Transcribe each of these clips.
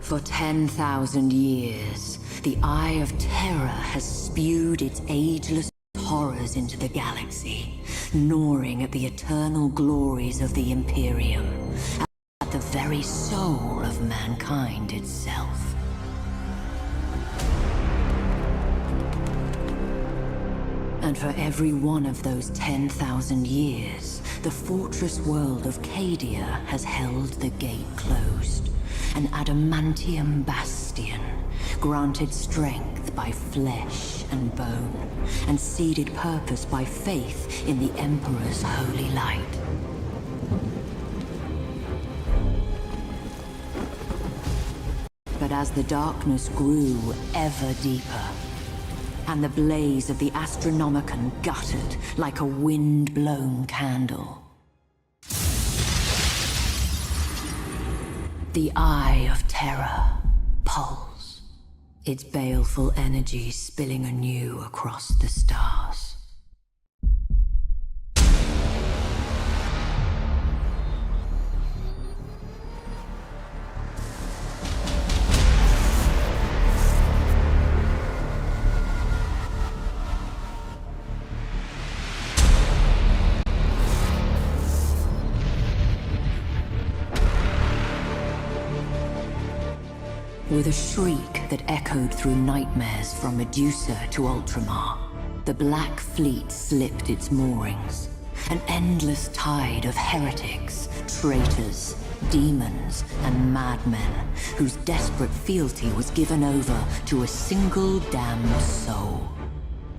For 10,000 years, the Eye of Terror has spewed its ageless horrors into the galaxy, gnawing at the eternal glories of the Imperium, at the very soul of mankind itself. And for every one of those 10,000 years, the fortress world of Cadia has held the gate closed, an adamantium bastion, granted strength by flesh and bone, and seeded purpose by faith in the Emperor's holy light. But as the darkness grew ever deeper, and the blaze of the Astronomicon guttered like a wind-blown candle, the Eye of Terror pulsed, its baleful energy spilling anew across the stars. With a shriek that echoed through nightmares from Medusa to Ultramar, the Black Fleet slipped its moorings. An endless tide of heretics, traitors, demons, and madmen whose desperate fealty was given over to a single damned soul.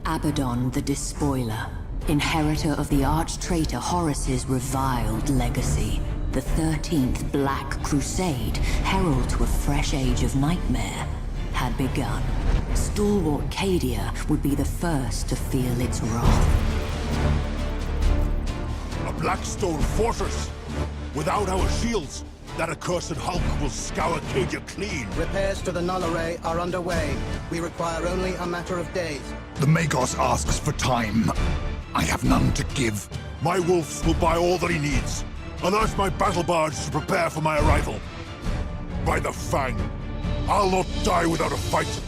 Abaddon the Despoiler, inheritor of the arch-traitor Horus's reviled legacy, the 13th Black Crusade, herald to a fresh age of nightmare, had begun. Stalwart Cadia would be the first to feel its wrath. A Blackstone fortress! Without our shields, that accursed Hulk will scour Cadia clean. Repairs to the null array are underway. We require only a matter of days. The Magos asks for time. I have none to give. My wolves will buy all that he needs. I'll urge my battle barge to prepare for my arrival. By the Fang, I'll not die without a fight.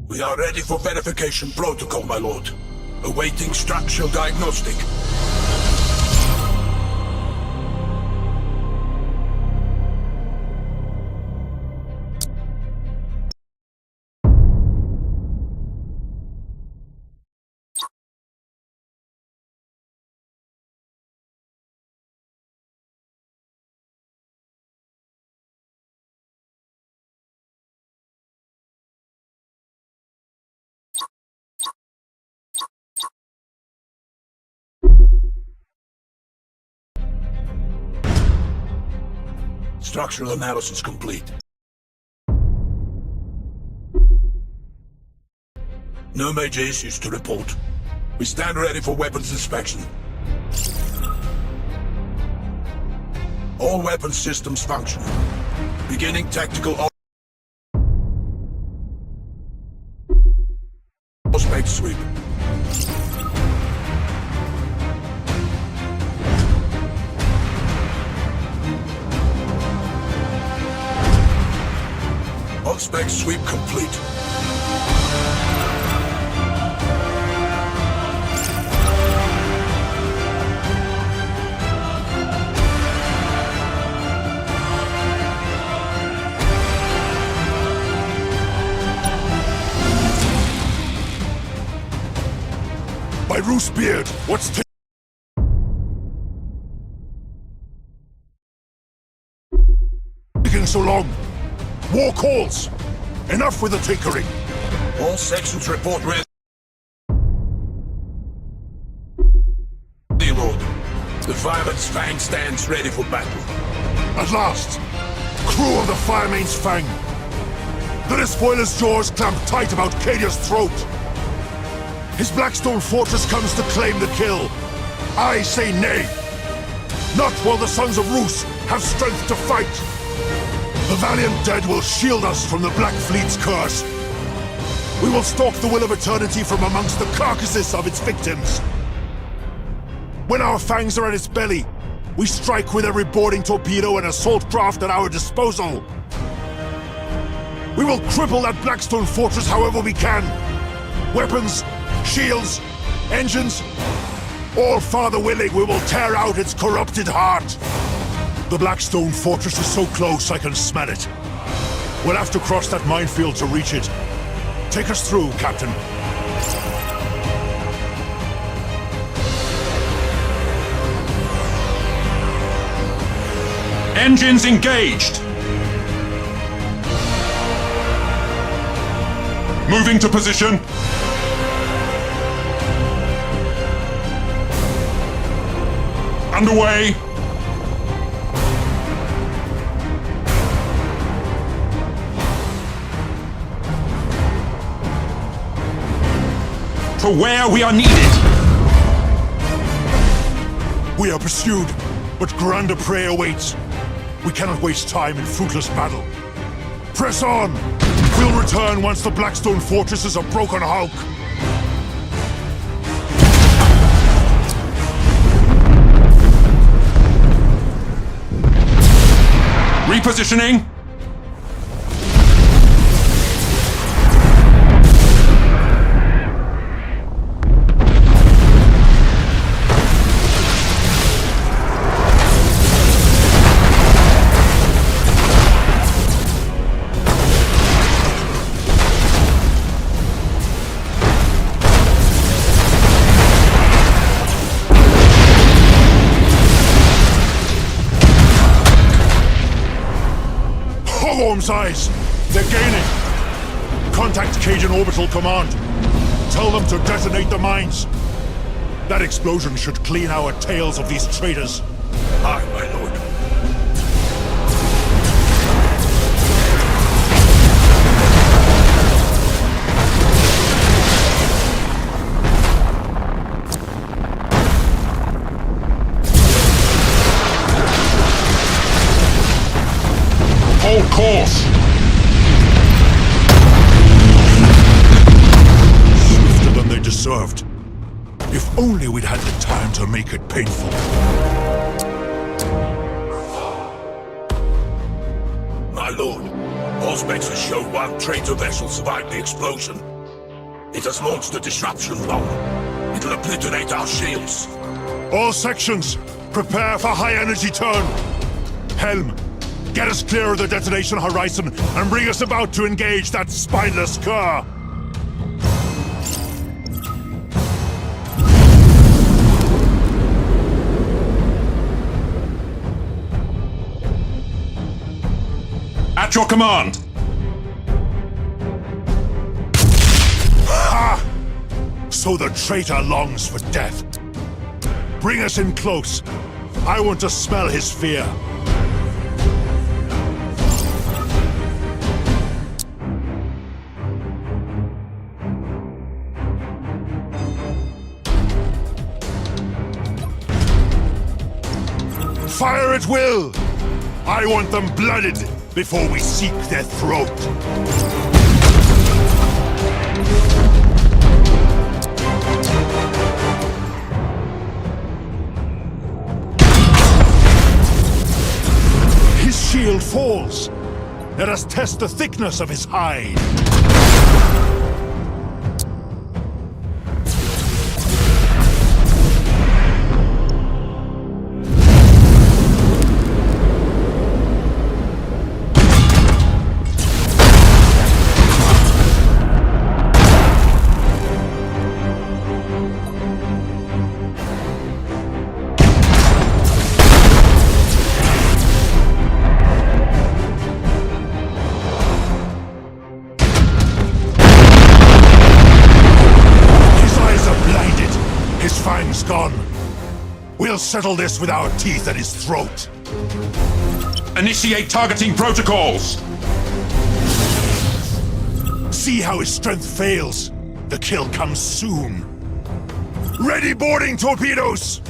We are ready for verification protocol, my lord. Awaiting structural diagnostic. Structural analysis complete. No major issues to report. We stand ready for weapons inspection. All weapons systems function. Beginning tactical aspect sweep. Spec sweep complete. My Roosebeard, what's taking so long? War calls! Enough with the tinkering! All sections report ready. The Fireman's Fang stands ready for battle. At last! Crew of the Firemain's Fang! The Despoiler's jaws clamp tight about Cadia's throat! His Blackstone fortress comes to claim the kill. I say nay! Not while the Sons of Roos have strength to fight! The valiant dead will shield us from the Black Fleet's curse. We will stalk the Will of Eternity from amongst the carcasses of its victims. When our fangs are at its belly, we strike with every boarding torpedo and assault craft at our disposal. We will cripple that Blackstone fortress however we can. Weapons, shields, engines, all Father willing, we will tear out its corrupted heart. The Blackstone fortress is so close I can smell it. We'll have to cross that minefield to reach it. Take us through, Captain. Engines engaged! Moving to position. Underway. To where we are needed. We are pursued, but grander prey awaits. We cannot waste time in fruitless battle. Press on! We'll return once the Blackstone fortress is a broken hulk. Repositioning. Hoggorm's eyes! They're gaining! Contact Cajun Orbital Command. Tell them to detonate the mines. That explosion should clean our tails of these traitors. Aye, my lord. Hold course. Swifter than they deserved. If only we'd had the time to make it painful. My lord, Auspex show one traitor vessel survived the explosion. It has launched a disruption bomb. It'll obliterate our shields. All sections, prepare for high-energy turn. Helm, get us clear of the detonation horizon and bring us about to engage that spineless cur. At your command. Ha! So the traitor longs for death. Bring us in close. I want to smell his fear. Fire at will! I want them blooded before we seek their throat. His shield falls. Let us test the thickness of his hide. We'll settle this with our teeth at his throat. Initiate targeting protocols! See how his strength fails. The kill comes soon. Ready boarding torpedoes!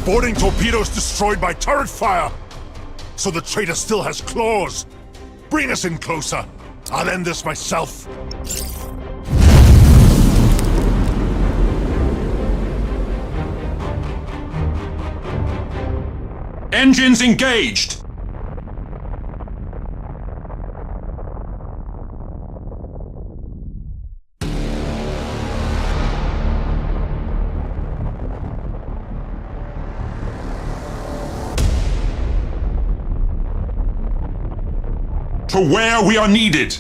Boarding torpedoes destroyed by turret fire! So the traitor still has claws! Bring us in closer! I'll end this myself! Engines engaged! To where we are needed!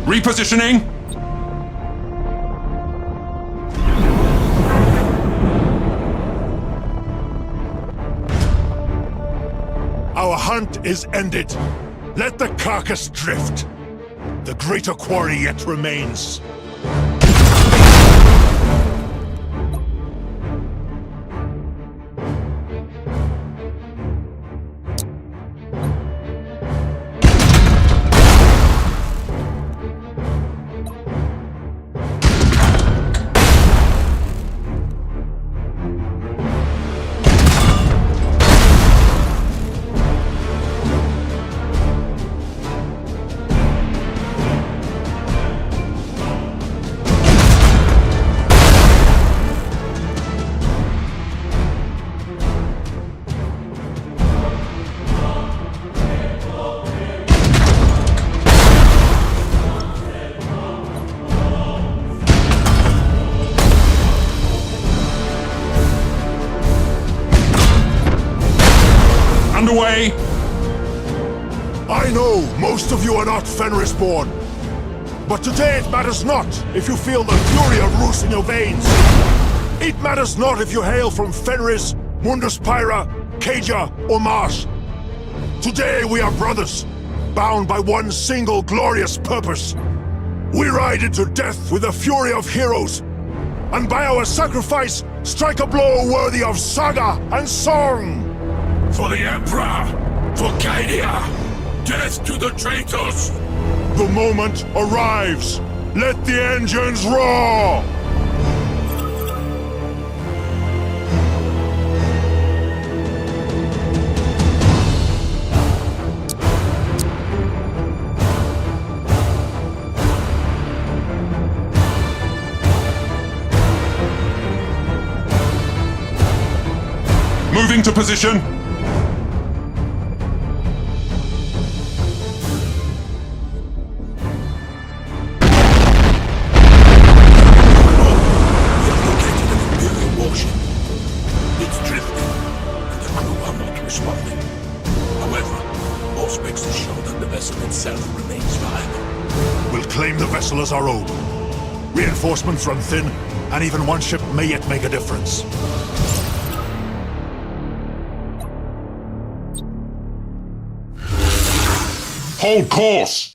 Repositioning! Our hunt is ended. Let the carcass drift. The greater quarry yet remains. Underway! I know most of you are not Fenris-born, but today it matters not if you feel the fury of Roos in your veins. It matters not if you hail from Fenris, Mundus Pyra, Caja, or Marsh. Today we are brothers, bound by one single glorious purpose. We ride into death with the fury of heroes, and by our sacrifice strike a blow worthy of saga and song! For the Emperor! For Cadia! Death to the traitors! The moment arrives! Let the engines roar! Moving to position! As our own. Reinforcements run thin, and even one ship may yet make a difference. Hold course!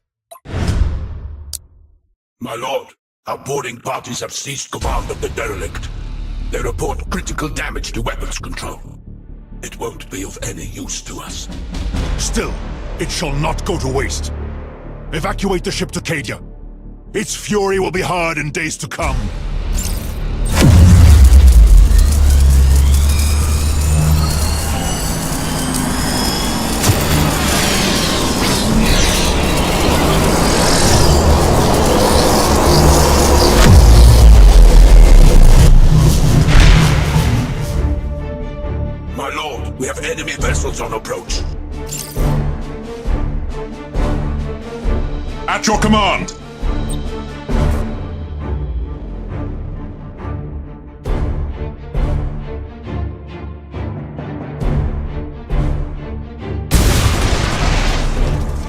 My lord, our boarding parties have seized command of the derelict. They report critical damage to weapons control. It won't be of any use to us. Still, it shall not go to waste. Evacuate the ship to Cadia. Its fury will be hard in days to come. My lord, we have enemy vessels on approach. At your command!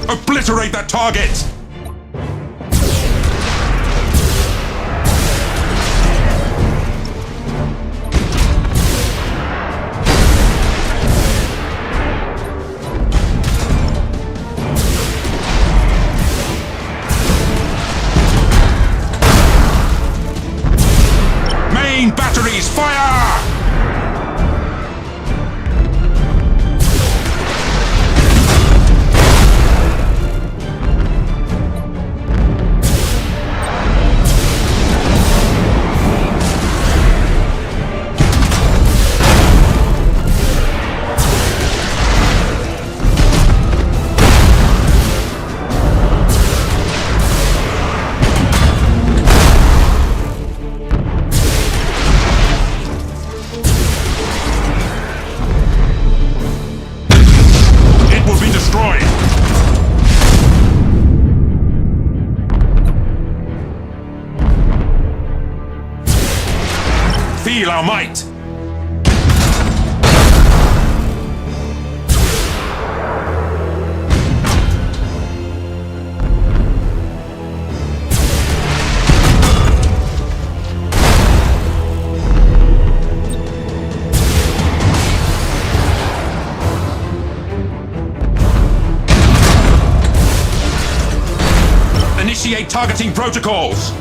Obliterate that target! Main batteries, fire! Feel our might! Initiate targeting protocols!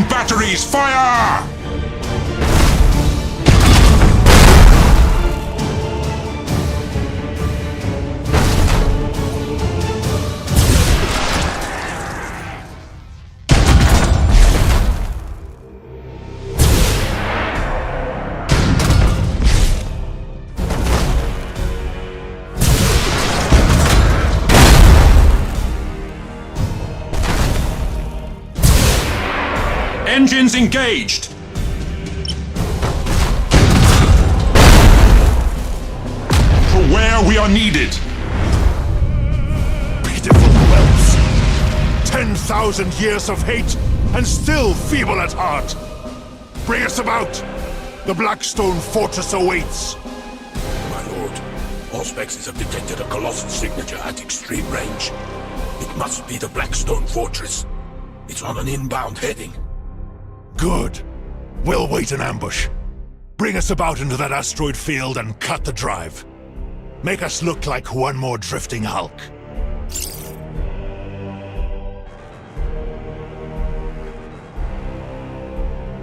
Batteries, fire! Engines engaged! For where we are needed! Pitiful whelps! 10,000 years of hate, and still feeble at heart! Bring us about! The Blackstone Fortress awaits! My lord, Auspexes have detected a colossal signature at extreme range. It must be the Blackstone Fortress. It's on an inbound heading. Good. We'll wait in ambush. Bring us about into that asteroid field and cut the drive. Make us look like one more drifting hulk.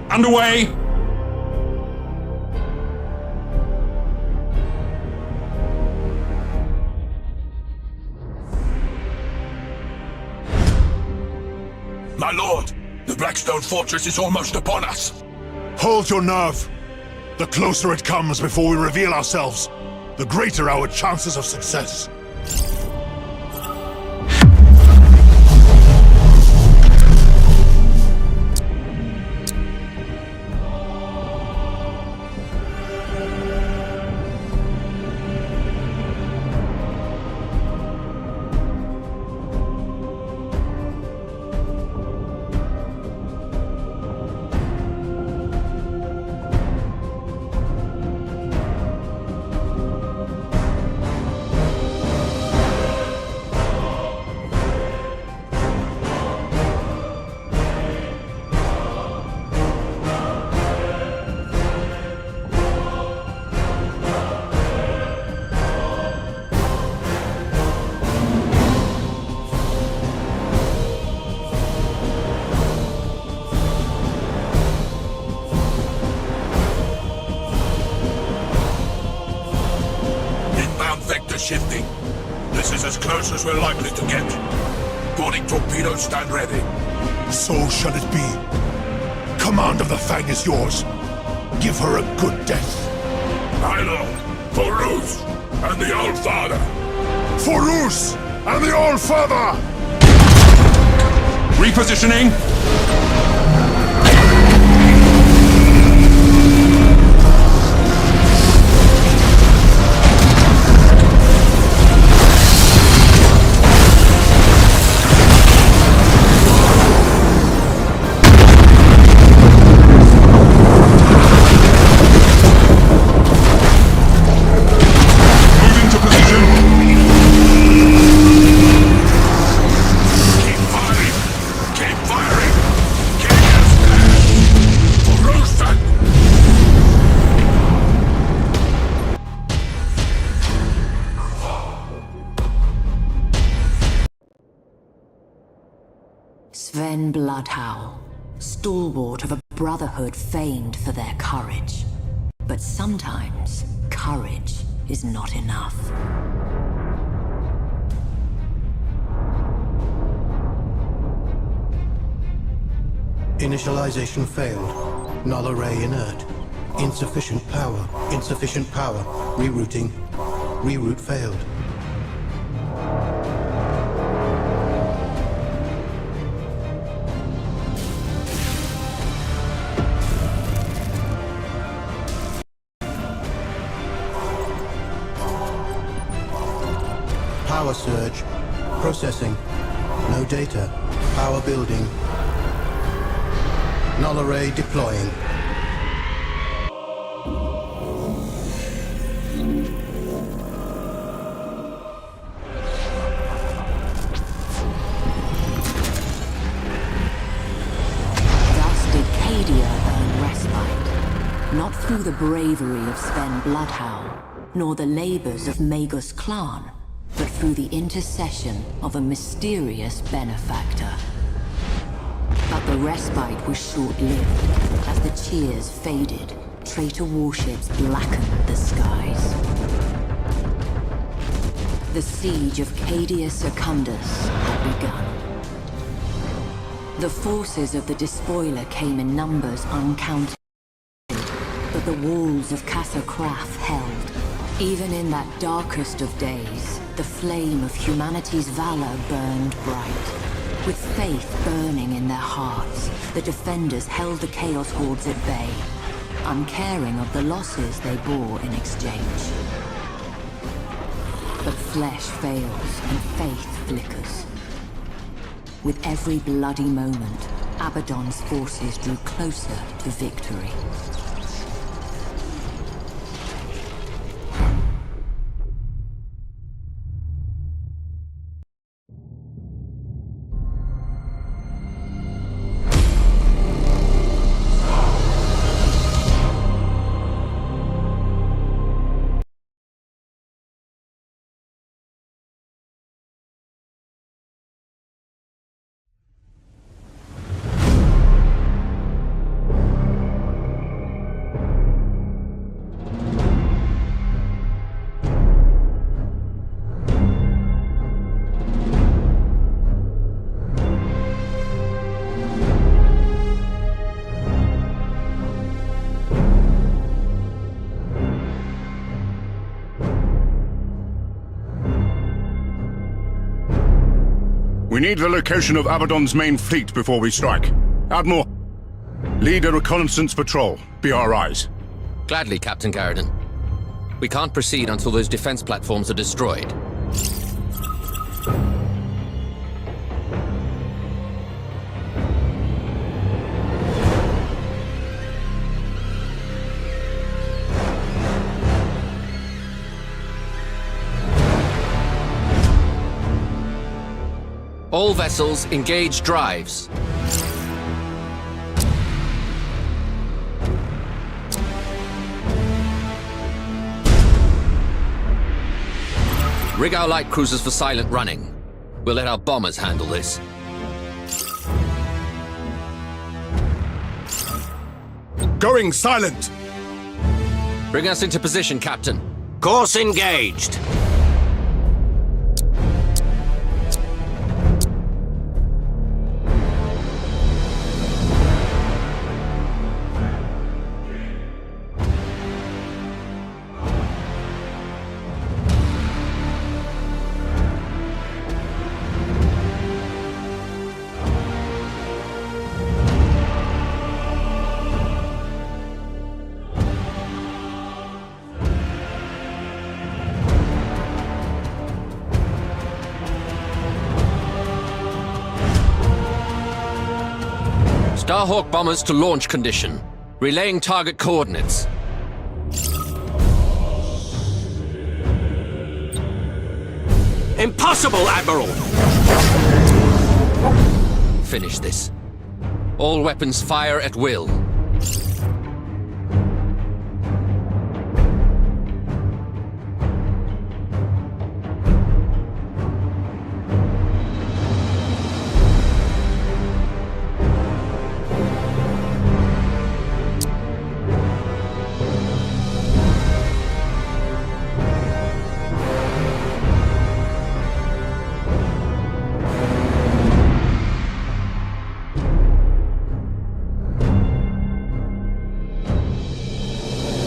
Underway! My lord, the Blackstone Fortress is almost upon us. Hold your nerve. The closer it comes before we reveal ourselves, the greater our chances of success. Shifting. This is as close as we're likely to get. Boarding torpedoes, stand ready. So shall it be. Command of the Fang is yours. Give her a good death. My lord, for Rus and the All-Father. For Rus and the All-Father! Repositioning! Sven Bloodhowl, stalwart of a brotherhood famed for their courage. But sometimes, courage is not enough. Initialization failed. Null array inert. Insufficient power. Insufficient power. Rerouting. Reroute failed. Power surge. Processing. No data. Power building. Null array deploying. Not through the bravery of Sven Bloodhowl, nor the labors of Magus clan, but through the intercession of a mysterious benefactor. But the respite was short-lived. As the cheers faded, traitor warships blackened the skies. The siege of Cadia Secundus had begun. The forces of the despoiler came in numbers uncounted. But the walls of Casa Kraf held. Even in that darkest of days, the flame of humanity's valor burned bright. With faith burning in their hearts, the defenders held the Chaos Hordes at bay, uncaring of the losses they bore in exchange. But flesh fails and faith flickers. With every bloody moment, Abaddon's forces drew closer to victory. We need the location of Abaddon's main fleet before we strike. Admiral, lead a reconnaissance patrol. Be our eyes. Gladly, Captain Garrison. We can't proceed until those defense platforms are destroyed. All vessels engage drives. Rig our light cruisers for silent running. We'll let our bombers handle this. Going silent! Bring us into position, Captain. Course engaged. Starhawk bombers to launch condition. Relaying target coordinates. Impossible, Admiral! Finish this. All weapons fire at will.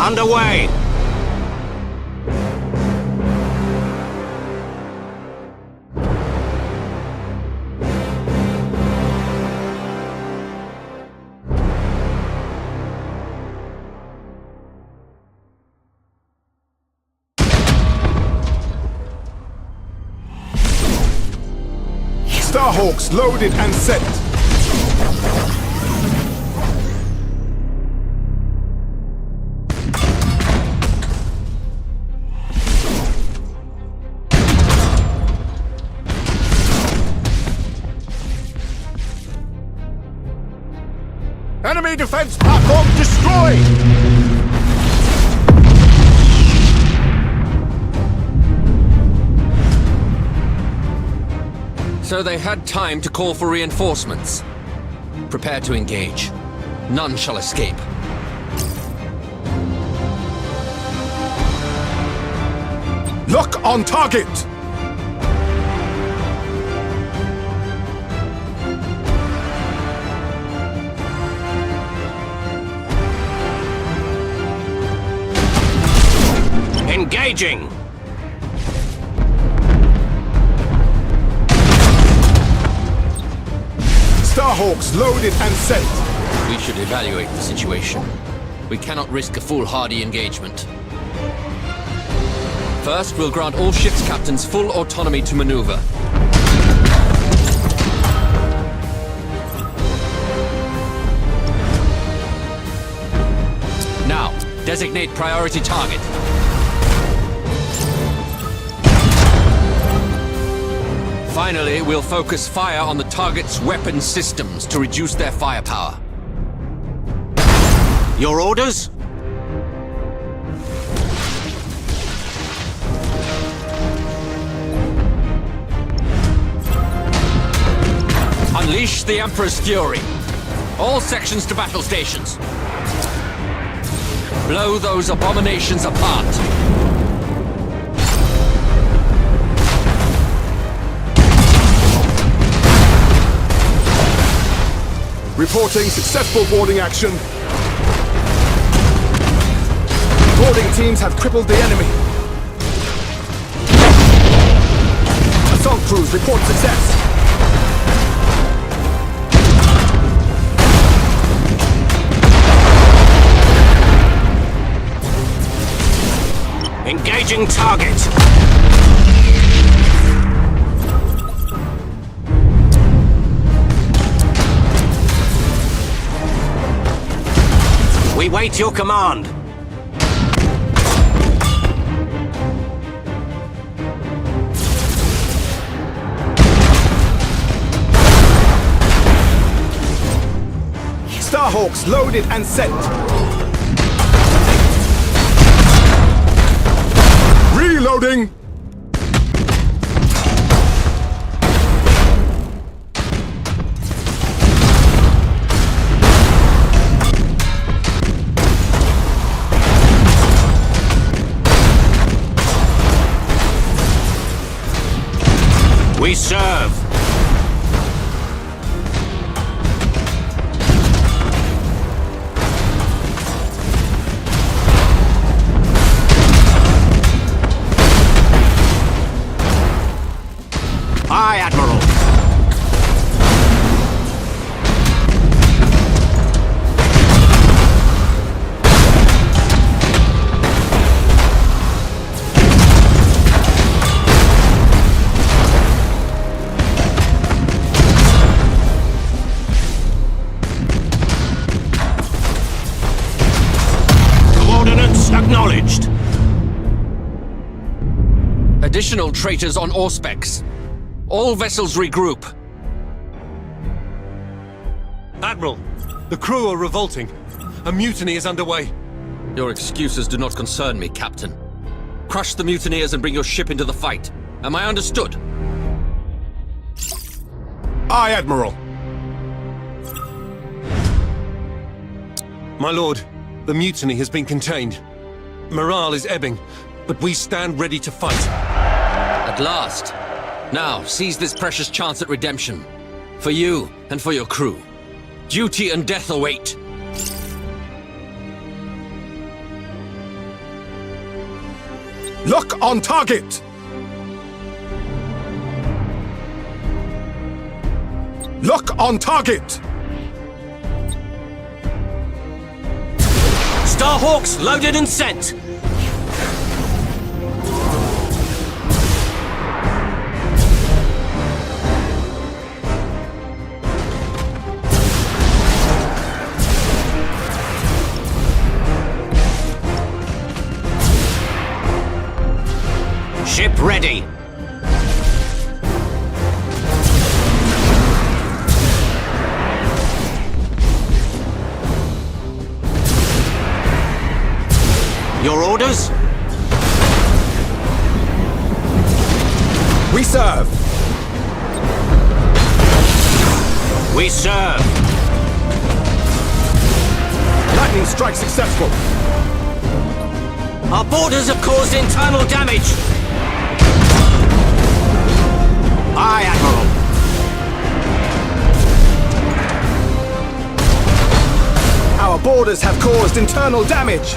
Underway! Starhawks loaded and set. Enemy defense platform destroyed! So they had time to call for reinforcements. Prepare to engage. None shall escape. Lock on target! Engaging! Starhawks loaded and set. We should evaluate the situation. We cannot risk a foolhardy engagement. First, we'll grant all ships' captains full autonomy to maneuver. Now, designate priority target. Finally, we'll focus fire on the target's weapon systems to reduce their firepower. Your orders? Unleash the Emperor's fury. All sections to battle stations. Blow those abominations apart. Reporting successful boarding action. Boarding teams have crippled the enemy. Assault crews report success. Engaging target! We wait your command. Starhawks loaded and set. Reloading! We serve. Aye, Admiral. Coordinates acknowledged. Additional traitors on Auspex. All vessels regroup. Admiral, the crew are revolting. A mutiny is underway. Your excuses do not concern me, Captain. Crush the mutineers and bring your ship into the fight. Am I understood? Aye, Admiral. My lord, the mutiny has been contained. Morale is ebbing, but we stand ready to fight. At last. Now, seize this precious chance at redemption. For you and for your crew. Duty and death await. Lock on target! Lock on target! Starhawks loaded and sent! Ship ready! Your orders? We serve! We serve! Lightning strike successful! Our borders have caused internal damage! Aye, Admiral! Our borders have caused internal damage!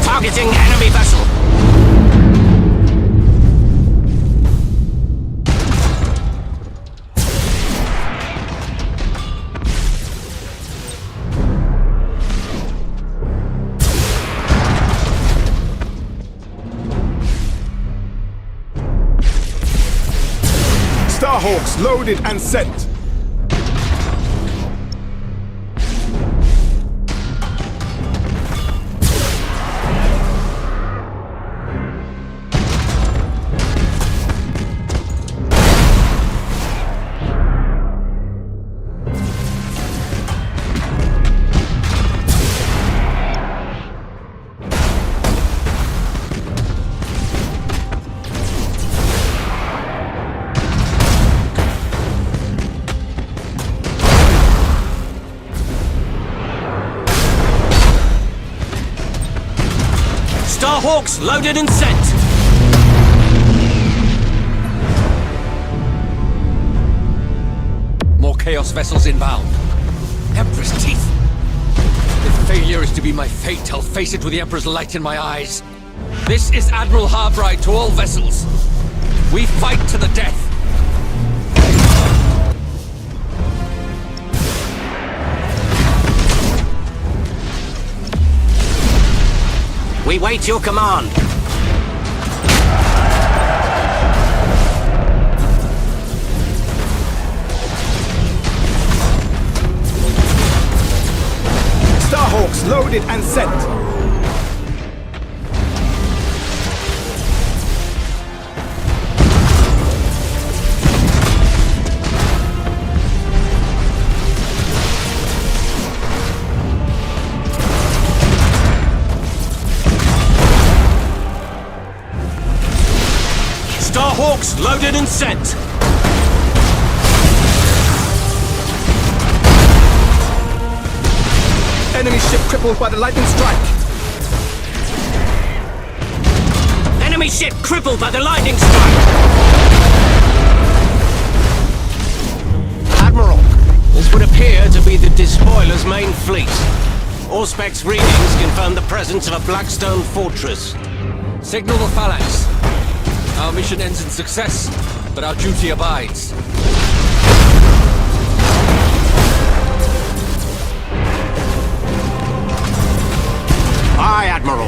Targeting enemy vessel! Starhawks loaded and sent! Starhawks loaded and sent! More Chaos vessels inbound. Emperor's teeth! If failure is to be my fate, I'll face it with the Emperor's light in my eyes. This is Admiral Harbride to all vessels. We fight to the death. We wait your command. Starhawks loaded and sent! Starhawks loaded and sent! Enemy ship crippled by the lightning strike! Enemy ship crippled by the lightning strike! Admiral, this would appear to be the Despoiler's main fleet. Auspex readings confirm the presence of a Blackstone fortress. Signal the Phalanx. Our mission ends in success, but our duty abides. Aye, Admiral.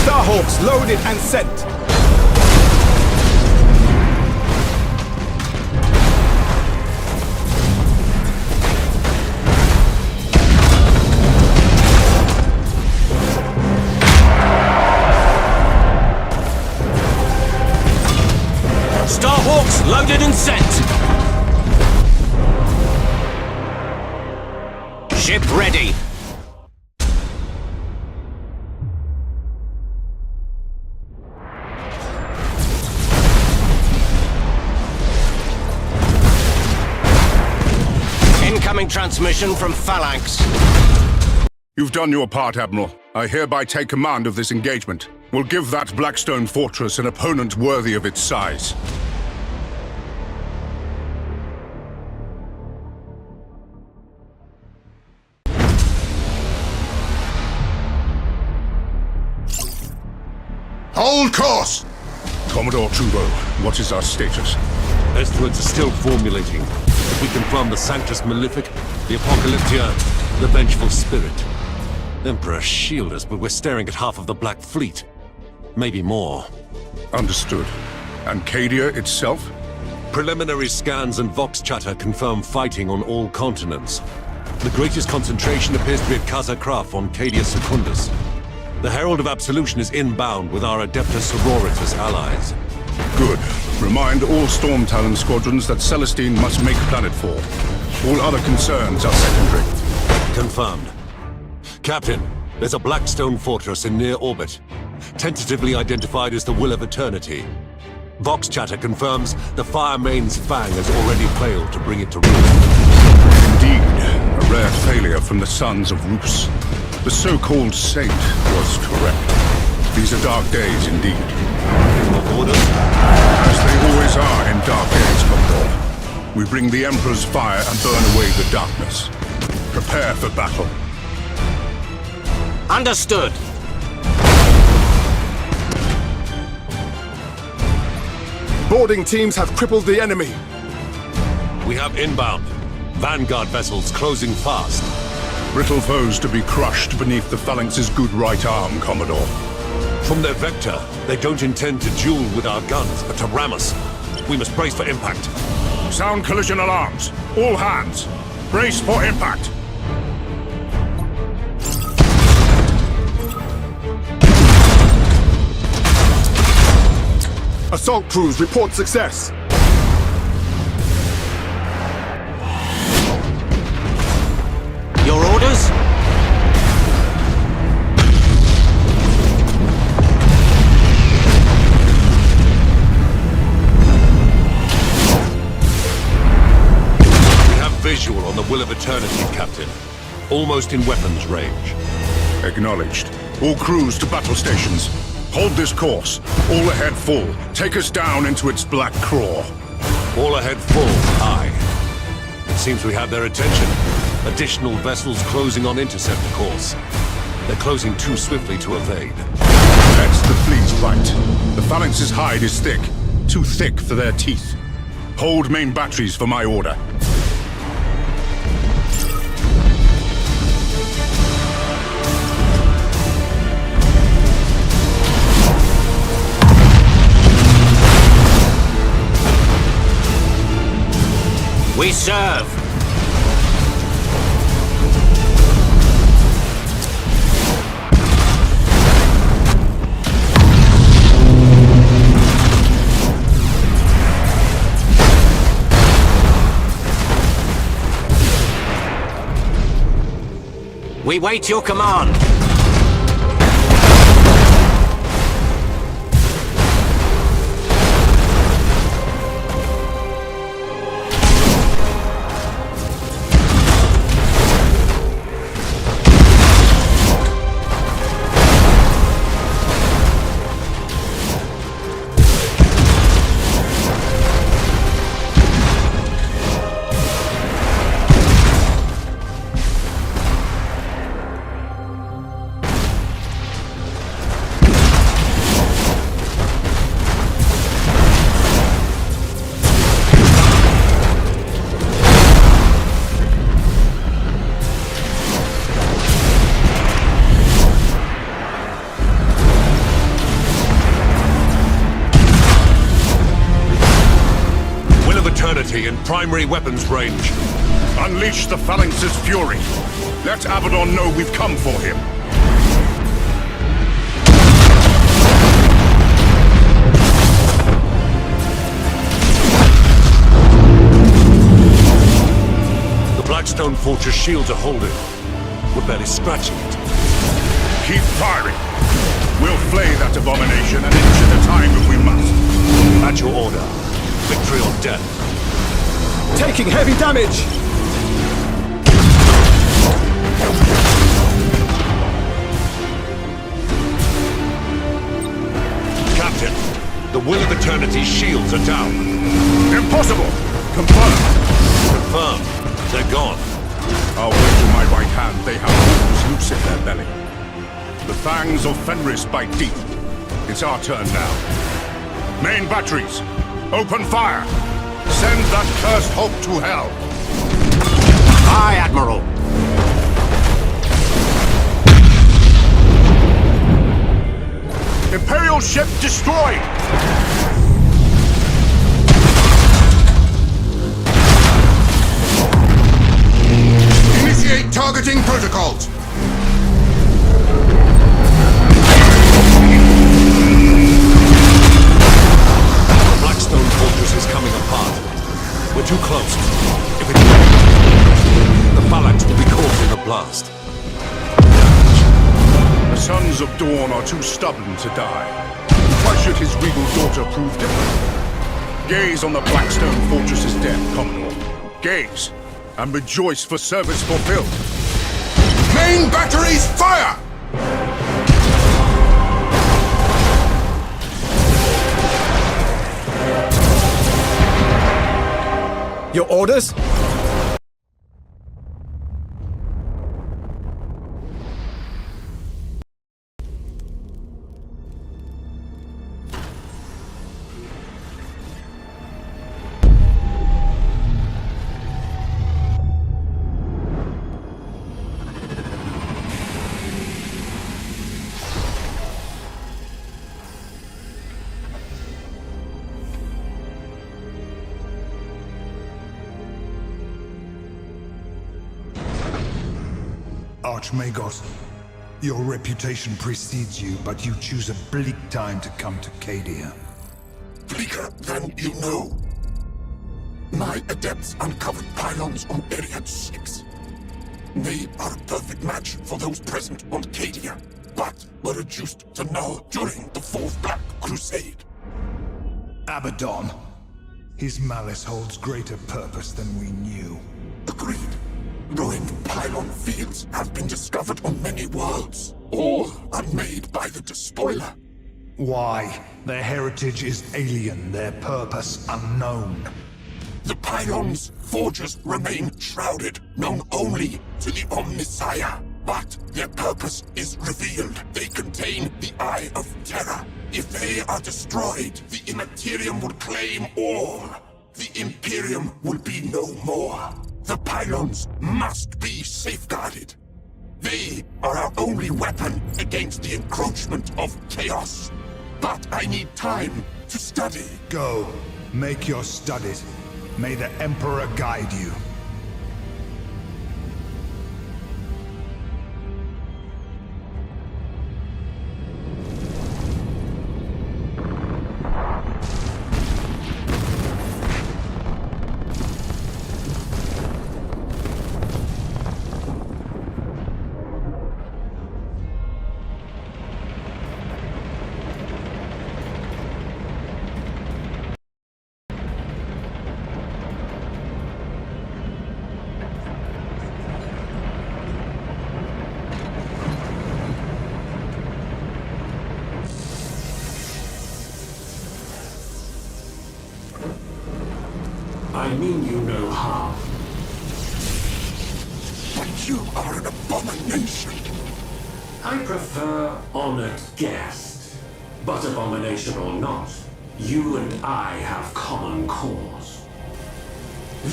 Starhawks loaded and sent! Starhawks loaded and sent! Ship ready! Incoming transmission from Phalanx. You've done your part, Admiral. I hereby take command of this engagement. We'll give that Blackstone fortress an opponent worthy of its size. Hold course! Commodore Trudeau, what is our status? Estimates are still formulating, but we confirm the Sanctus Malefic, the Apocalyptia, the Vengeful Spirit. Emperor, shield us, but we're staring at half of the Black Fleet. Maybe more. Understood. And Cadia itself? Preliminary scans and Vox chatter confirm fighting on all continents. The greatest concentration appears to be at Casa Kraf on Cadia Secundus. The Herald of Absolution is inbound with our Adeptus Sororitas allies. Good. Remind all Storm Talon squadrons that Celestine must make planetfall. All other concerns are secondary. Confirmed. Captain, there's a Blackstone fortress in near orbit, tentatively identified as the Will of Eternity. Vox chatter confirms the Fire Main's Fang has already failed to bring it to ruin. Indeed, a rare failure from the sons of Rus. The so-called saint was correct. These are dark days indeed. Orders? As they always are in dark days, Commodore. We bring the Emperor's fire and burn away the darkness. Prepare for battle. Understood. Boarding teams have crippled the enemy. We have inbound. Vanguard vessels closing fast. Brittle foes to be crushed beneath the Phalanx's good right arm, Commodore. From their vector, they don't intend to duel with our guns, but to ram us. We must brace for impact. Sound collision alarms. All hands. Brace for impact. Assault crews report success. Your orders? We have visual on the Will of Eternity, Captain. Almost in weapons range. Acknowledged. All crews to battle stations. Hold this course. All ahead full. Take us down into its black craw. All ahead full, aye. It seems we have their attention. Additional vessels closing on intercept course. They're closing too swiftly to evade. That's the fleet's fight. The Phalanx's hide is thick. Too thick for their teeth. Hold main batteries for my order. We serve! We wait your command! In primary weapons range. Unleash the Phalanx's fury. Let Abaddon know we've come for him. The Blackstone Fortress shields are holding. We're barely scratching it. Keep firing. We'll flay that abomination an inch at a time if we must. At your order. Victory or death. Taking heavy damage! Will of Eternity's shields are down. Impossible! Confirmed! Confirmed. They're gone. I'll wager my right hand they have wolves loose in their belly. The fangs of Fenris bite deep. It's our turn now. Main batteries, open fire! Send that cursed hope to hell! Aye, Admiral. Imperial ship destroyed! Initiate targeting protocols. The Blackstone fortress is coming apart. We're too close. If it... The phalanx will be caught in the blast. The Sons of Dawn are too stubborn to die. Why should his regal daughter prove different? Gaze on the Blackstone fortress's death, Commodore. Gaze, and rejoice for service fulfilled. Main batteries, fire! Your orders? Archmagos, your reputation precedes you, but you choose a bleak time to come to Cadia. Bleaker than you know. My adepts uncovered pylons on Area 6. They are a perfect match for those present on Cadia, but were reduced to null during the Fourth Black Crusade. Abaddon. His malice holds greater purpose than we knew. Agreed. Ruined pylon fields have been discovered on many worlds, all unmade by the Despoiler. Why? Their heritage is alien, their purpose unknown. The pylons' forges remain shrouded, known only to the Omnissiah. But their purpose is revealed. They contain the Eye of Terror. If they are destroyed, the Imperium will claim all. The Imperium will be no more. The pylons must be safeguarded. They are our only weapon against the encroachment of chaos. But I need time to study. Go, make your studies. May the Emperor guide you. I mean you no harm. But you are an abomination. I prefer honored guest. But abomination or not, you and I have common cause.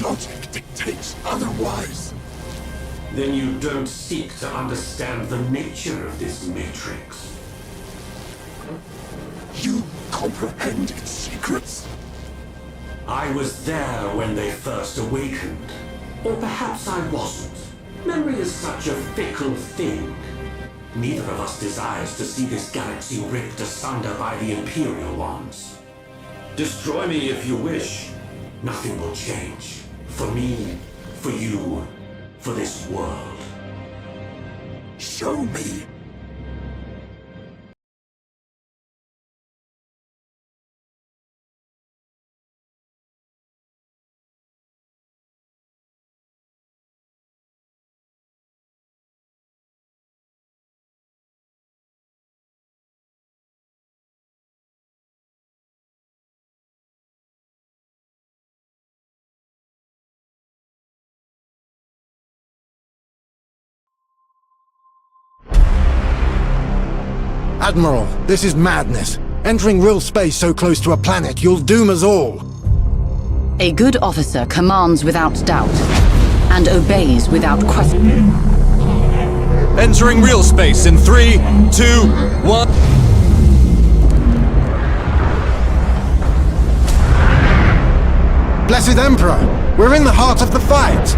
Logic dictates otherwise. Then you don't seek to understand the nature of this matrix. You comprehend its secrets. I was there when they first awakened. Or perhaps I wasn't. Memory is such a fickle thing. Neither of us desires to see this galaxy ripped asunder by the Imperial ones. Destroy me if you wish. Nothing will change. For me, for you, for this world. Show me. Admiral, this is madness. Entering real space so close to a planet, you'll doom us all. A good officer commands without doubt, and obeys without question. Entering real space in 3, 2, 1... Blessed Emperor, we're in the heart of the fight.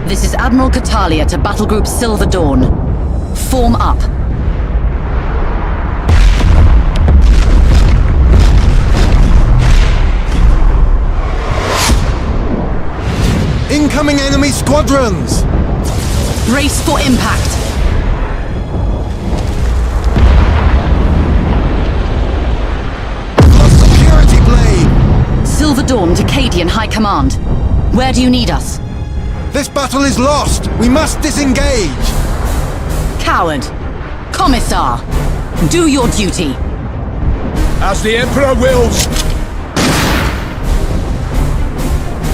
This is Admiral Catalia to Battle Group Silver Dawn. Form up. Incoming enemy squadrons! Brace for impact. Lost security blade! Silver Dawn to Cadian High Command. Where do you need us? This battle is lost! We must disengage! Coward. Commissar. Do your duty. As the Emperor wills!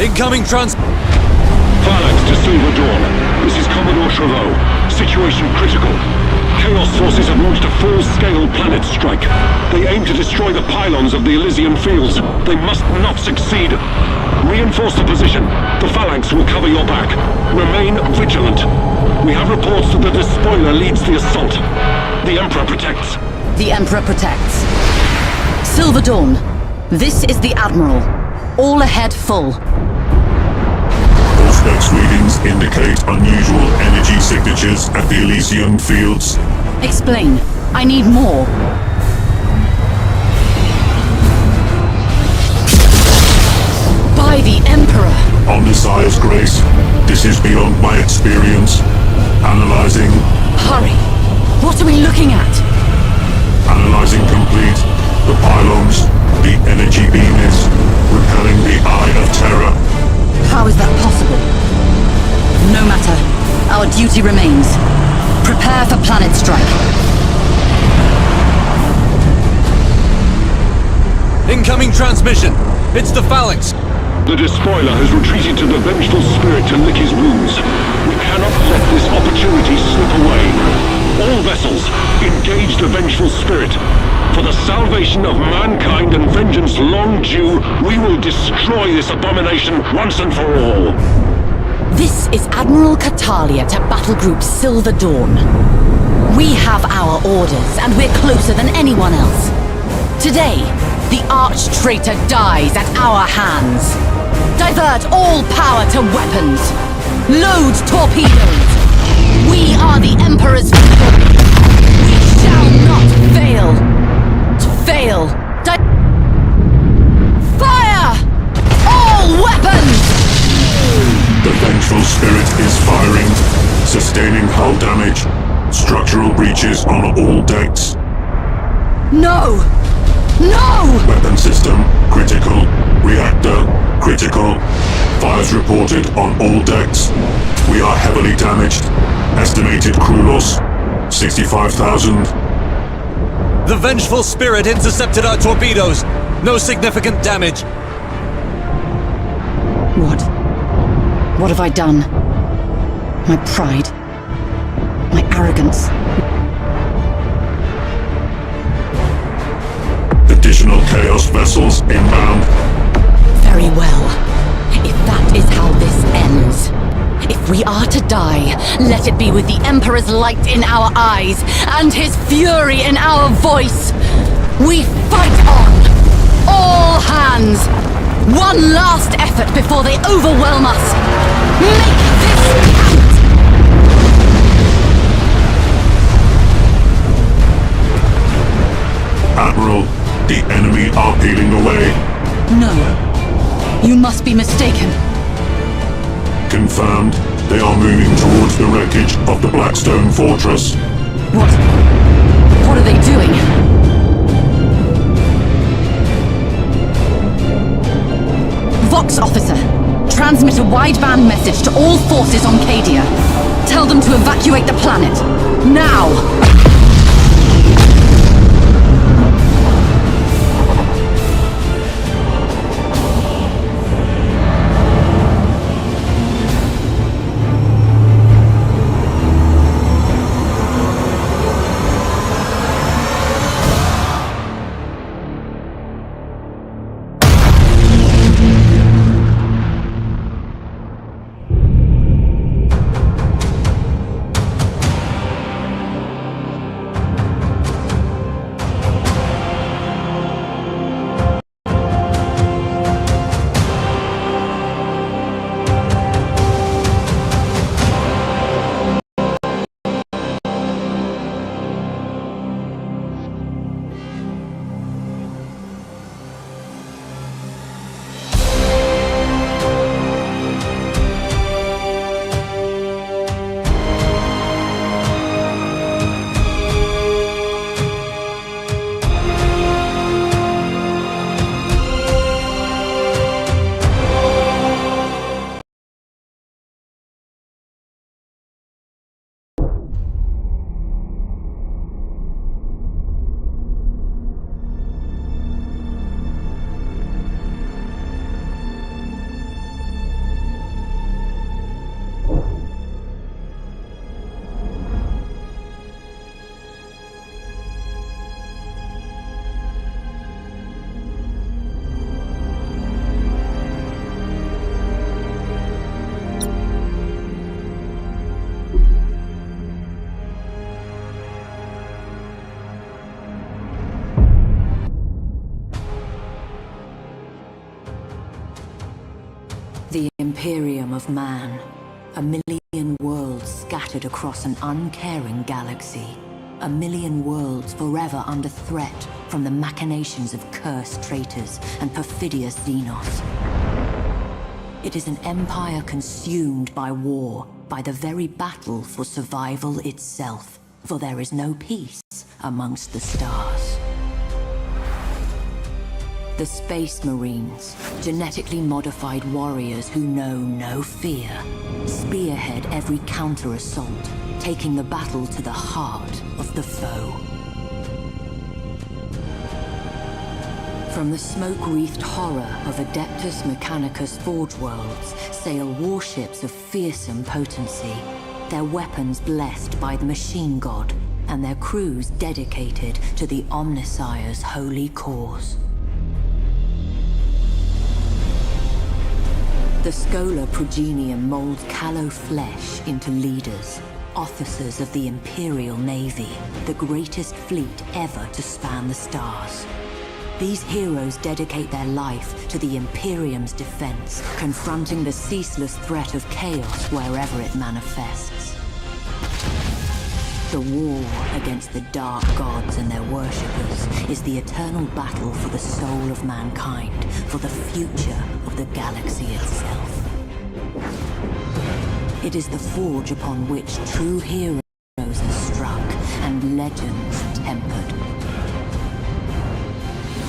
Incoming Phalanx to Silver Dawn. This is Commodore Chauveau. Situation critical. Chaos forces have launched a full-scale planet strike. They aim to destroy the pylons of the Elysian fields. They must not succeed. Reinforce the position. The Phalanx will cover your back. Remain vigilant. We have reports that the despoiler leads the assault. The Emperor protects. The Emperor protects. Silver Dawn. This is the Admiral. All ahead full. Auspex readings indicate unusual energy signatures at the Elysian fields. Explain. I need more. By the Emperor! On Messiah's grace, this is beyond my experience. Analyzing. Hurry! What are we looking at? Analyzing complete. The pylons, the energy beamers, repelling the Eye of Terror. How is that possible? No matter. Our duty remains. Prepare for planet strike. Incoming transmission! It's the Phalanx! The despoiler has retreated to the vengeful spirit to lick his wounds. We cannot let this opportunity slip away. All vessels, engage the vengeful spirit. For the salvation of mankind and vengeance long due, we will destroy this abomination once and for all. This is Admiral Catalia to Battle Group Silver Dawn. We have our orders, and we're closer than anyone else. Today, the arch-traitor dies at our hands. Divert all power to weapons. Load torpedoes. We are the Emperor's people. We shall not fail. Fail. Fire! All weapons! The vengeful spirit is firing, sustaining hull damage, structural breaches on all decks. No! No! Weapon system critical, reactor critical. Fires reported on all decks. We are heavily damaged. Estimated crew loss 65,000. The vengeful spirit intercepted our torpedoes. No significant damage. What? What have I done? My pride. My arrogance. Additional Chaos vessels inbound. Very well. If that is how this ends. If we are to die, let it be with the Emperor's light in our eyes and his fury in our voice. We fight on! All hands! One last effort before they overwhelm us! Make this count! Admiral, the enemy are peeling away. No. You must be mistaken. Confirmed. They are moving towards the wreckage of the Blackstone Fortress. What? What are they doing? Vox officer, transmit a wideband message to all forces on Cadia. Tell them to evacuate the planet. Now! of man. A million worlds scattered across an uncaring galaxy. A million worlds forever under threat from the machinations of cursed traitors and perfidious Xenos. It is an empire consumed by war, by the very battle for survival itself, for there is no peace amongst the stars. The Space Marines, genetically modified warriors who know no fear, spearhead every counter-assault, taking the battle to the heart of the foe. From the smoke-wreathed horror of Adeptus Mechanicus Forge Worlds sail warships of fearsome potency, their weapons blessed by the Machine God, and their crews dedicated to the Omnissiah's holy cause. The Scholar Progenium molds callow flesh into leaders, officers of the Imperial Navy, the greatest fleet ever to span the stars. These heroes dedicate their life to the Imperium's defense, confronting the ceaseless threat of chaos wherever it manifests. The war against the dark gods and their worshippers is the eternal battle for the soul of mankind, for the future of the galaxy itself. It is the forge upon which true heroes are struck and legends tempered.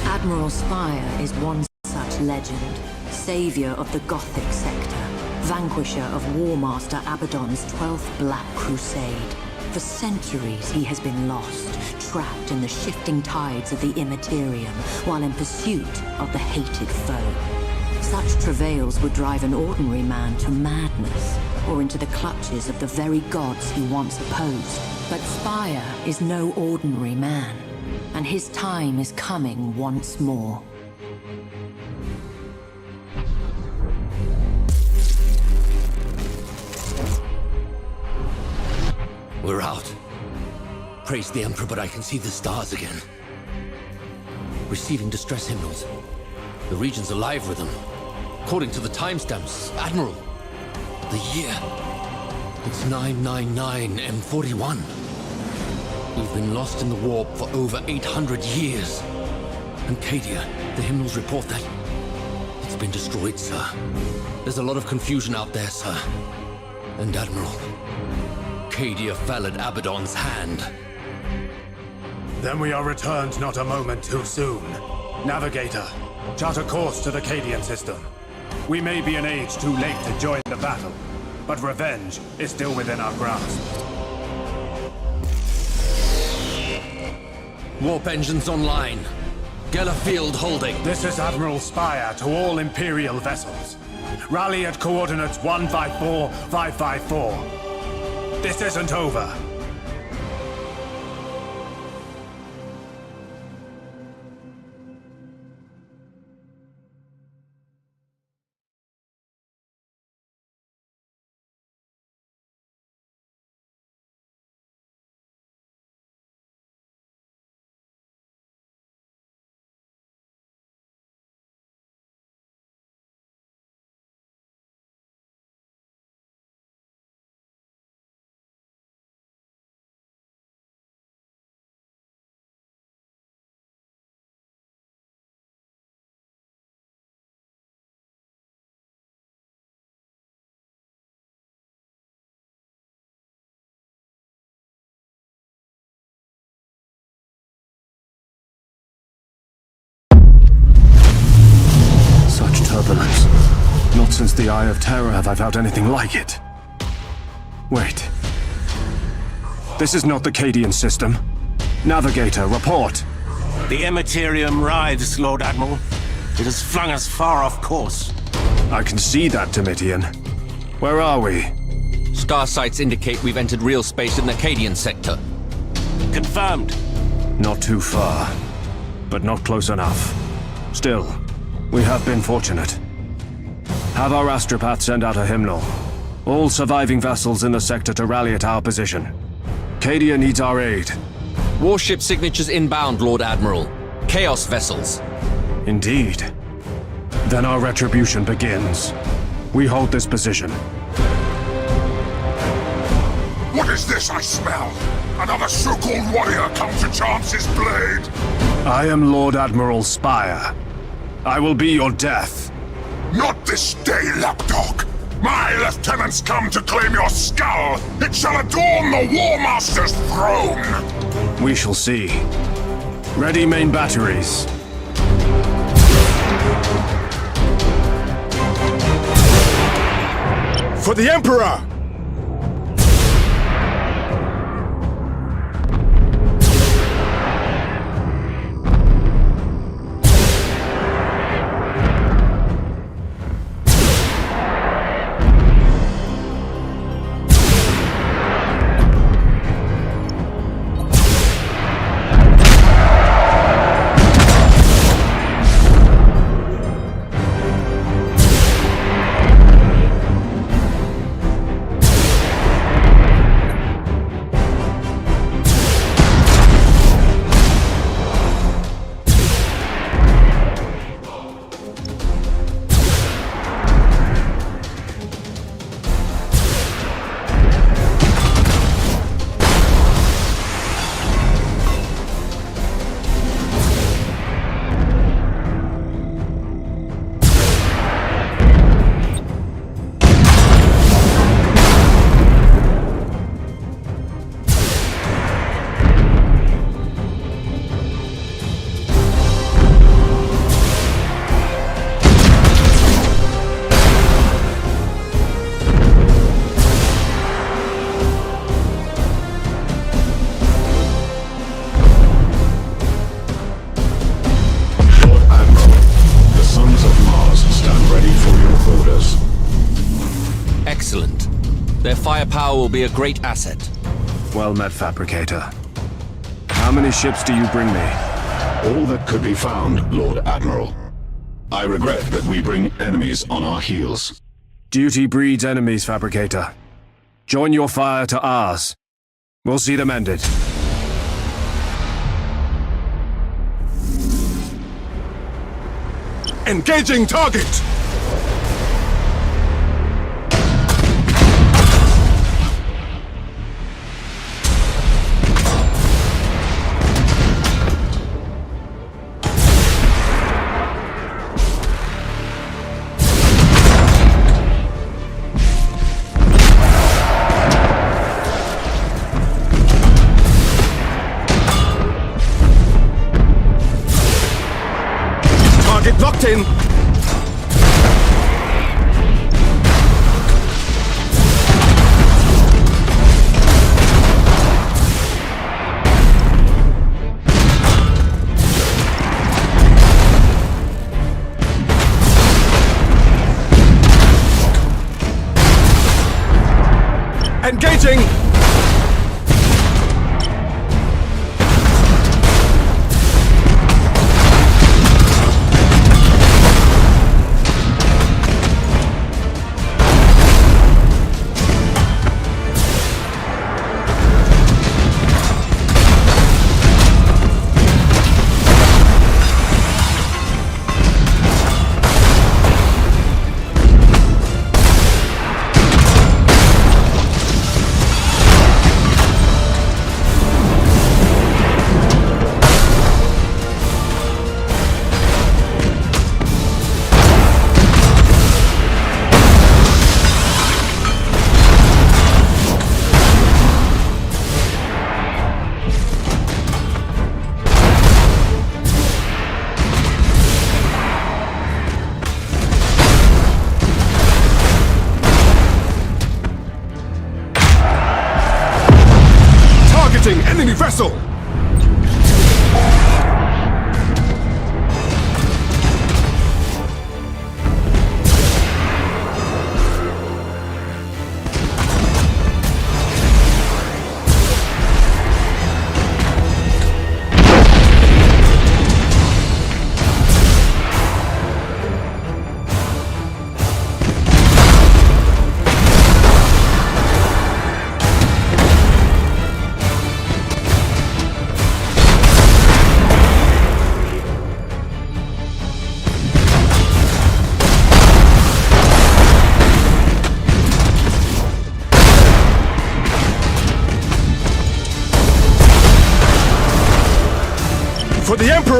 Admiral Spire is one such legend, savior of the Gothic sector, vanquisher of Warmaster Abaddon's 12th Black Crusade. For centuries he has been lost, trapped in the shifting tides of the Imperium, while in pursuit of the hated foe. Such travails would drive an ordinary man to madness, or into the clutches of the very gods he once opposed. But Spire is no ordinary man, and his time is coming once more. We're out. Praise the Emperor, but I can see the stars again. Receiving distress hymnals. The region's alive with them. According to the timestamps, Admiral, the year. It's 999 M41. We've been lost in the warp for over 800 years. And Cadia, the hymnals report that it's been destroyed, sir. There's a lot of confusion out there, sir. And Admiral, Cadia fell at Abaddon's hand. Then we are returned not a moment too soon. Navigator, chart a course to the Cadian system. We may be an age too late to join the battle, but revenge is still within our grasp. Warp engines online. Geller field holding. This is Admiral Spire to all Imperial vessels. Rally at coordinates 154554. This isn't over. Turbulence. Not since the Eye of Terror have I felt anything like it. Wait. This is not the Cadian system. Navigator, report. The Imperium writhes, Lord Admiral. It has flung us far off course. I can see that, Domitian. Where are we? Star sites indicate we've entered real space in the Cadian sector. Confirmed. Not too far, but not close enough. Still, we have been fortunate. Have our astropath send out a hymnal. All surviving vessels in the sector to rally at our position. Cadia needs our aid. Warship signatures inbound, Lord Admiral. Chaos vessels. Indeed. Then our retribution begins. We hold this position. What is this I smell? Another so-called warrior come to chance his blade? I am Lord Admiral Spire. I will be your death. Not this day, lapdog! My lieutenants come to claim your skull! It shall adorn the War Master's throne! We shall see. Ready main batteries. For the Emperor! Excellent. Their firepower will be a great asset. Well met, Fabricator. How many ships do you bring me? All that could be found, Lord Admiral. I regret that we bring enemies on our heels. Duty breeds enemies, Fabricator. Join your fire to ours. We'll see them ended. Engaging target! Target locked in! Engaging! Enemy vessel! for the Emperor!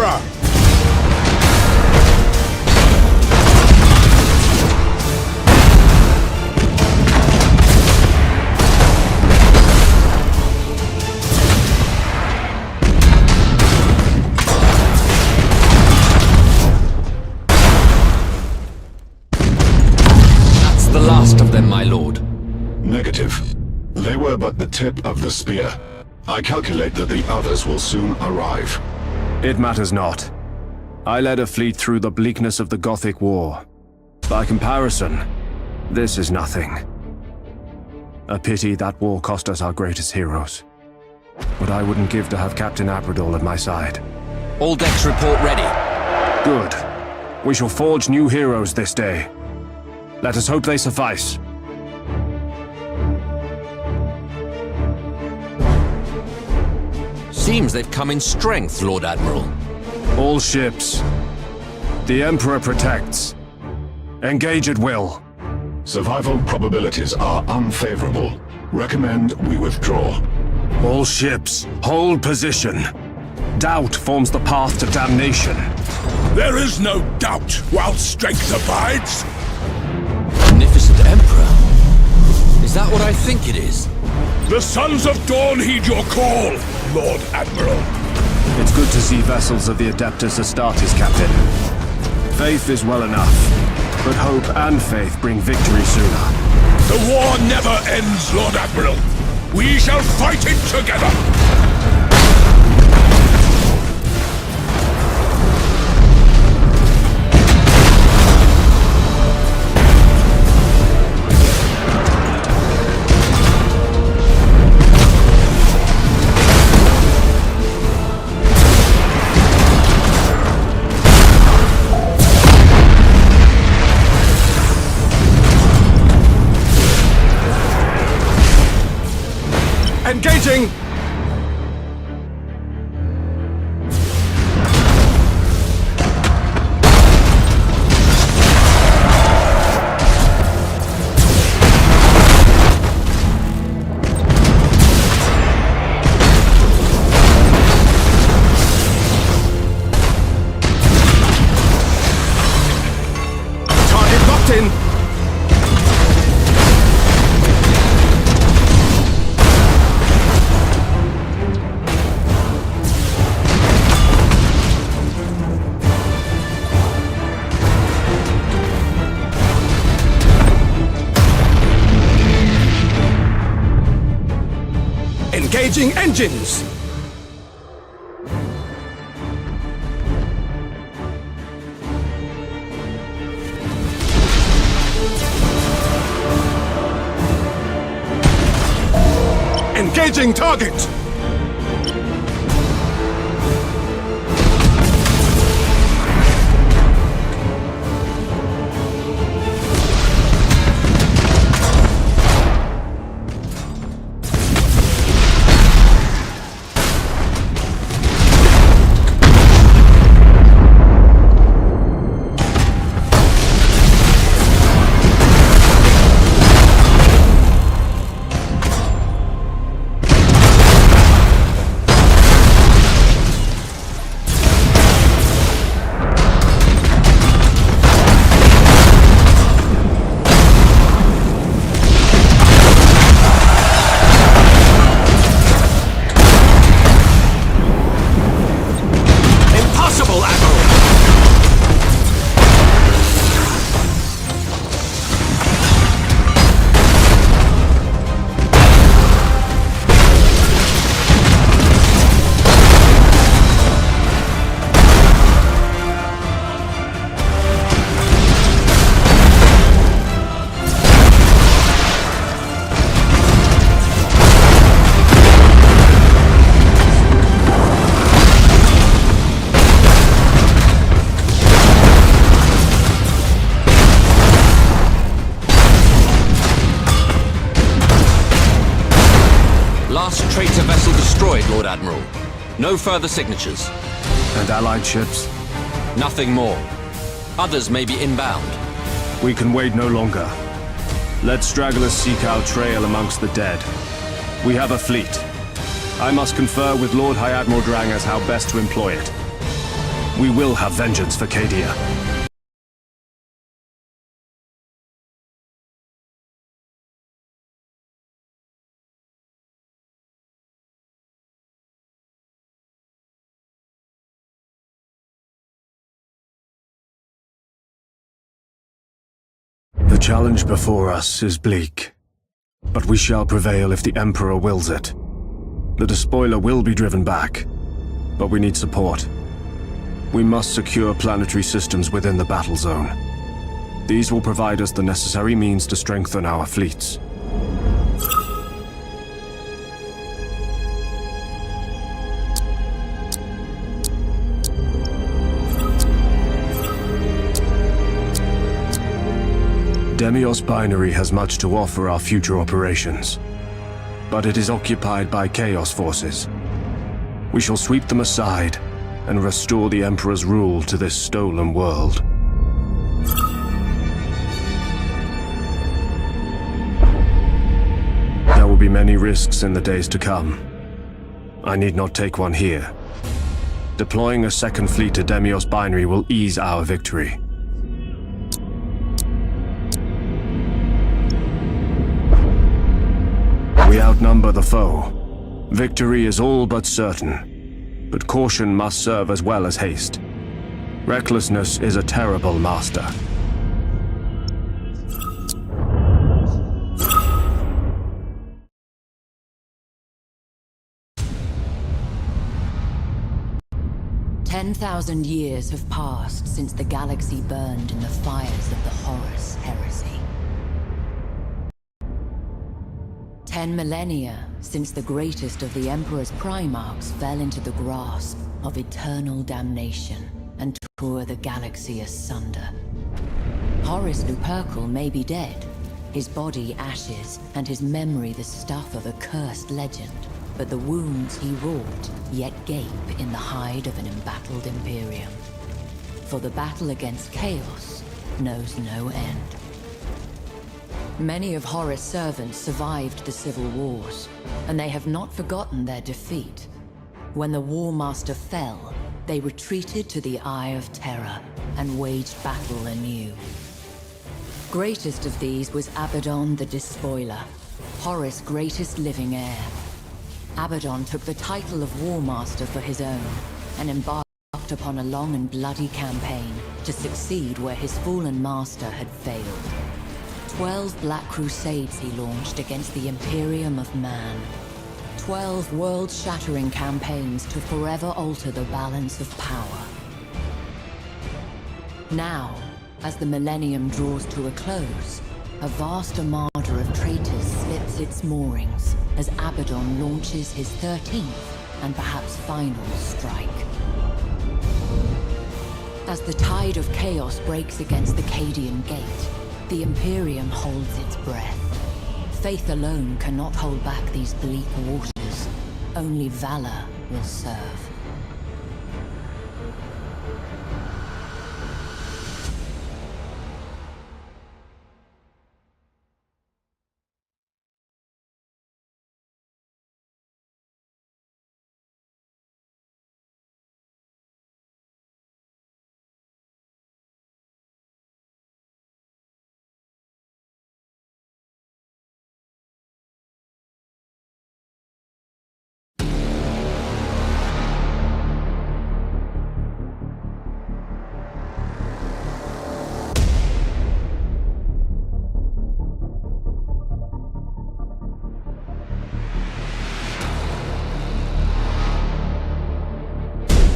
That's the last of them, my lord. Negative. They were but the tip of the spear. I calculate that the others will soon arrive. It matters not. I led a fleet through the bleakness of the Gothic War. By comparison, this is nothing. A pity that war cost us our greatest heroes. But I wouldn't give to have Captain Abrador at my side. All decks report ready. Good. We shall forge new heroes this day. Let us hope they suffice. Seems they've come in strength, Lord Admiral. All ships. The Emperor protects. Engage at will. Survival probabilities are unfavorable. Recommend we withdraw. All ships, hold position. Doubt forms the path to damnation. There is no doubt while strength abides. Magnificent Emperor? Is that what I think it is? The Sons of Dawn heed your call, Lord Admiral. It's good to see vessels of the Adeptus Astartes, Captain. Faith is well enough, but hope and faith bring victory sooner. The war never ends, Lord Admiral. We shall fight it together. Engaging! Target locked in! Engaging engines! Engaging target! Last traitor vessel destroyed, Lord Admiral. No further signatures. And Allied ships? Nothing more. Others may be inbound. We can wait no longer. Let stragglers seek our trail amongst the dead. We have a fleet. I must confer with Lord High Admiral Drang as how best to employ it. we will have vengeance for Cadia. The challenge before us is bleak, but we shall prevail if the Emperor wills it. The despoiler will be driven back, but we need support. We must secure planetary systems within the battle zone. These will provide us the necessary means to strengthen our fleets. Demios Binary has much to offer our future operations, but it is occupied by Chaos forces. We shall sweep them aside and restore the Emperor's rule to this stolen world. There will be many risks in the days to come. I need not take one here. Deploying a second fleet to Demios Binary will ease our victory. We outnumber the foe. Victory is all but certain, but caution must serve as well as haste. Recklessness is a terrible master. "10,000 years have passed since the galaxy burned in the fires of the Horus heresy. 10 millennia since the greatest of the Emperor's Primarchs fell into the grasp of eternal damnation and tore the galaxy asunder. Horus Lupercal may be dead, his body ashes, and his memory the stuff of a cursed legend, but the wounds he wrought yet gape in the hide of an embattled Imperium. For the battle against Chaos knows no end. Many of Horus' servants survived the civil wars, and they have not forgotten their defeat. When the War Master fell, they retreated to the Eye of Terror and waged battle anew. Greatest of these was Abaddon the Despoiler, Horus' greatest living heir. Abaddon took the title of War Master for his own, and embarked upon a long and bloody campaign to succeed where his fallen master had failed. 12 Black Crusades he launched against the Imperium of Man. 12 world-shattering campaigns to forever alter the balance of power. Now, as the millennium draws to a close, a vast armada of traitors slips its moorings as Abaddon launches his 13th and perhaps final strike. As the tide of chaos breaks against the Cadian Gate, the Imperium holds its breath. Faith alone cannot hold back these bleak waters. Only valor will serve.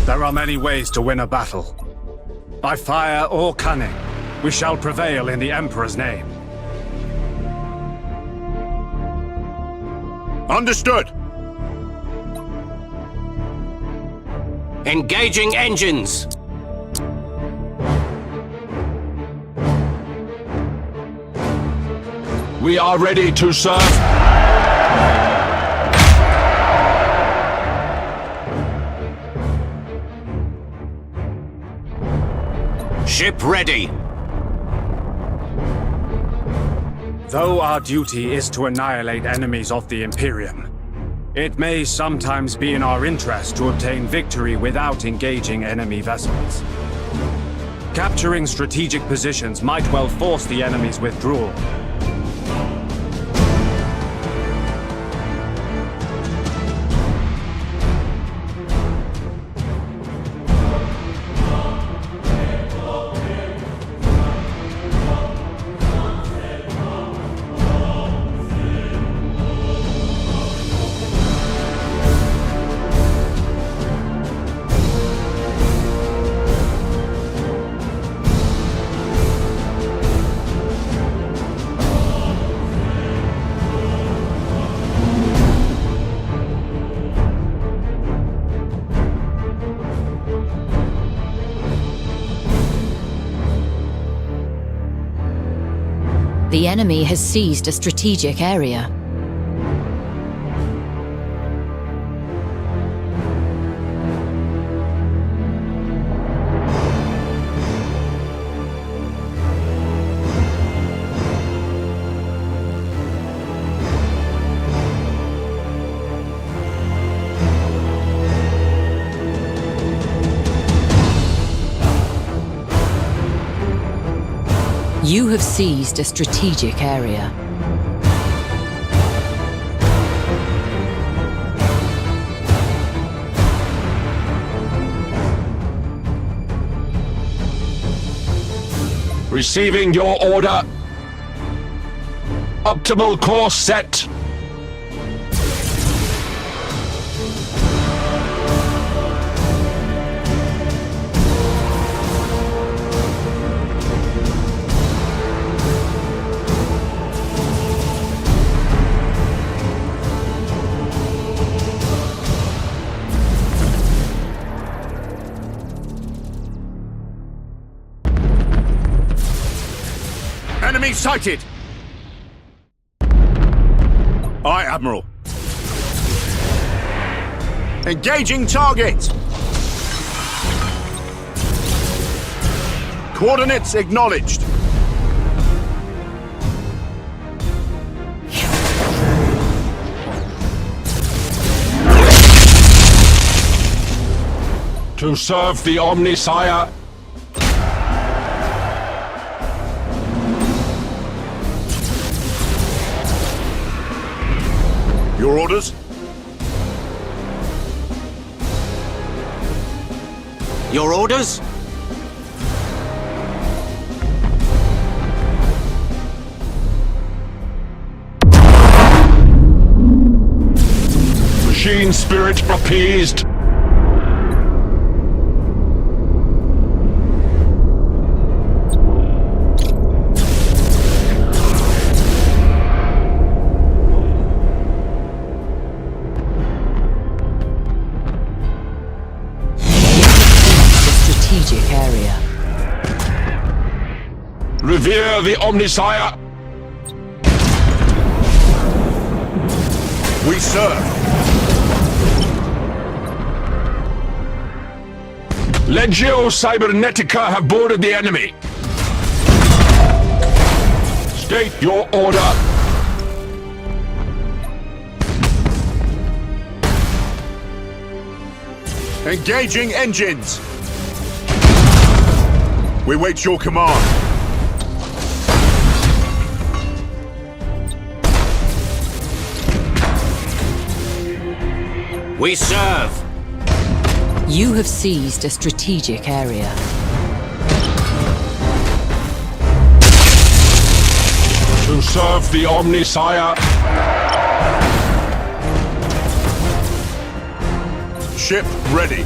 There are many ways to win a battle. By fire or cunning, we shall prevail in the Emperor's name. Understood! Engaging engines! We are ready to serve. Ship ready! Though our duty is to annihilate enemies of the Imperium, It may sometimes be in our interest to obtain victory without engaging enemy vessels. Capturing strategic positions might well force the enemy's withdrawal. The enemy has seized a strategic area. You have seized a strategic area. Receiving your order. Optimal course set. Enemy sighted! Aye, Admiral. Engaging target! Coordinates acknowledged. To serve the Omnisire. Your orders? Your orders? Machine spirit appeased. Area. Revere the Omnisire. We serve. Legio Cybernetica have boarded the enemy. State your order. Engaging engines. We wait your command. We serve. You have seized a strategic area. To serve the Omnisire. Ship ready.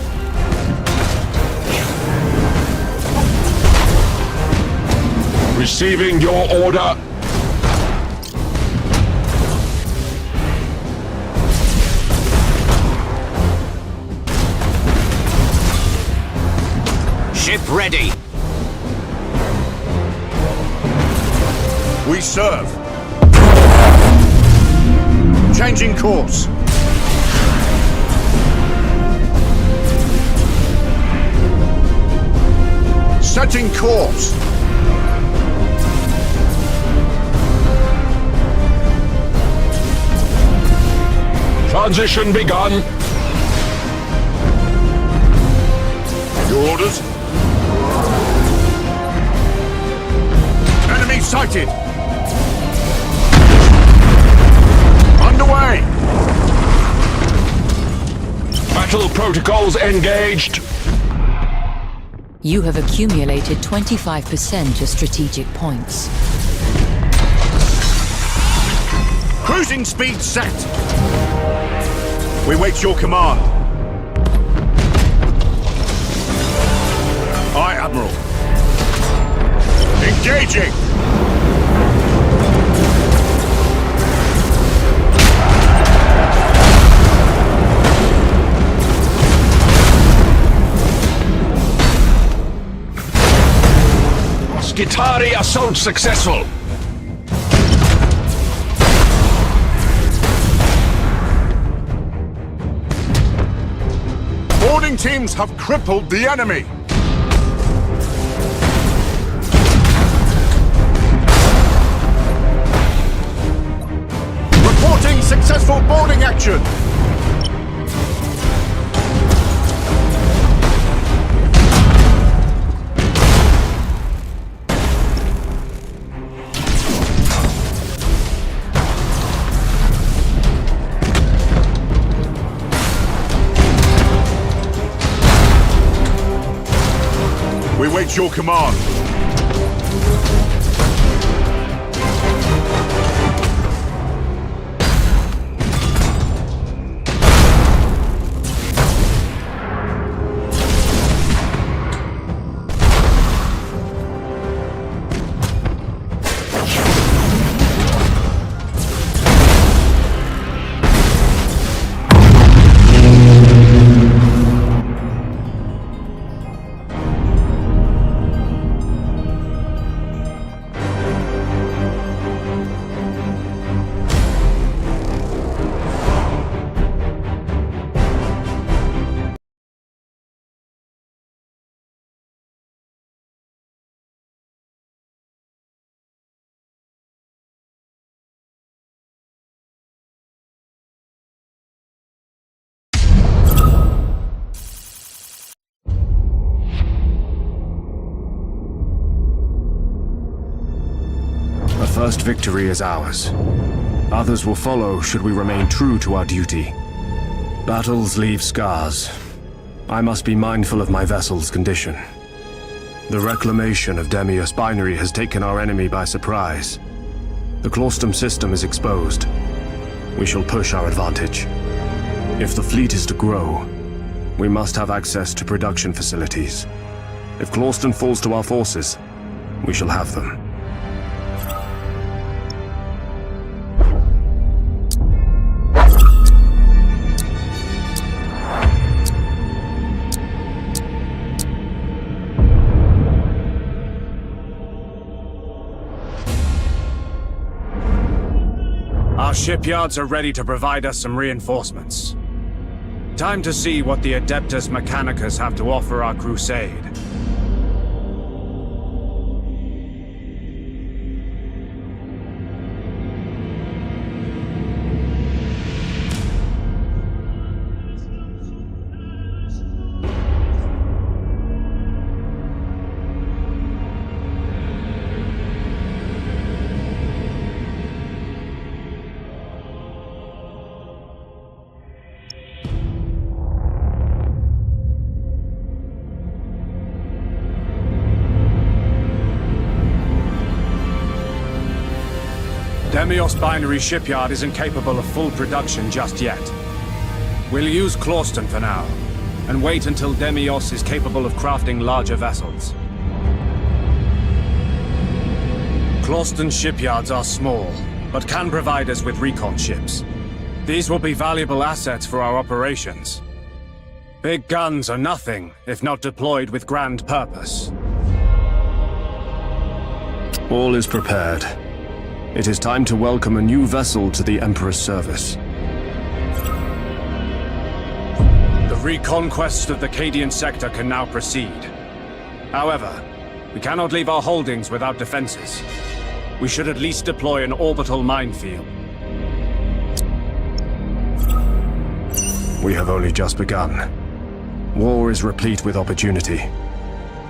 Receiving your order. Ship ready. We serve. Changing course. Setting course. Transition begun. Your orders? Enemy sighted! Underway! Battle protocols engaged. You have accumulated 25% of strategic points. Cruising speed set! We wait your command. Aye, Admiral. Engaging! Skitari assault successful. Boarding teams have crippled the enemy. Reporting successful boarding action. We wait your command. The first victory is ours. Others will follow should we remain true to our duty. Battles leave scars. I must be mindful of my vessel's condition. The reclamation of Demios Binary has taken our enemy by surprise. The Claustum system is exposed. We shall push our advantage. If the fleet is to grow, we must have access to production facilities. If Claustum falls to our forces, we shall have them. Our shipyards are ready to provide us some reinforcements. Time to see what the Adeptus Mechanicus have to offer our crusade. Demios Binary Shipyard isn't capable of full production just yet. We'll use Claustum for now, and wait until Demios is capable of crafting larger vessels. Claustum shipyards are small, but can provide us with recon ships. These will be valuable assets for our operations. Big guns are nothing if not deployed with grand purpose. All is prepared. It is time to welcome a new vessel to the Emperor's service. The reconquest of the Cadian sector can now proceed. However, we cannot leave our holdings without defenses. We should at least deploy an orbital minefield. We have only just begun. War is replete with opportunity.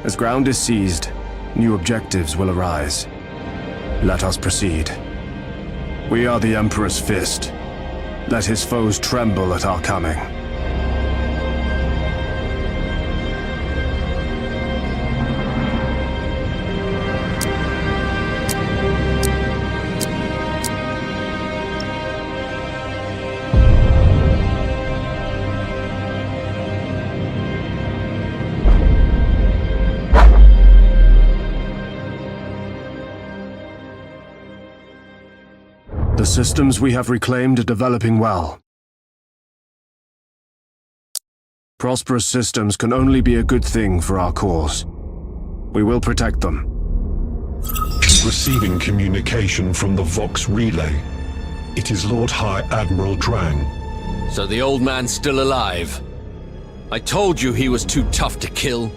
As ground is seized, new objectives will arise. Let us proceed. We are the Emperor's fist. Let his foes tremble at our coming. The systems we have reclaimed are developing well. Prosperous systems can only be a good thing for our cause. We will protect them. Receiving communication from the Vox relay. It is Lord High Admiral Drang. So the old man's still alive. I told you he was too tough to kill.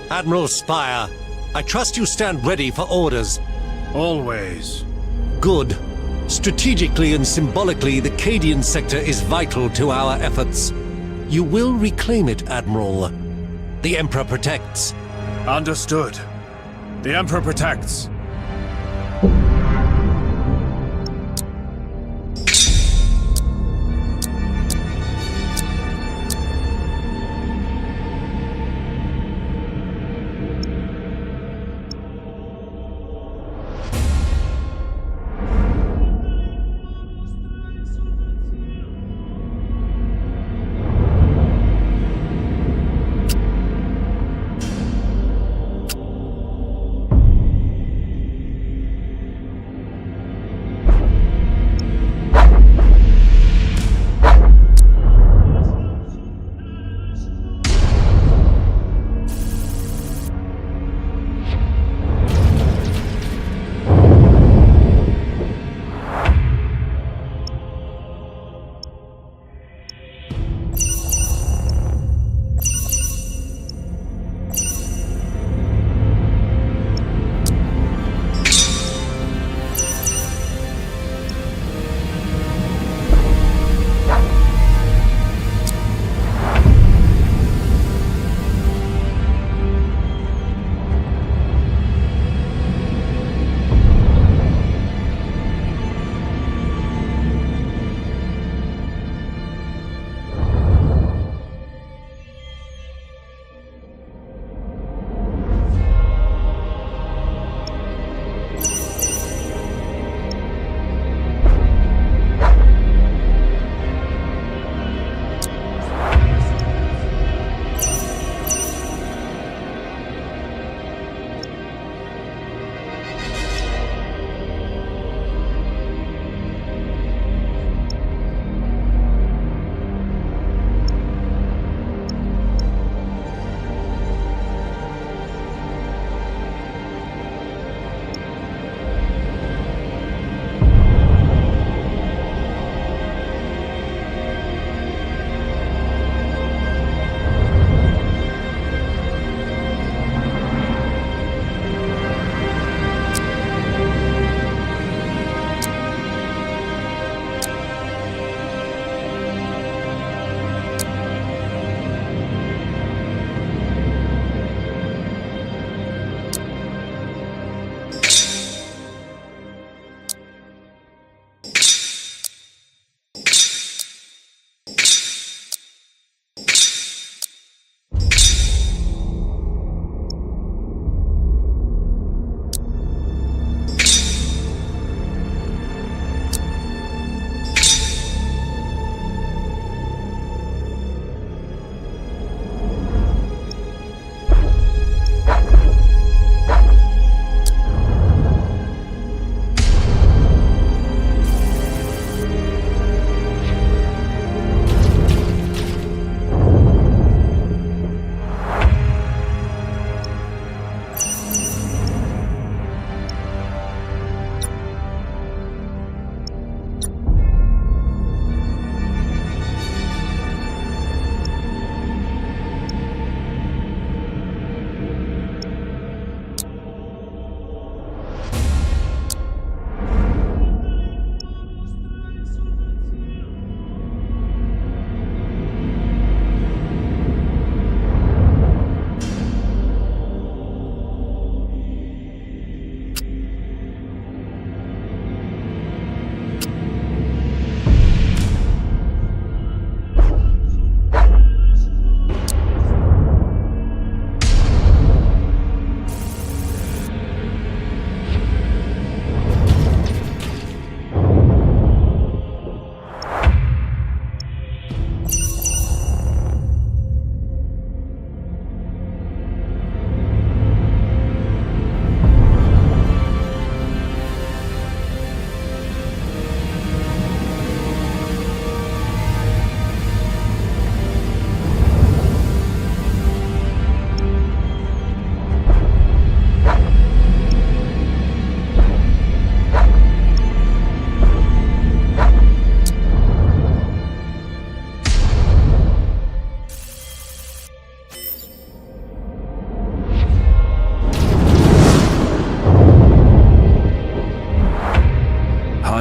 Admiral Spire, I trust you stand ready for orders. Always. Good. Strategically and symbolically, the Cadian sector is vital to our efforts. You will reclaim it, Admiral. The Emperor protects. Understood. The Emperor protects.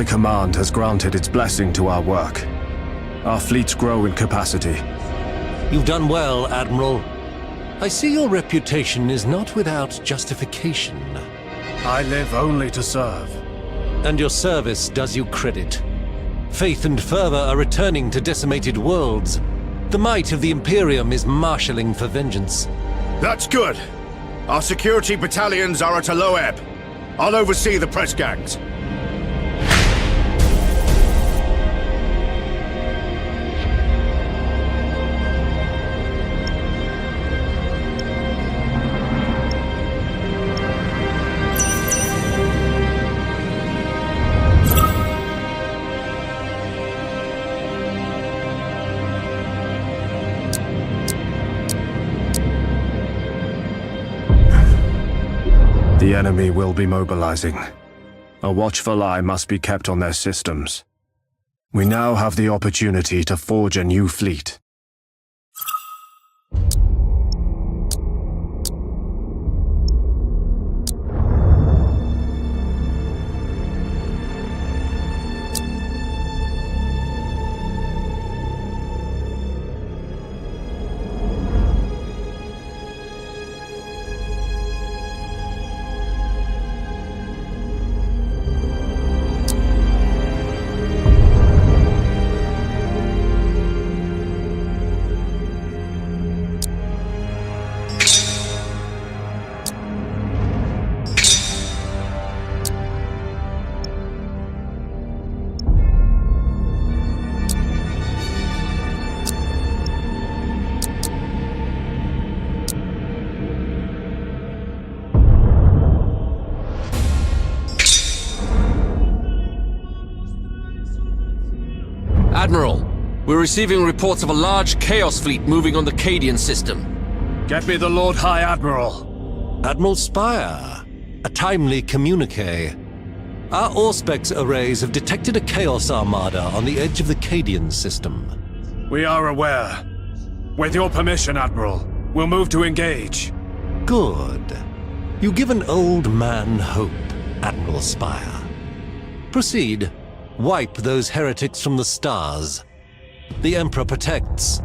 High Command has granted its blessing to our work. Our fleets grow in capacity. You've done well, Admiral. I see your reputation is not without justification. I live only to serve. And your service does you credit. Faith and fervor are returning to decimated worlds. The might of the Imperium is marshalling for vengeance. That's good. Our security battalions are at a low ebb. I'll oversee the press gangs. The enemy will be mobilizing. A watchful eye must be kept on their systems. We now have the opportunity to forge a new fleet. Admiral, we're receiving reports of a large Chaos fleet moving on the Cadian system. Get me the Lord High Admiral. Admiral Spire, a timely communique. Our Auspex arrays have detected a Chaos Armada on the edge of the Cadian system. We are aware. With your permission, Admiral, we'll move to engage. Good. You give an old man hope, Admiral Spire. Proceed. Wipe those heretics from the stars. The Emperor protects.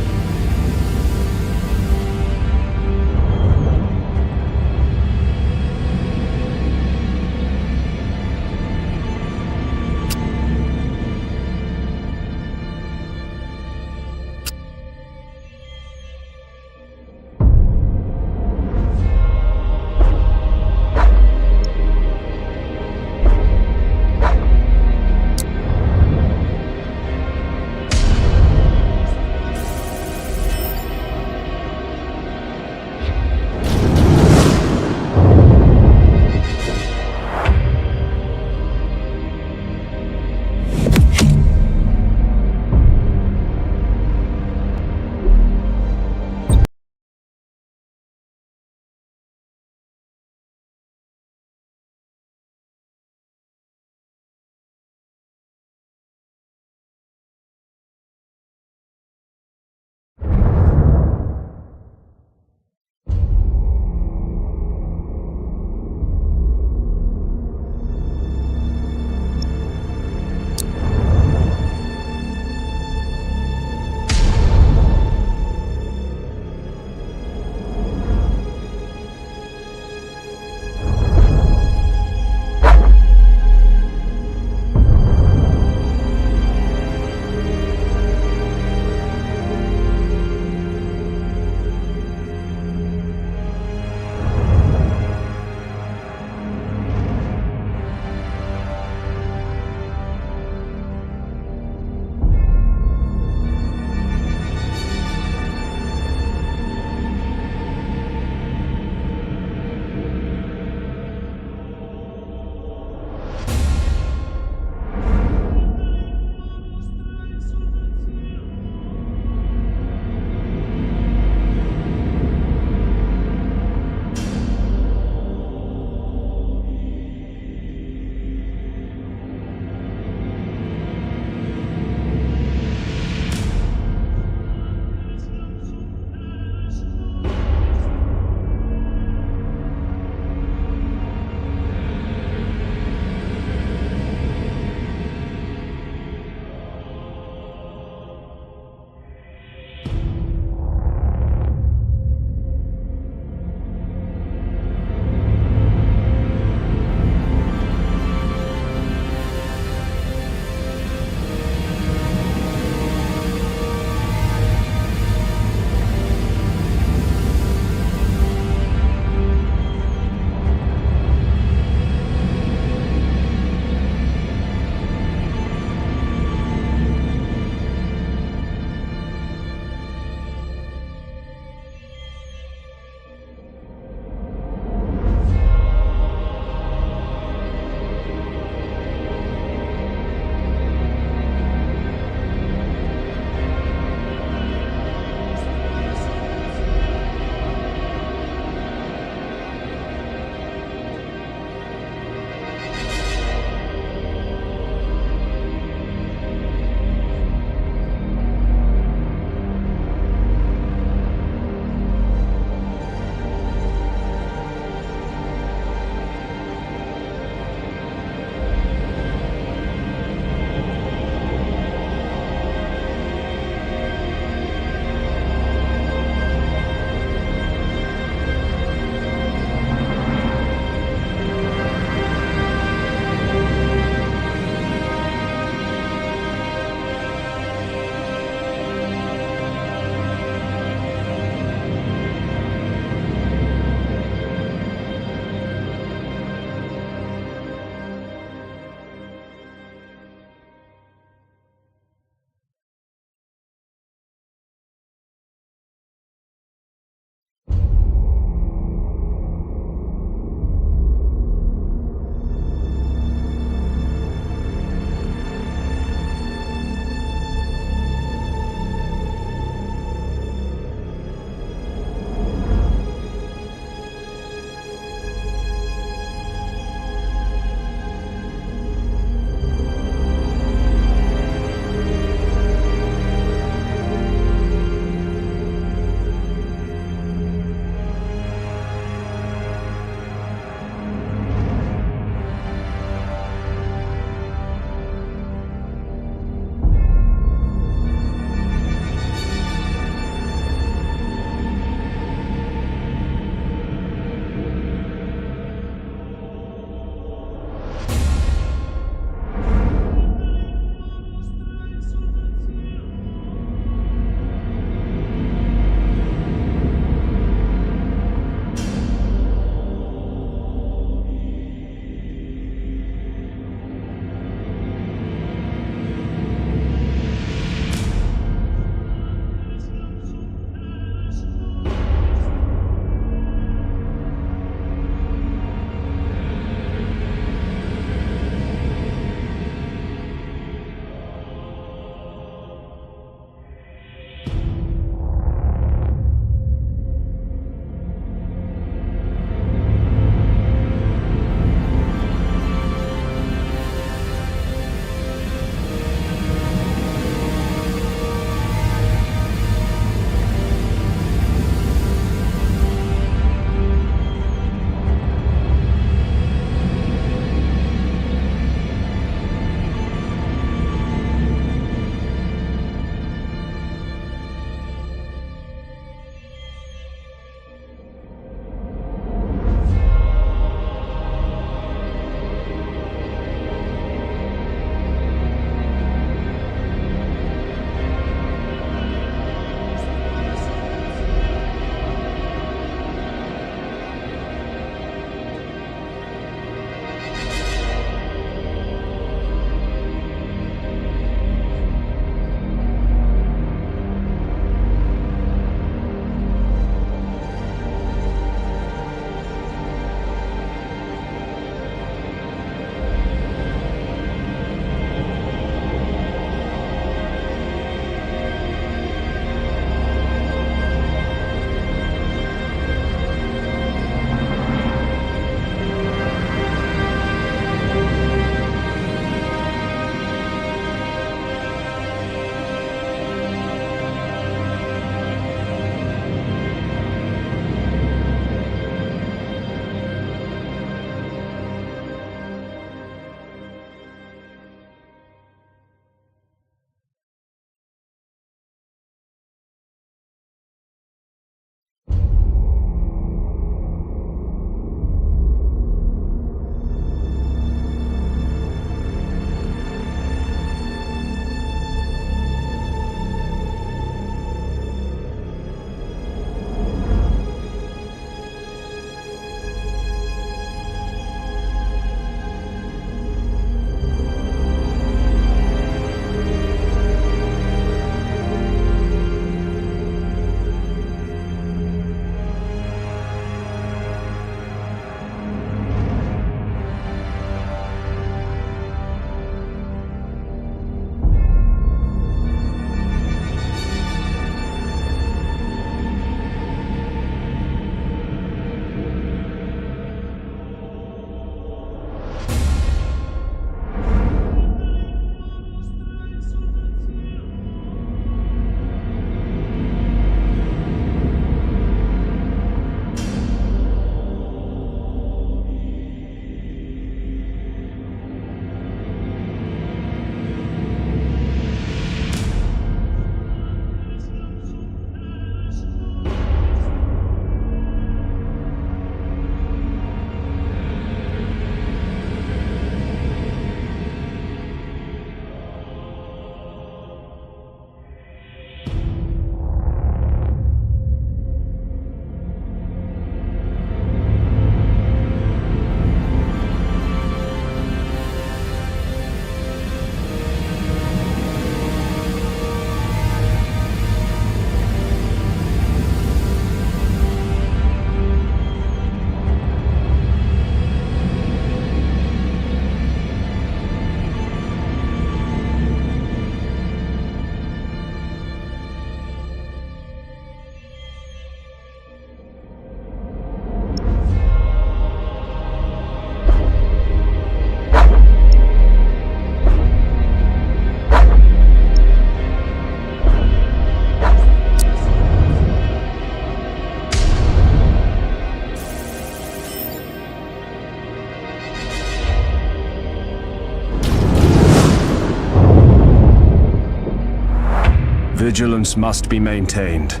Vigilance must be maintained.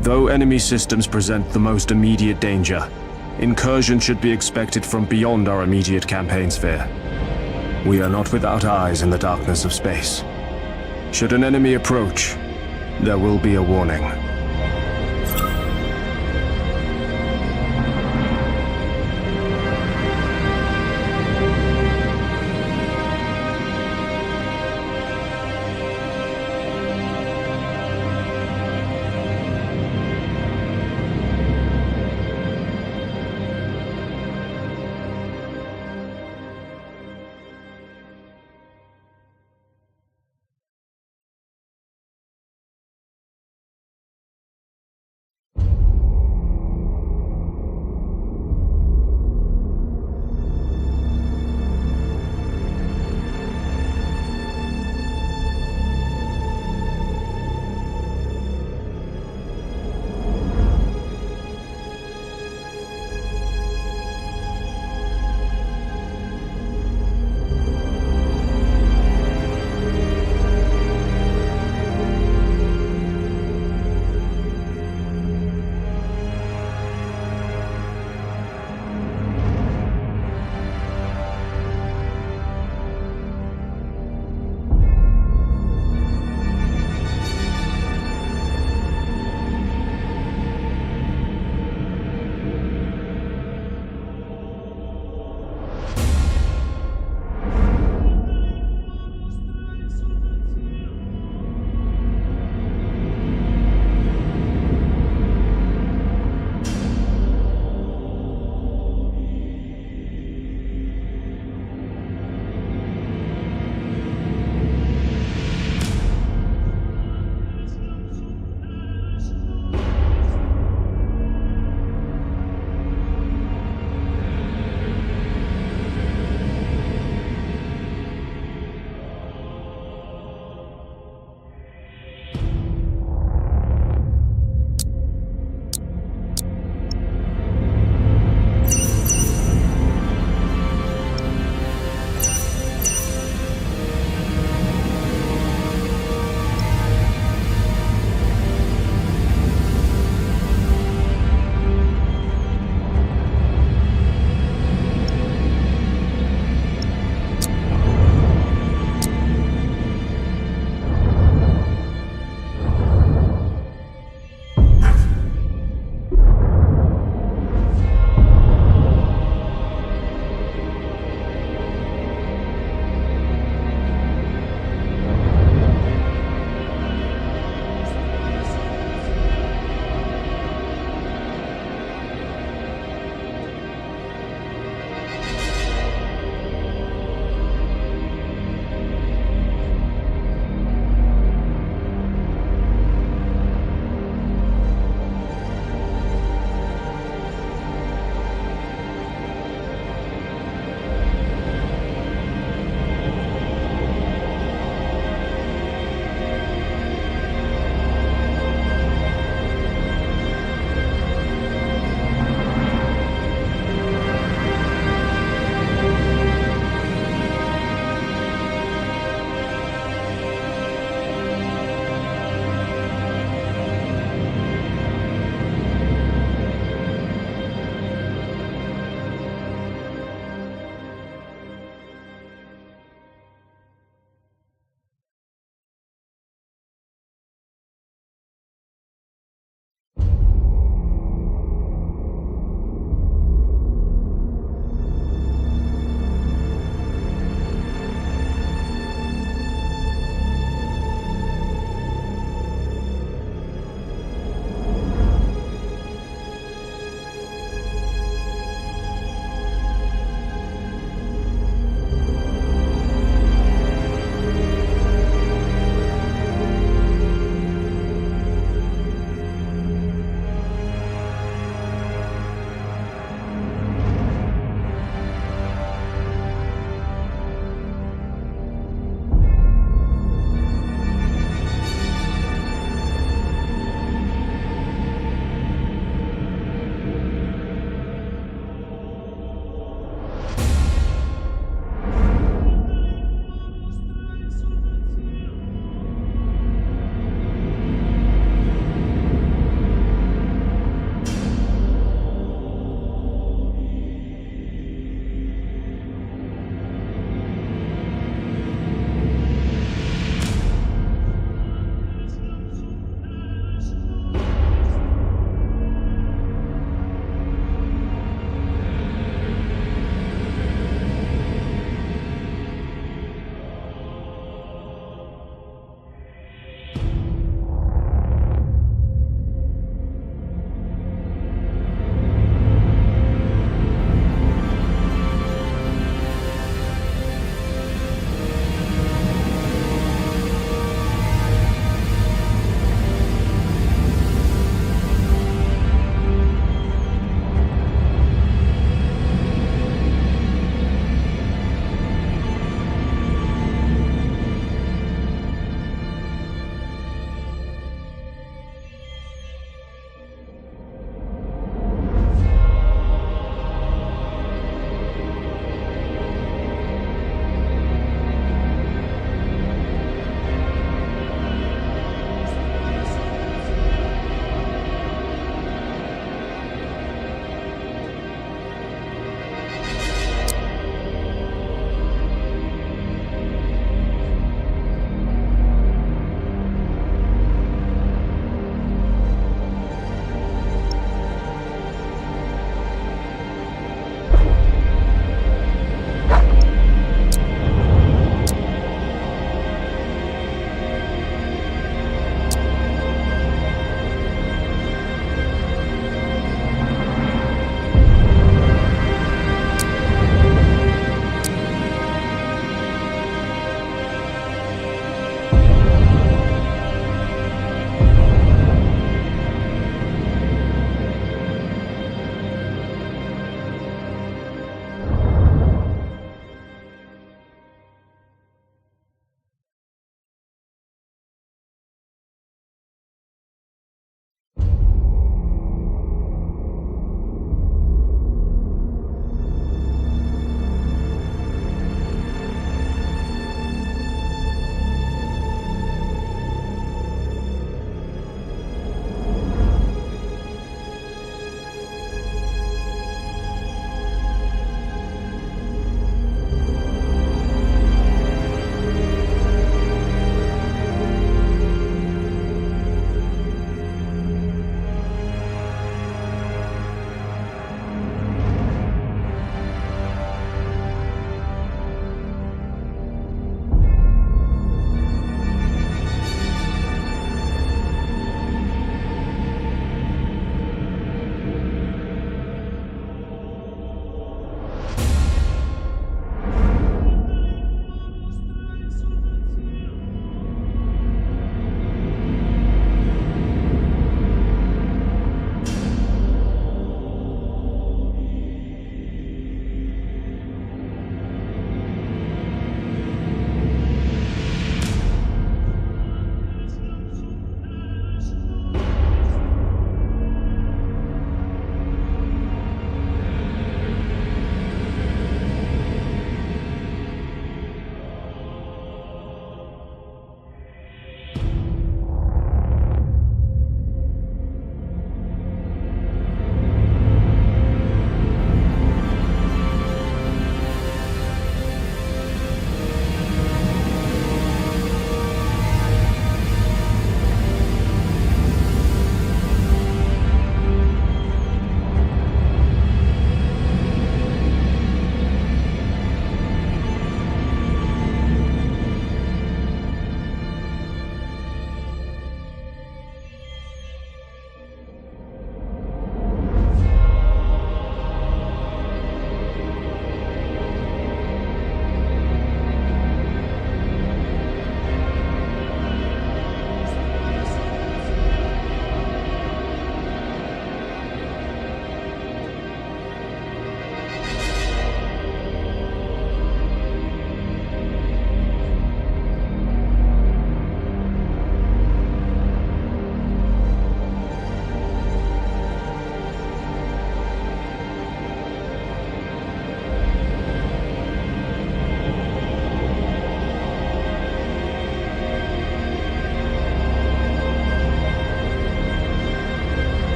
Though enemy systems present the most immediate danger, incursion should be expected from beyond our immediate campaign sphere. We are not without eyes in the darkness of space. Should an enemy approach, there will be a warning.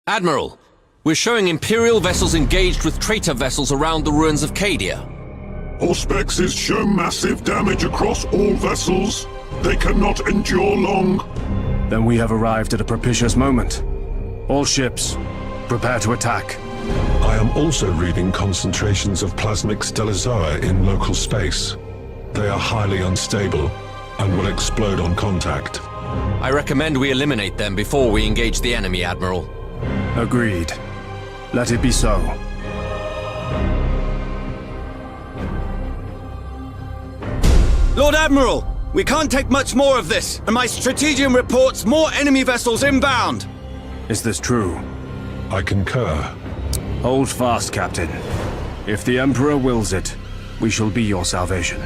Admiral, we're showing Imperial vessels engaged with traitor vessels around the ruins of Cadia. Auspexes show massive damage across all vessels. They cannot endure long. Then we have arrived at a propitious moment. All ships, prepare to attack. I am also reading concentrations of plasmic stellizoa in local space. They are highly unstable and will explode on contact. I recommend we eliminate them before we engage the enemy, Admiral. Agreed. Let it be so. Lord Admiral, we can't take much more of this, and my strategium reports more enemy vessels inbound. Is this true? I concur. Hold fast, Captain. If the Emperor wills it, we shall be your salvation.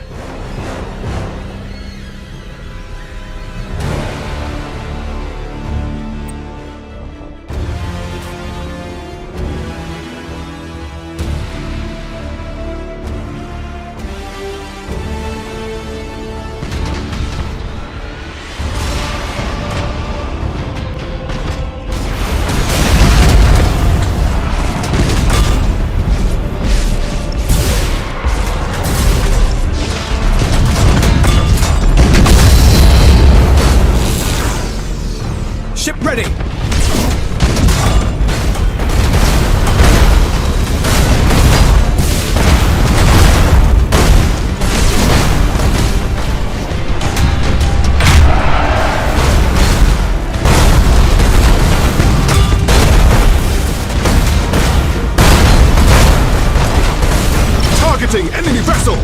Ship ready! Targeting enemy vessel!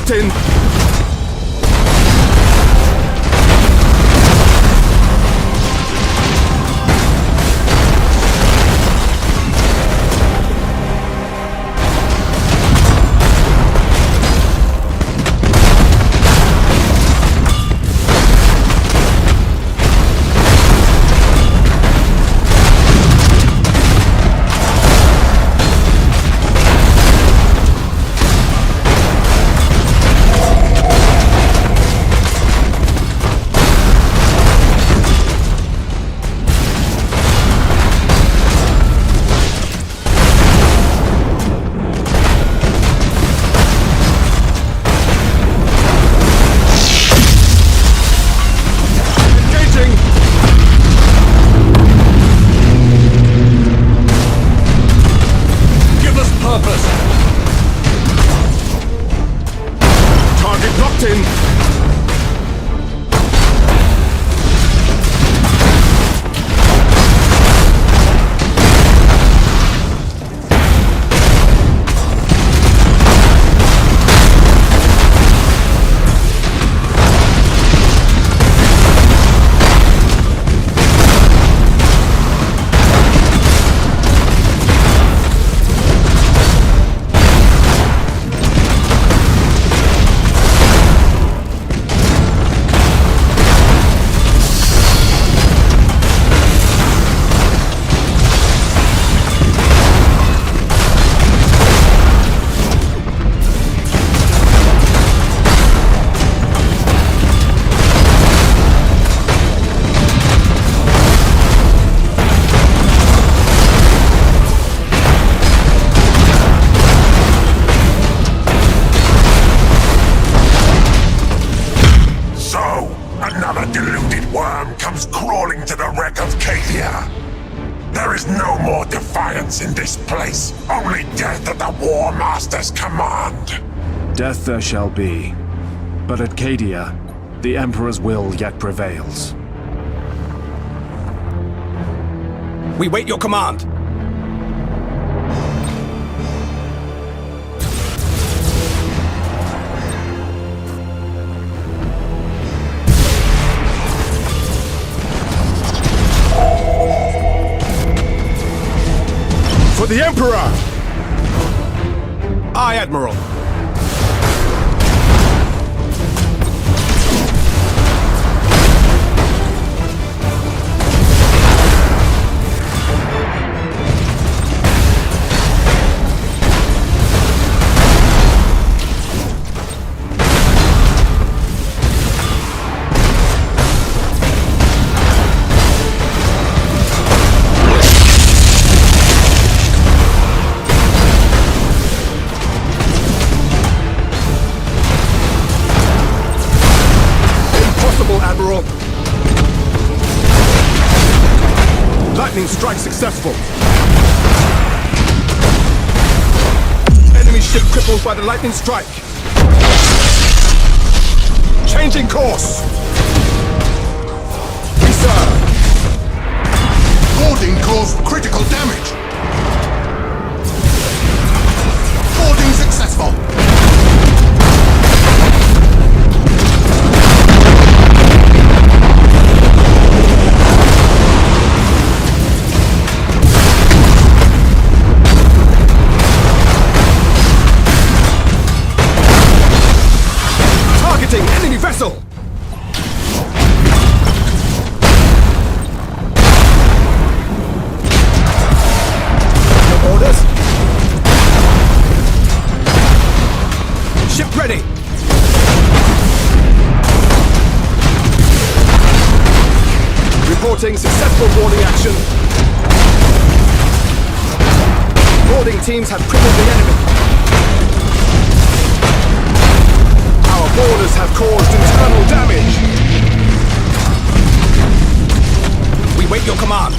Captain! is no more defiance in this place. Only death at the War Master's command. Death there shall be. But at Cadia, the Emperor's will yet prevails. We wait your command! For the Emperor! Aye, Admiral. Admiral! Lightning strike successful! Enemy ship crippled by the lightning strike! Changing course! We serve! Boarding caused critical damage! Boarding successful! Enemy vessel! No orders? Ship ready! Reporting successful boarding action. Boarding teams have crippled the enemy. Boarders have caused internal damage! We wait your command!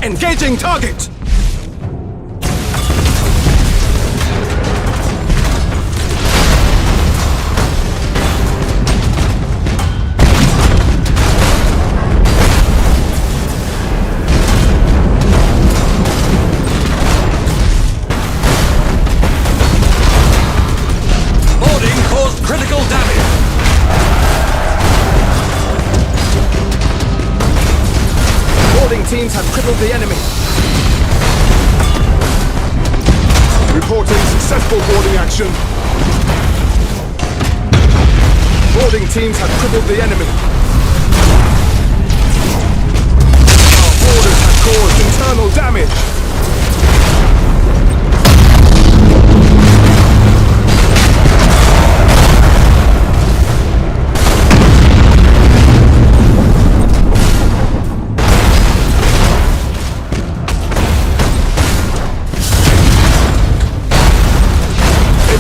Engaging target! Critical damage! Boarding teams have crippled the enemy. Reporting successful boarding action. Boarding teams have crippled the enemy. Our boarders have caused internal damage.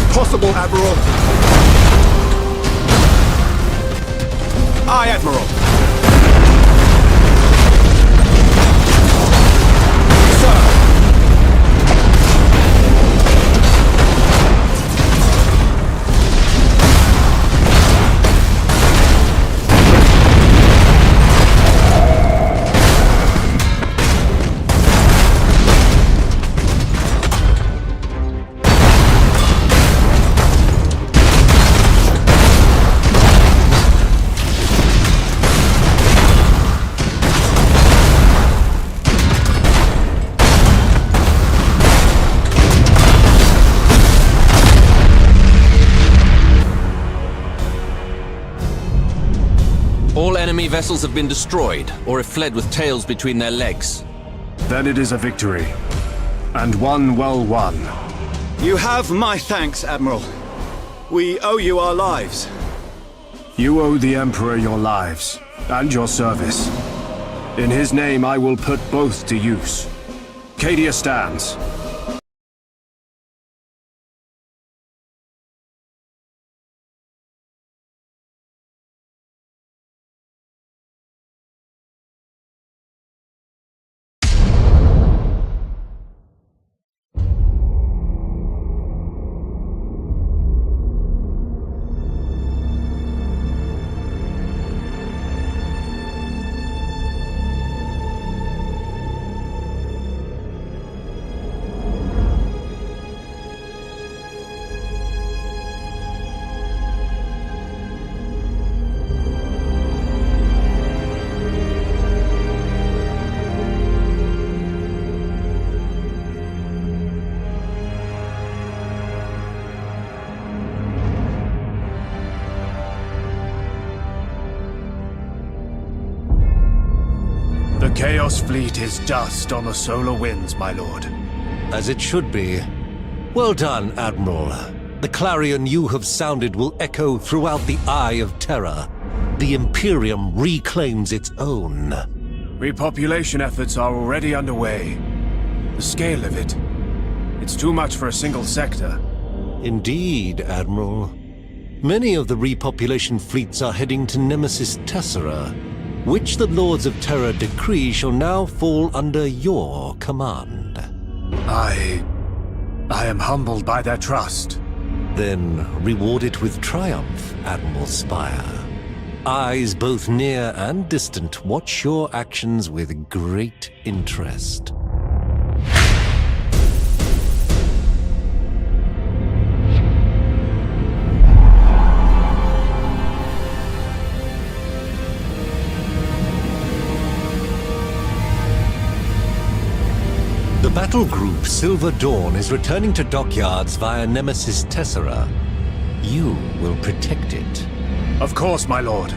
Impossible, Admiral. Aye, Admiral. All enemy vessels have been destroyed, or have fled with tails between their legs. Then it is a victory. And one well won. You have my thanks, Admiral. We owe you our lives. You owe the Emperor your lives, and your service. In his name I will put both to use. Cadia stands. Chaos Fleet is dust on the solar winds, my lord. As it should be. Well done, Admiral. The clarion you have sounded will echo throughout the Eye of Terror. The Imperium reclaims its own. Repopulation efforts are already underway. The scale of it, it's too much for a single sector. Indeed, Admiral. Many of the repopulation fleets are heading to Nemesis Tessera, which the Lords of Terror decree shall now fall under your command. I am humbled by their trust. Then reward it with triumph, Admiral Spire. Eyes both near and distant watch your actions with great interest. The battle group Silver Dawn is returning to dockyards via Nemesis Tessera. You will protect it. Of course, my lord.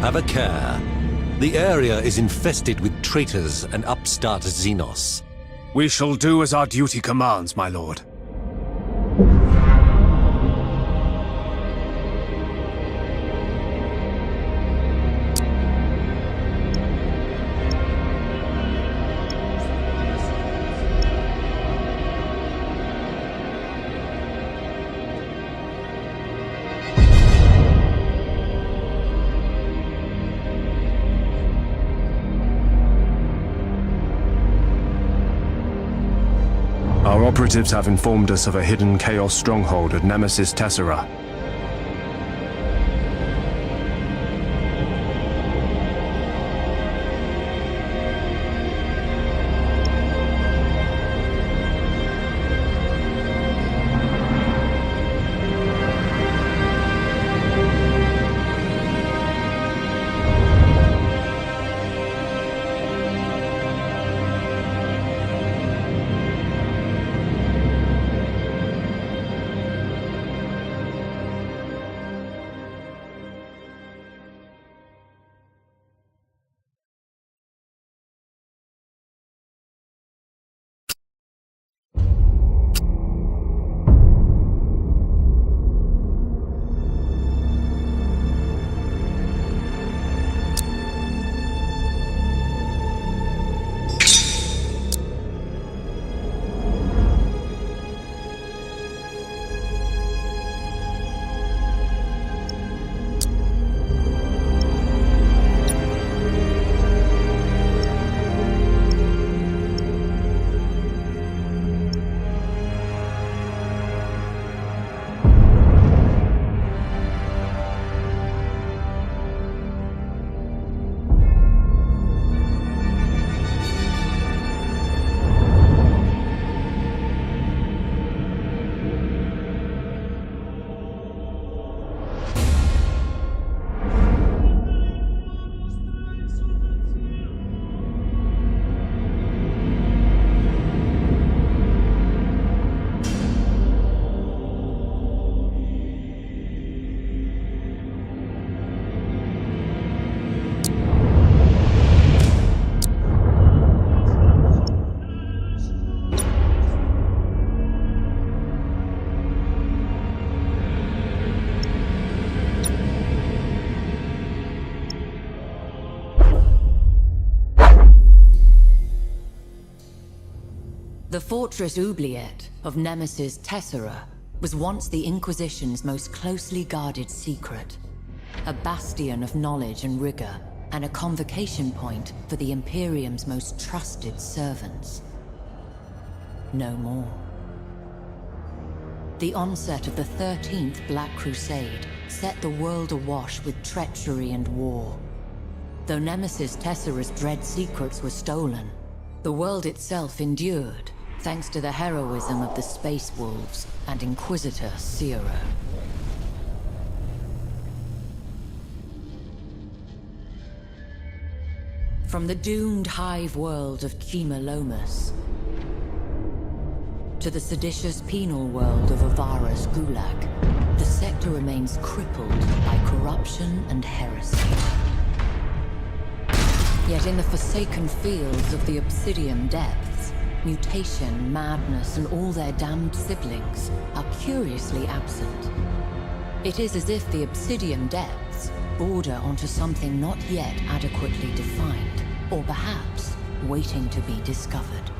Have a care. The area is infested with traitors and upstart Xenos. We shall do as our duty commands, my lord. Our operatives have informed us of a hidden Chaos stronghold at Nemesis Tessera. The Fortress Oubliette of Nemesis Tessera was once the Inquisition's most closely guarded secret. A bastion of knowledge and rigor, and a convocation point for the Imperium's most trusted servants. No more. The onset of the 13th Black Crusade set the world awash with treachery and war. Though Nemesis Tessera's dread secrets were stolen, the world itself endured, thanks to the heroism of the Space Wolves and Inquisitor Zero. From the doomed hive world of Chima Lomas to the seditious penal world of Avara's Gulag, the sector remains crippled by corruption and heresy. Yet in the forsaken fields of the Obsidian Depths, mutation, madness, and all their damned siblings are curiously absent. It is as if the Obsidian Depths border onto something not yet adequately defined, or perhaps waiting to be discovered.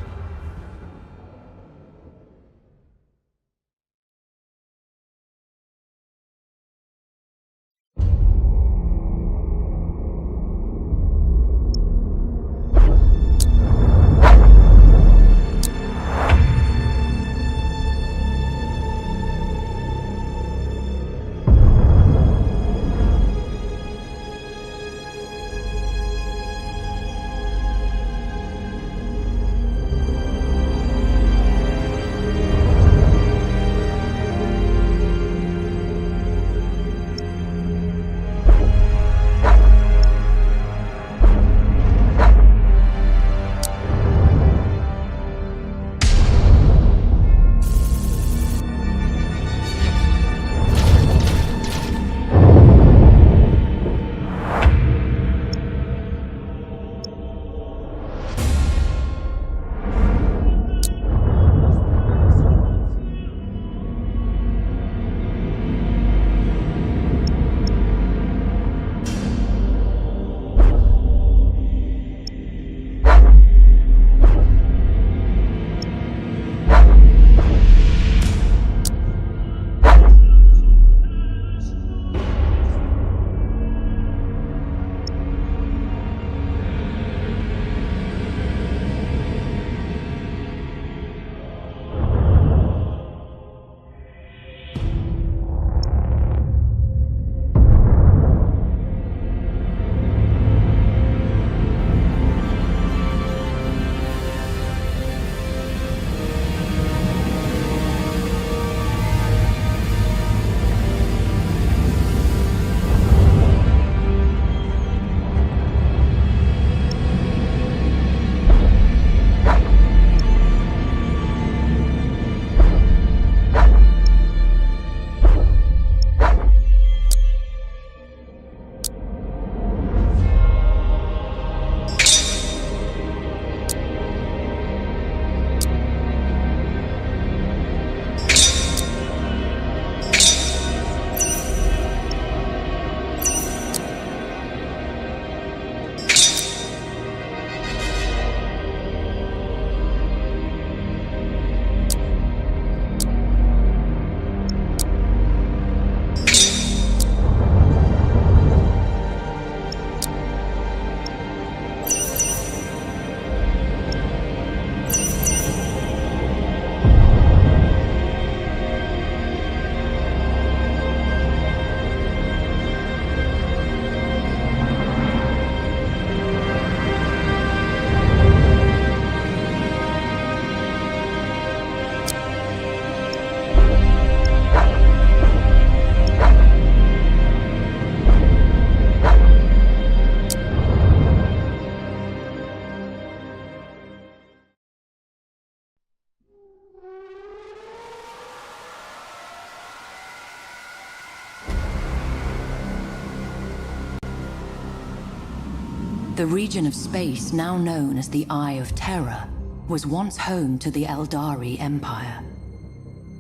The region of space now known as the Eye of Terror was once home to the Eldari Empire.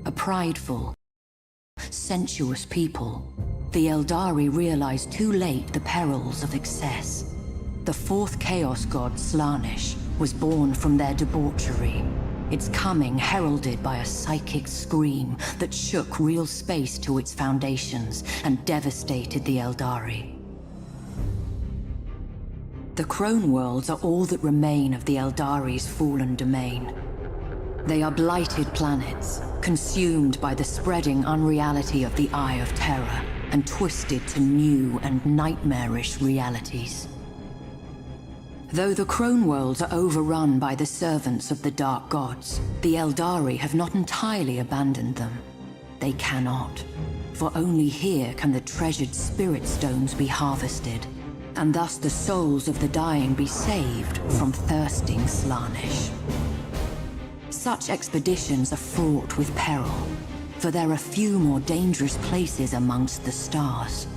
A prideful, sensuous people, the Eldari realized too late the perils of excess. The fourth Chaos God, Slaanesh, was born from their debauchery, its coming heralded by a psychic scream that shook real space to its foundations and devastated the Eldari. The Crone Worlds are all that remain of the Eldari's fallen domain. They are blighted planets, consumed by the spreading unreality of the Eye of Terror, and twisted to new and nightmarish realities. Though the Crone Worlds are overrun by the servants of the Dark Gods, the Eldari have not entirely abandoned them. They cannot, for only here can the treasured Spirit Stones be harvested, and thus the souls of the dying be saved from thirsting Slaanesh. Such expeditions are fraught with peril, for there are few more dangerous places amongst the stars.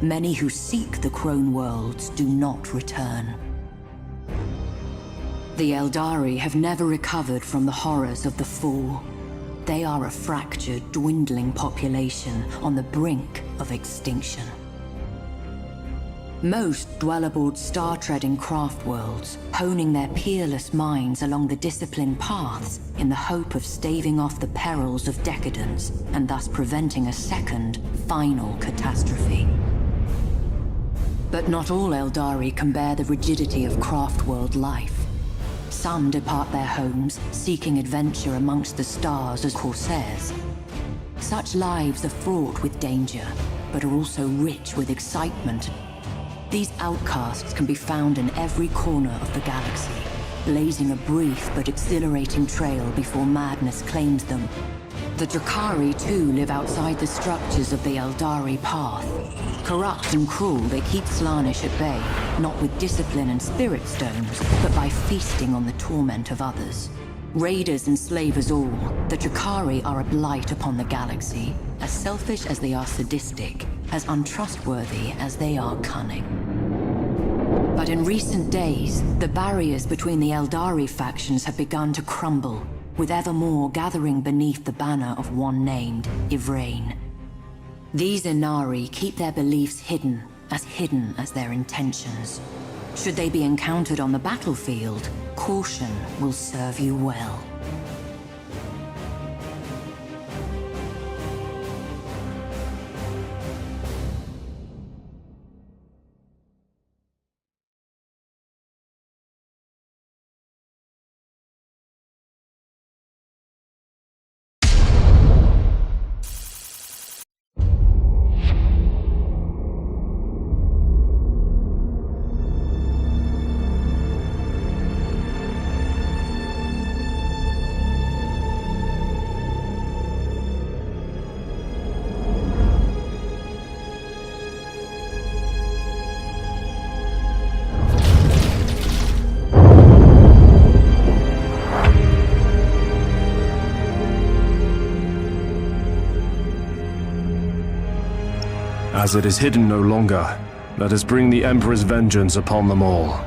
Many who seek the Crone Worlds do not return, The Eldari have never recovered from the horrors of the Fall. They are a fractured, dwindling population on the brink of extinction. Most dwell aboard star-treading craft worlds, honing their peerless minds along the disciplined paths in the hope of staving off the perils of decadence and thus preventing a second, final catastrophe. But not all Eldari can bear the rigidity of craft world life. Some depart their homes, seeking adventure amongst the stars as corsairs. Such lives are fraught with danger, but are also rich with excitement. These outcasts can be found in every corner of the galaxy, blazing a brief but exhilarating trail before madness claims them. The Drakari, too, live outside the structures of the Eldari path. Corrupt and cruel, they keep Slaanesh at bay, not with discipline and spirit stones, but by feasting on the torment of others. Raiders enslave us all, the Drakari are a blight upon the galaxy, as selfish as they are sadistic, as untrustworthy as they are cunning. But in recent days, the barriers between the Eldari factions have begun to crumble, with ever more gathering beneath the banner of one named Ivrain. These Inari keep their beliefs hidden as their intentions. Should they be encountered on the battlefield, caution will serve you well. As it is hidden no longer, let us bring the Emperor's vengeance upon them all.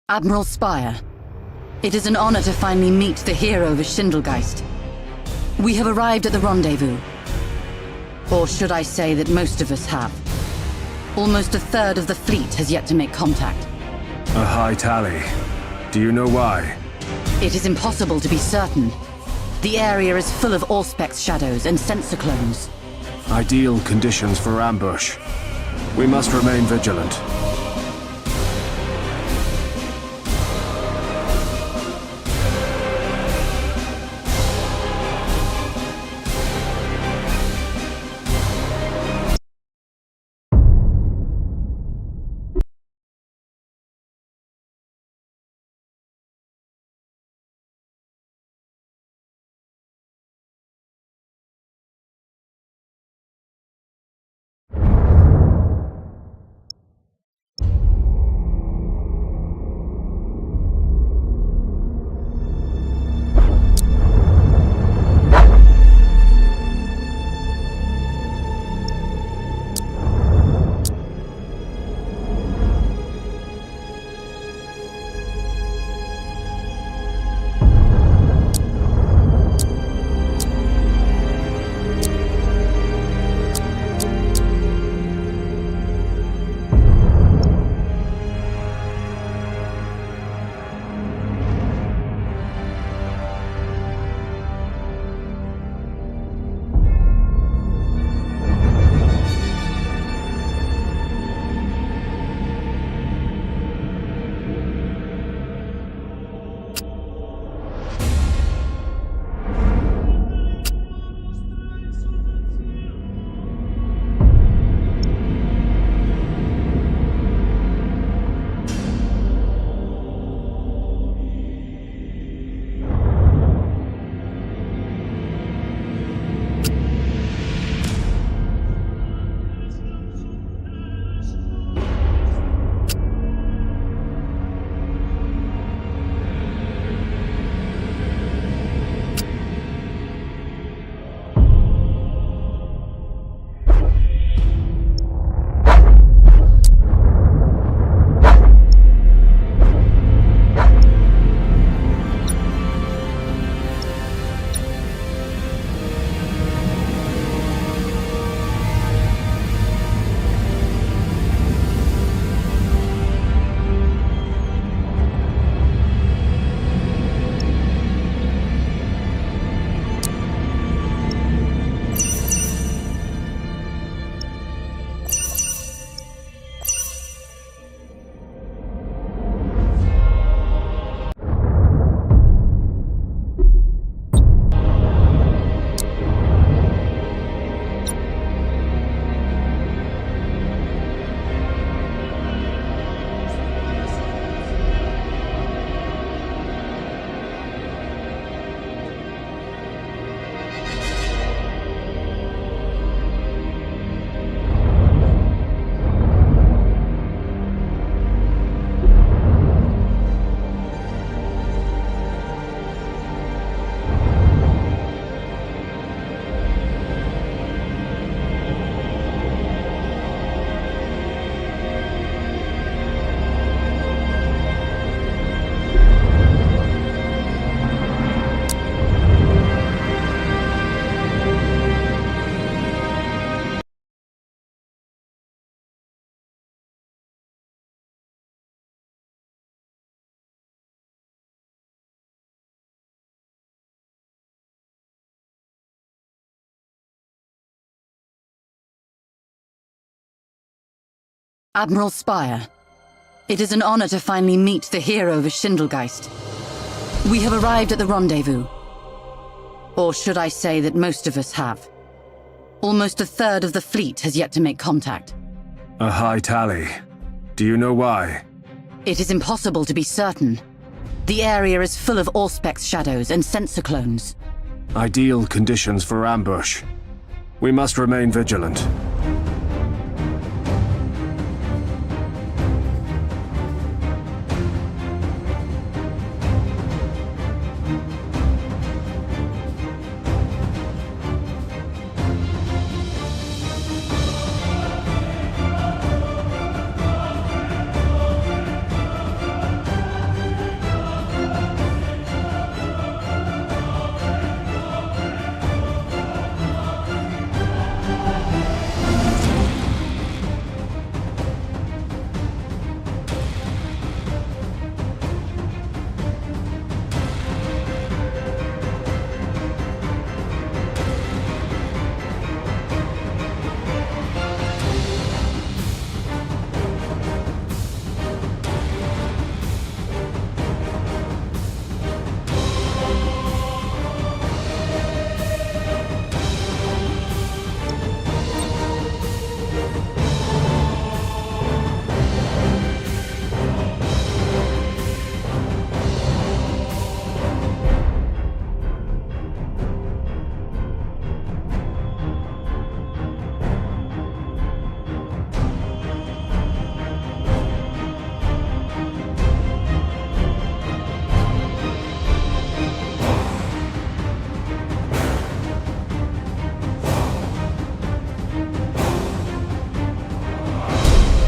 Admiral Spire, it is an honor to finally meet the hero of Schindelgeist. We have arrived at the rendezvous. Or should I say that most of us have. Almost a third of the fleet has yet to make contact. A high tally. Do you know why? It is impossible to be certain. The area is full of Auspex shadows and sensor clones. Ideal conditions for ambush. We must remain vigilant. Admiral Spire, it is an honor to finally meet the hero of Schindelgeist. We have arrived at the rendezvous. Or should I say that most of us have. Almost a third of the fleet has yet to make contact. A high tally. Do you know why? It is impossible to be certain. The area is full of Auspex shadows and sensor clones. Ideal conditions for ambush. We must remain vigilant.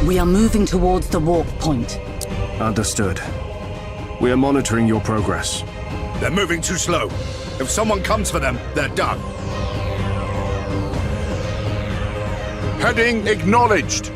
We are moving towards the warp point. Understood. We are monitoring your progress. They're moving too slow. If someone comes for them, they're done. Heading acknowledged.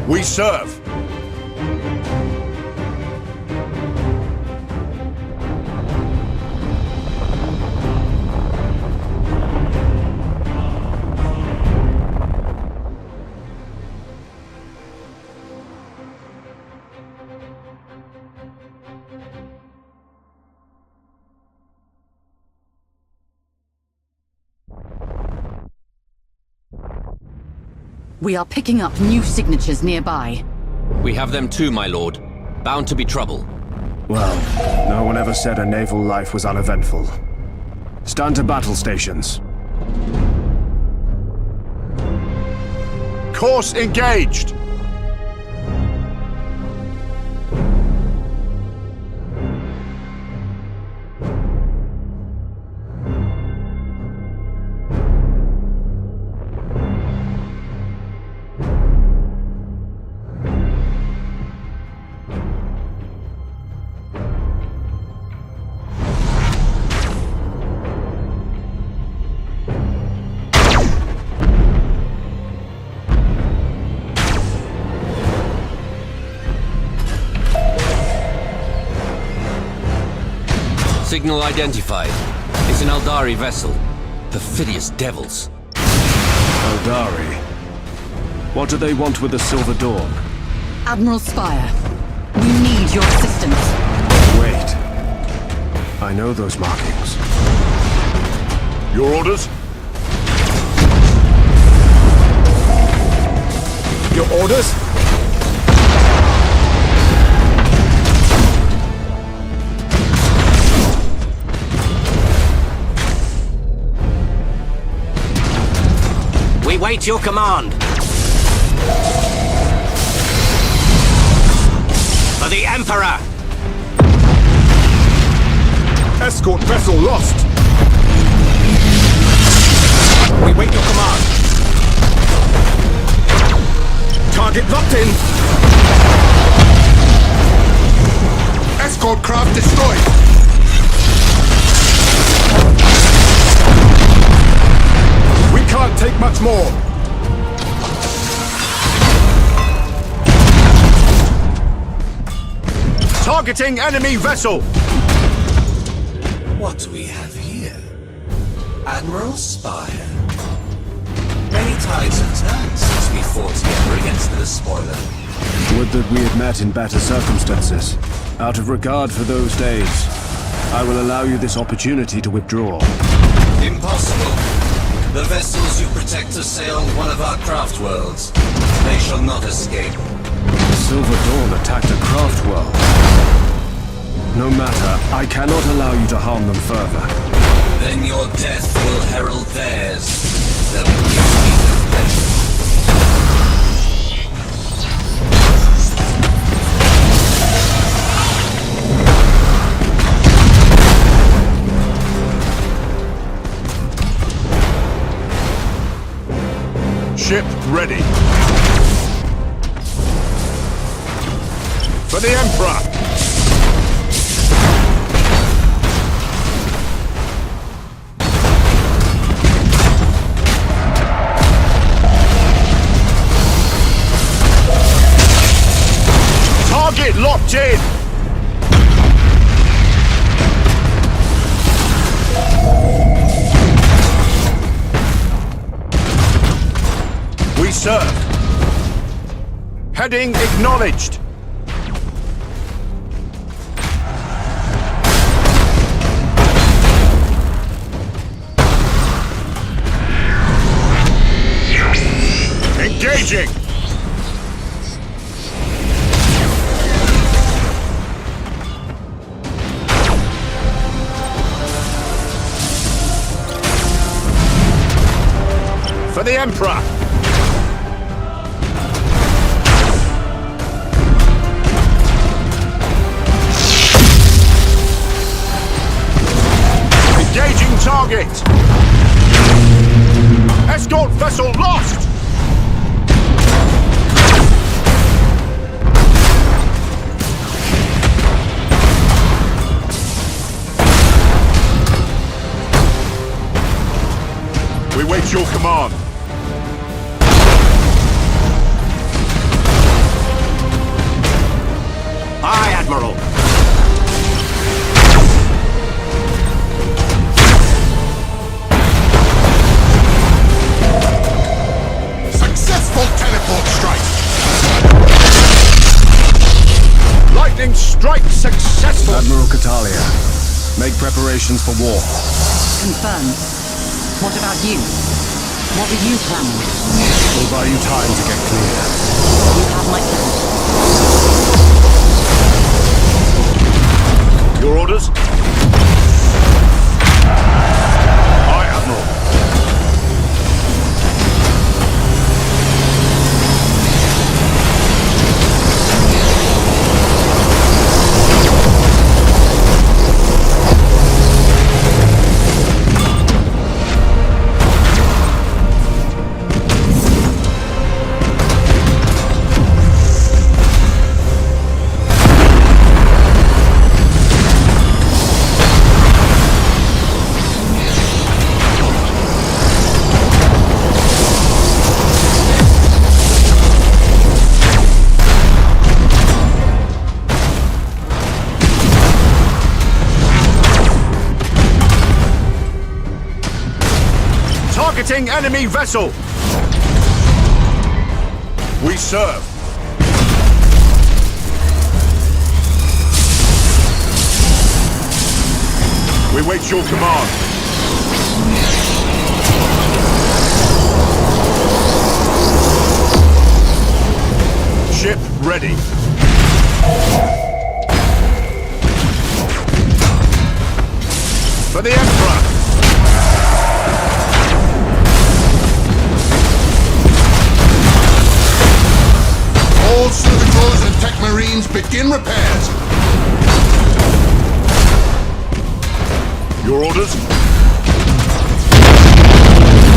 We serve. We are picking up new signatures nearby. We have them too, my lord. Bound to be trouble. Well, no one ever said a naval life was uneventful. Stand to battle stations. Course engaged. Signal identified. It's an Eldari vessel. Perfidious devils. Eldari? What do they want with the Silver Dawn? Admiral Spire, we need your assistance. Wait. I know those markings. Your orders? Your orders? We wait your command. For the Emperor! Escort vessel lost! We wait your command. Target locked in! Escort craft destroyed! We can't take much more! Targeting enemy vessel! What do we have here? Admiral Spire. Many tides have turned since we fought together against the Despoiler. Would that we had met in better circumstances. Out of regard for those days, I will allow you this opportunity to withdraw. Impossible. The vessels you protect have sailed one of our craft worlds. They shall not escape. The Silver Dawn attacked a craft world. No matter, I cannot allow you to harm them further. Then your death will herald theirs. They'll give me the pleasure. Ship ready. For the Emperor! Target locked in! We serve. Heading acknowledged. Engaging. the Emperor! Engaging target! Escort vessel lost! We wait your command. Aye, Admiral. Successful teleport strike! Lightning strike successful! Admiral Catalia, make preparations for war. Confirmed. What about you? What are you planning? We'll buy you time to get clear. You have my consent. Your orders? Aye, Admiral. Targeting enemy vessel! We serve! We wait your command! Ship ready! For the Emperor! All servitors and tech marines begin repairs. Your orders?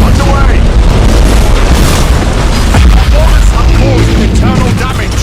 Underway! Orders have caused internal damage!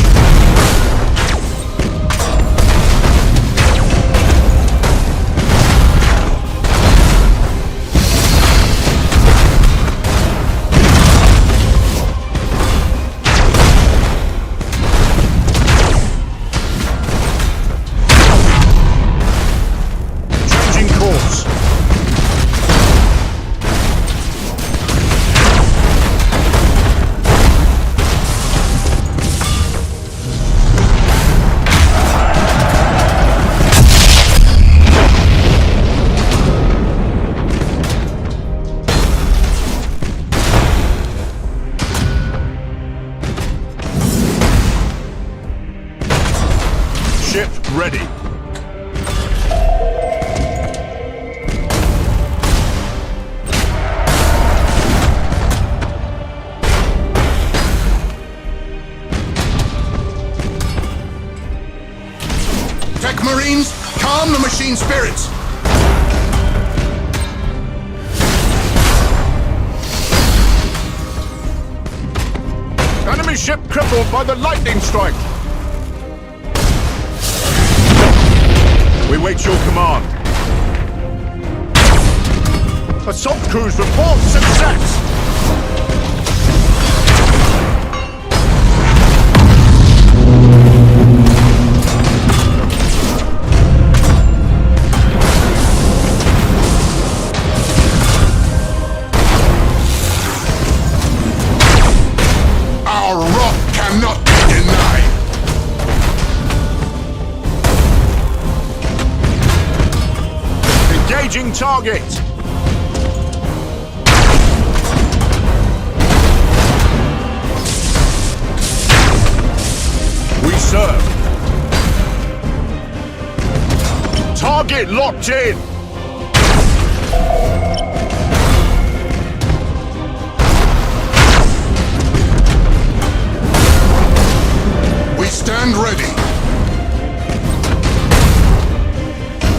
Ship ready. Tech marines, calm the machine spirits. Enemy ship crippled by the lightning strike. We wait your command. Assault crews report success! Our rock cannot be denied. Engaging target! We serve! Target locked in! Stand ready.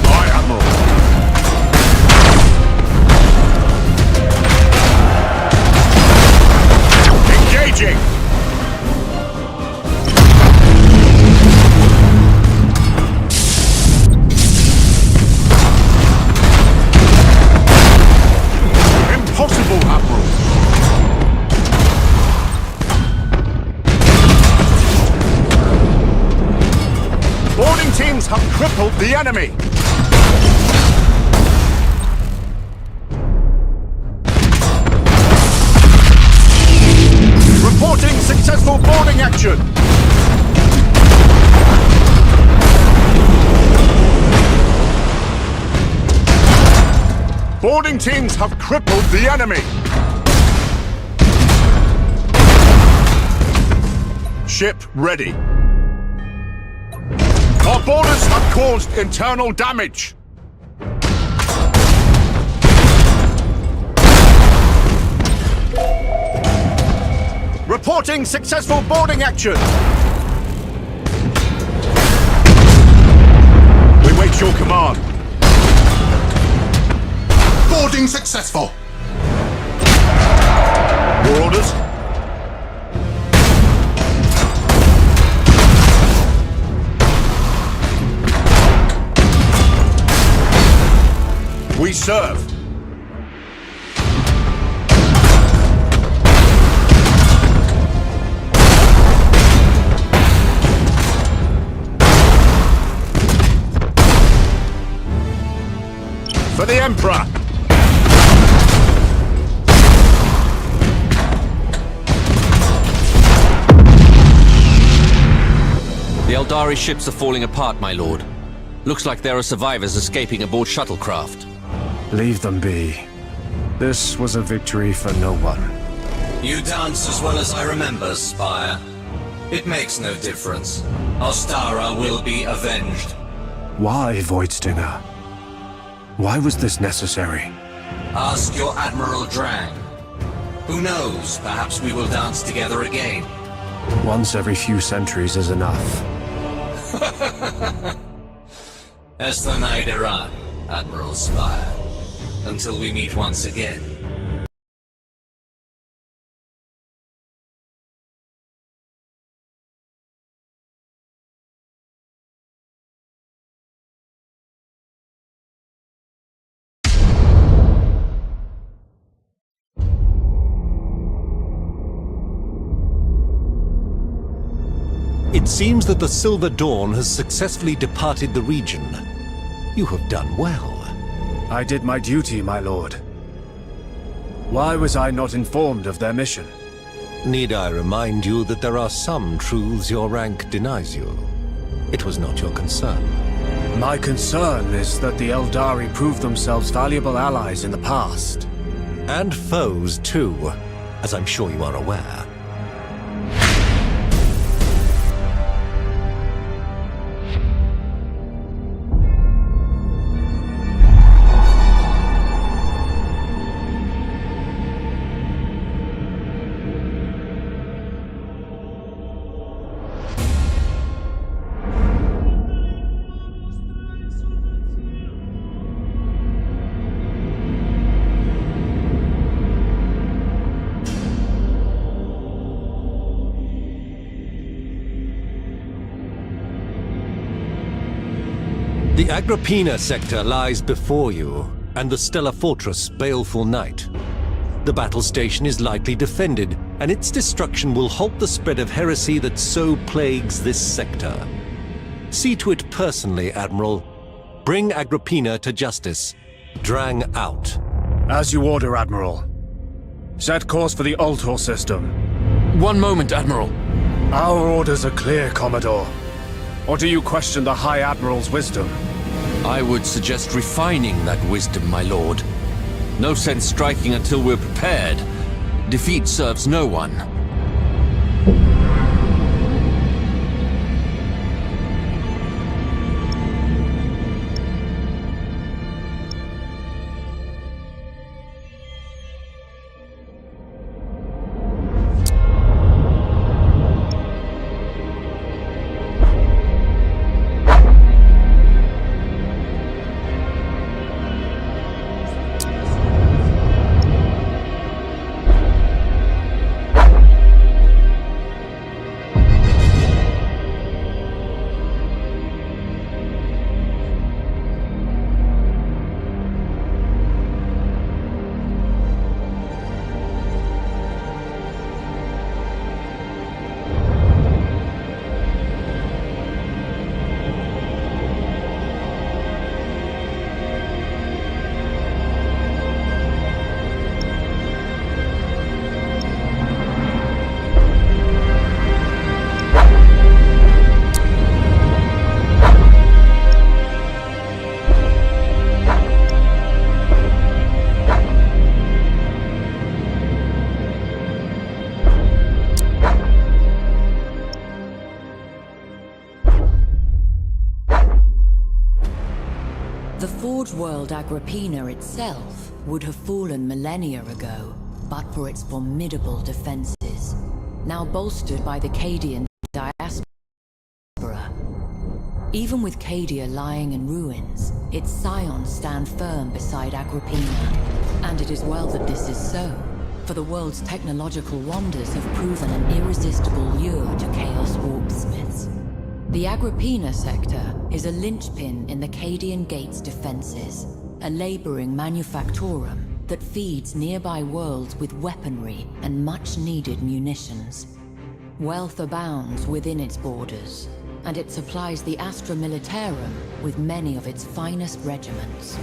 Aye, Admiral. Engaging! Impossible, Admiral! Boarding teams have crippled the enemy! Reporting successful boarding action! Boarding teams have crippled the enemy! Ship ready. Our boarders have caused internal damage! Reporting successful boarding action! We wait your command. Boarding successful. Your orders? We serve. For the Emperor! The Eldari ships are falling apart, my lord. Looks like there are survivors escaping aboard shuttlecraft. Leave them be. This was a victory for no one. You dance as well as I remember, Spire. It makes no difference. Ostara will be avenged. Why, Voidstinger? Why was this necessary? Ask your Admiral Drang. Who knows, perhaps we will dance together again. Once every few centuries is enough. As the night run, Admiral Spire. Until we meet once again. It seems that the Silver Dawn has successfully departed the region. You have done well. I did my duty, my lord. Why was I not informed of their mission? Need I remind you that there are some truths your rank denies you? It was not your concern. My concern is that the Eldari proved themselves valuable allies in the past. And foes, too, as I'm sure you are aware. The Agrippina sector lies before you, and the Stellar Fortress, Baleful Night. The battle station is lightly defended, and its destruction will halt the spread of heresy that so plagues this sector. See to it personally, Admiral. Bring Agrippina to justice. Drang out. As you order, Admiral. Set course for the Ultor system. One moment, Admiral. Our orders are clear, Commodore. Or do you question the High Admiral's wisdom? I would suggest refining that wisdom, my lord. No sense striking until we're prepared. Defeat serves no one. The Forge World Agrippina itself would have fallen millennia ago, but for its formidable defenses, now bolstered by the Cadian diaspora. Even with Cadia lying in ruins, its scions stand firm beside Agrippina. And it is well that this is so, for the world's technological wonders have proven an irresistible lure to Chaos warpsmiths. The Agrippina sector is a linchpin in the Cadian Gate's defenses, a laboring manufactorum that feeds nearby worlds with weaponry and much-needed munitions. Wealth abounds within its borders, and it supplies the Astra Militarum with many of its finest regiments.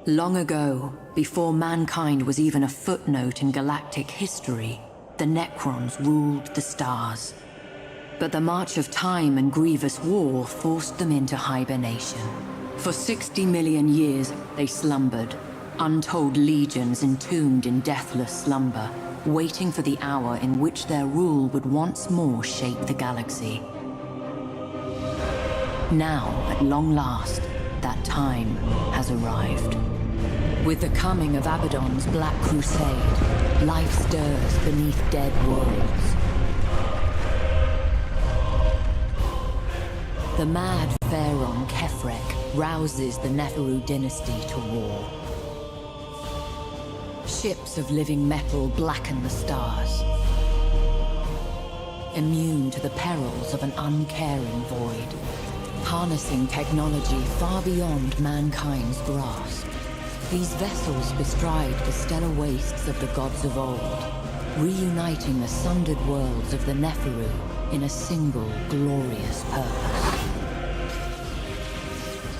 Long ago, before mankind was even a footnote in galactic history, the Necrons ruled the stars. But the march of time and grievous war forced them into hibernation. For 60 million years, they slumbered, untold legions entombed in deathless slumber, waiting for the hour in which their rule would once more shape the galaxy. Now, at long last, that time has arrived. With the coming of Abaddon's Black Crusade, life stirs beneath dead worlds. The mad pharaoh Kefrek rouses the Neferu dynasty to war. Ships of living metal blacken the stars, immune to the perils of an uncaring void, harnessing technology far beyond mankind's grasp. These vessels bestride the stellar wastes of the gods of old, reuniting the sundered worlds of the Neferu in a single glorious purpose.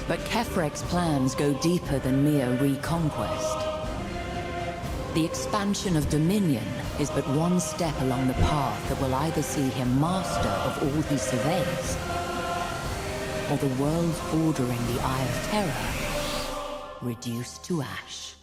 But Kefrek's plans go deeper than mere reconquest. The expansion of Dominion is but one step along the path that will either see him master of all he surveys, or the worlds bordering the Eye of Terror reduced to ash.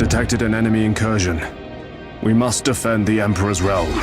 detected an enemy incursion. We must defend the Emperor's realm.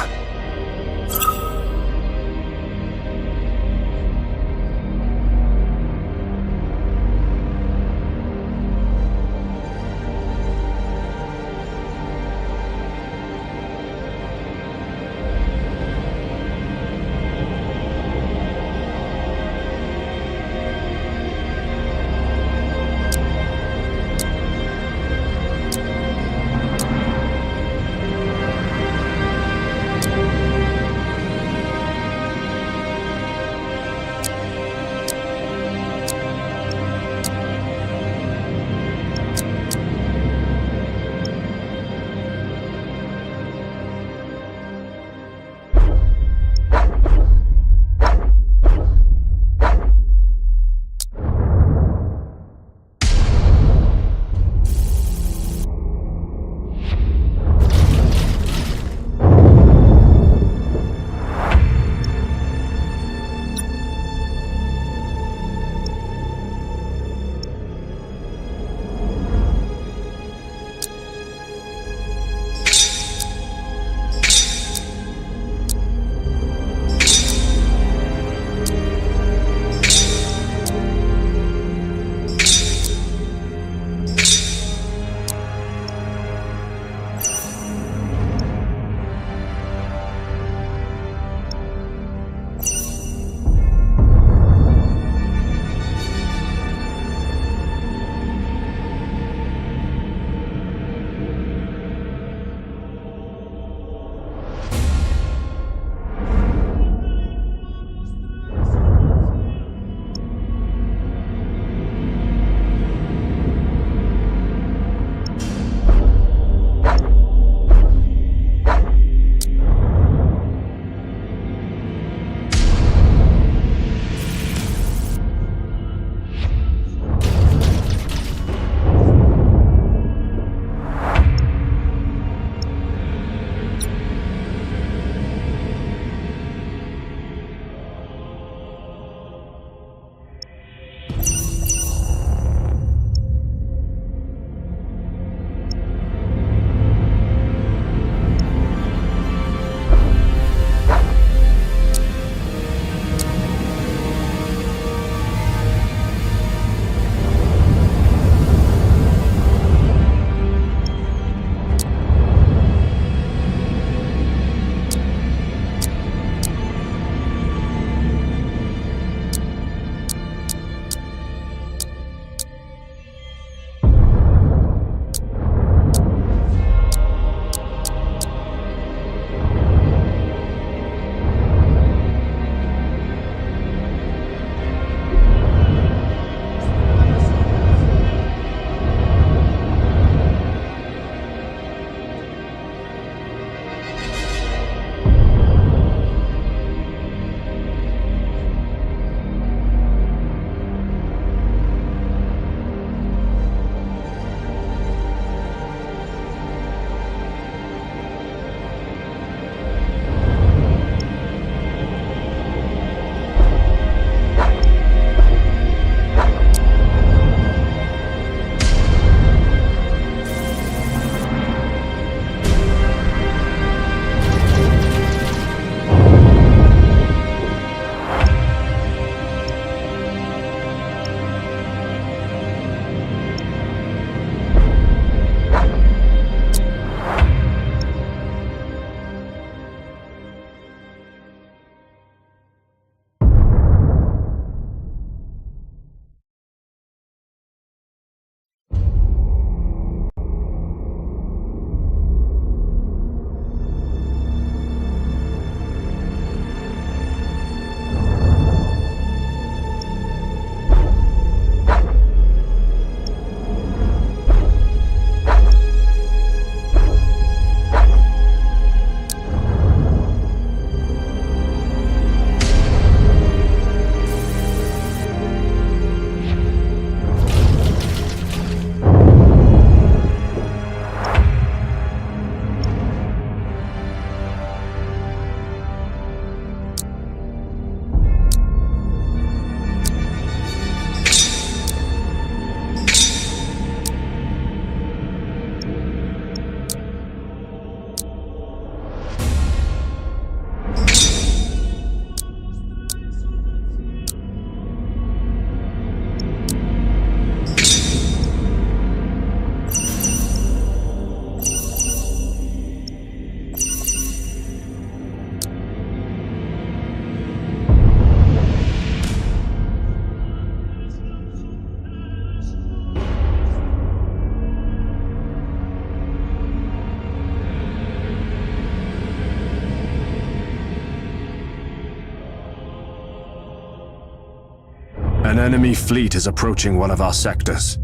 An enemy fleet is approaching one of our sectors.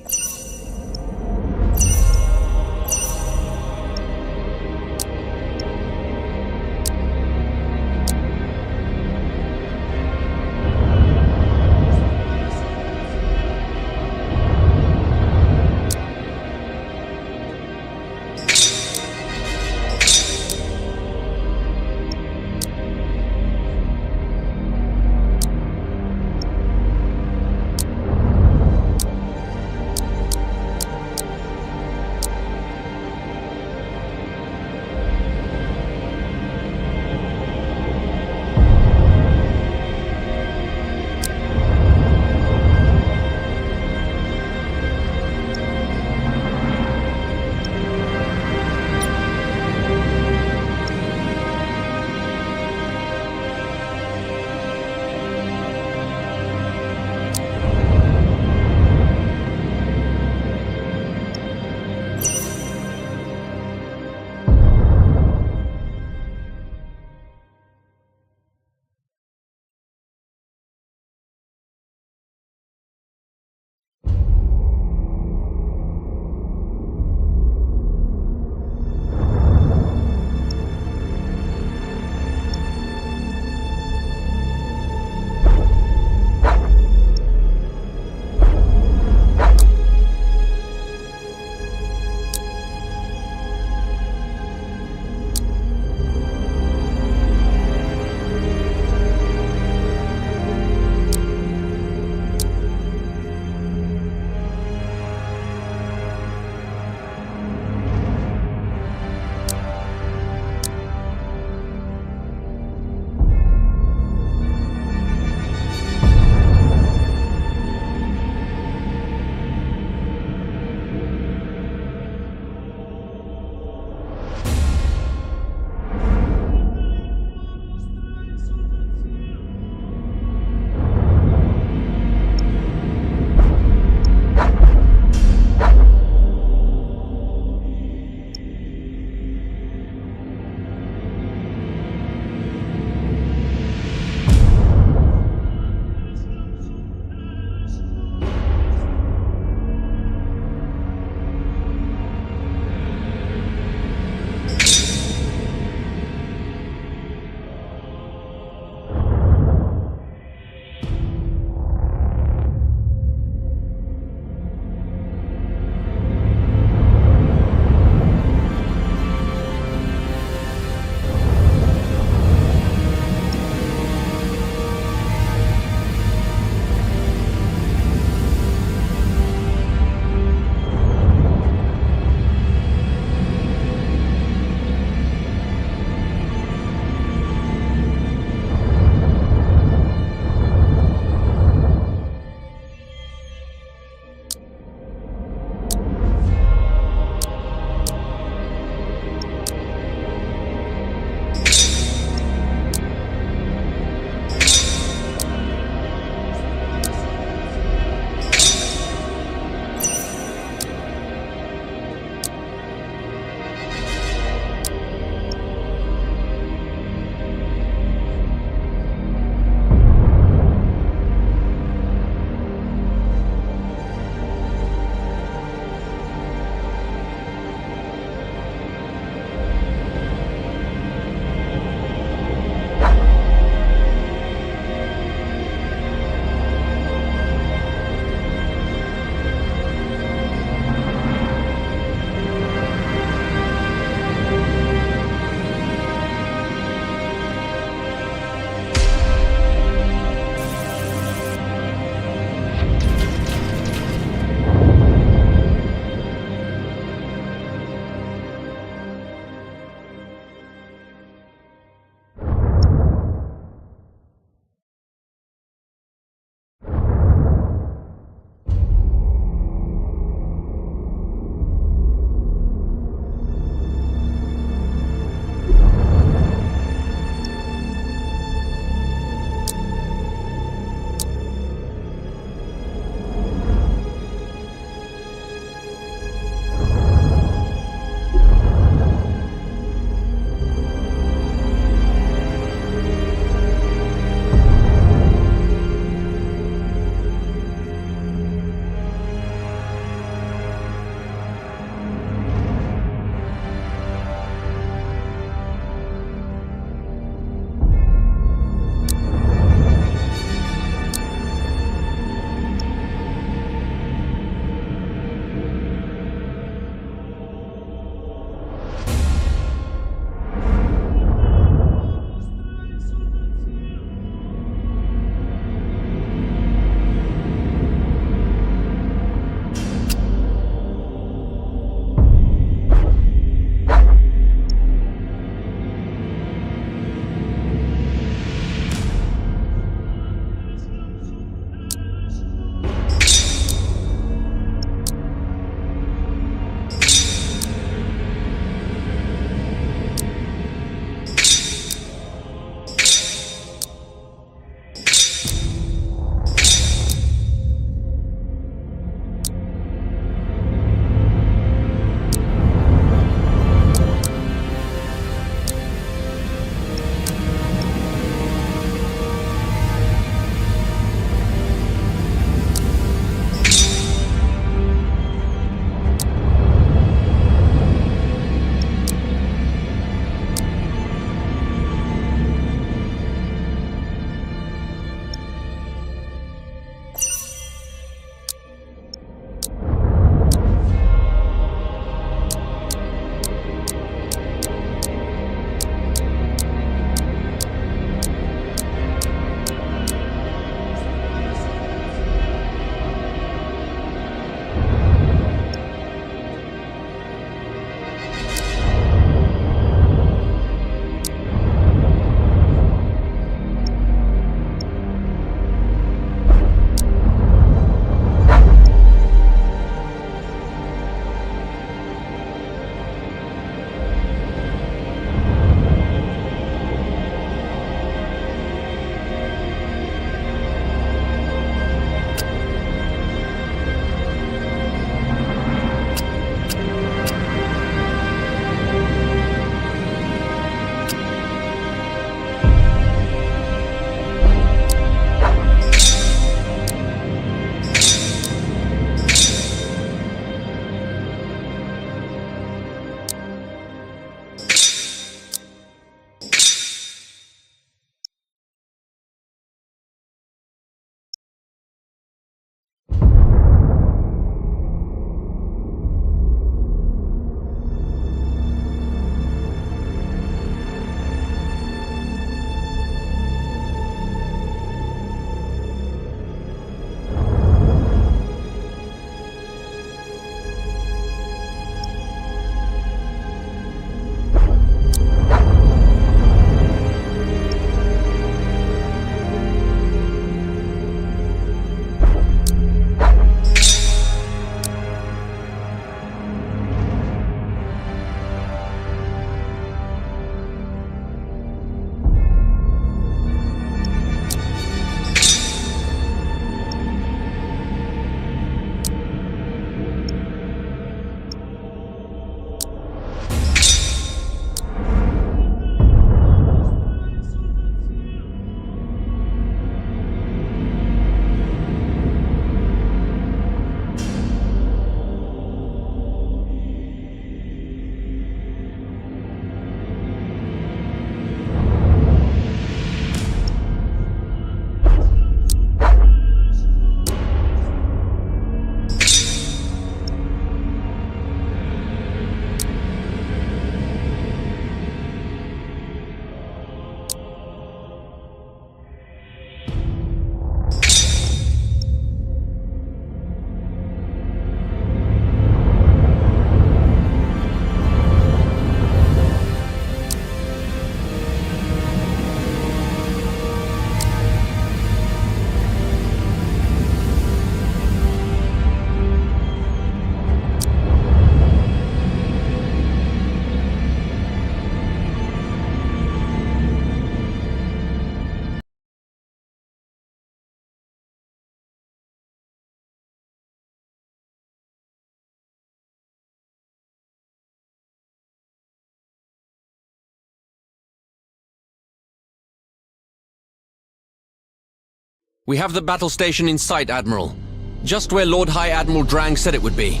We have the battle station in sight, Admiral. Just where Lord High Admiral Drang said it would be.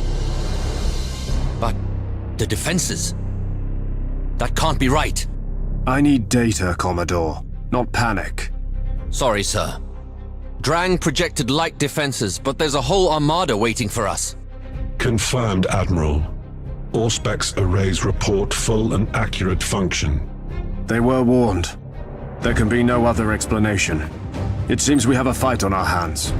But the defenses? That can't be right. I need data, Commodore, not panic. Sorry, sir. Drang projected light defenses, but there's a whole armada waiting for us. Confirmed, Admiral. Auspex arrays report full and accurate function. They were warned. There can be no other explanation. It seems we have a fight on our hands.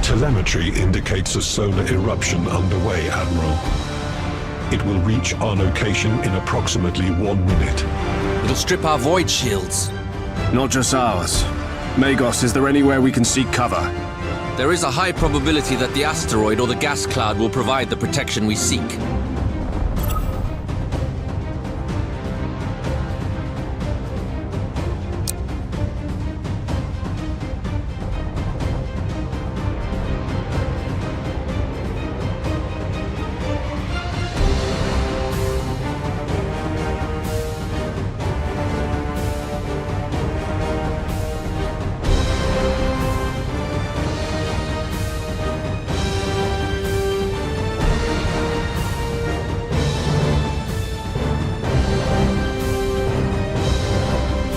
Telemetry indicates a solar eruption underway, Admiral. It will reach our location in approximately 1 minute. It'll strip our void shields. Not just ours. Magos, is there anywhere we can seek cover? There is a high probability that the asteroid or the gas cloud will provide the protection we seek.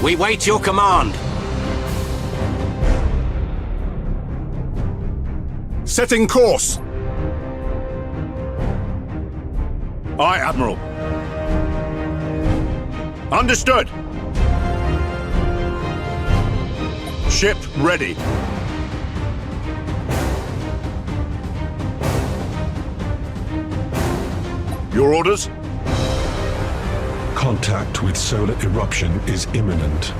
We wait your command. Setting course. Aye, Admiral. Understood. Ship ready. Your orders? Contact with solar eruption is imminent.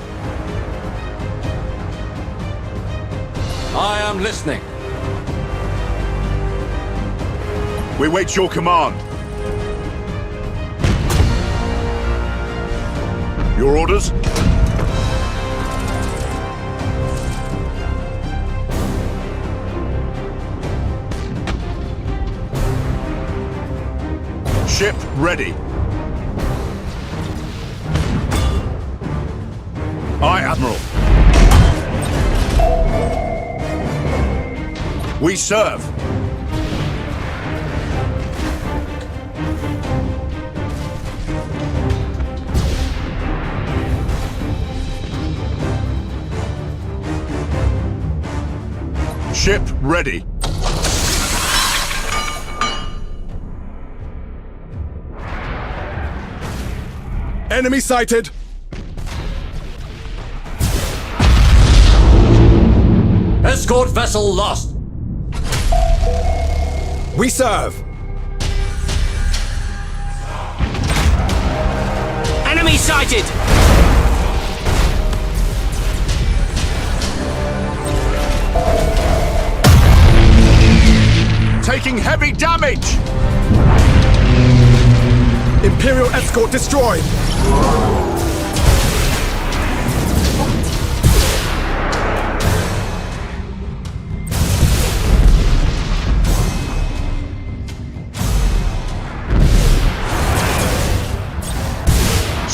I am listening. We wait your command. Your orders? Ship ready. Aye, Admiral. We serve. Ship ready. Enemy sighted. Escort vessel lost. We serve. Enemy sighted! Taking heavy damage. Imperial escort destroyed.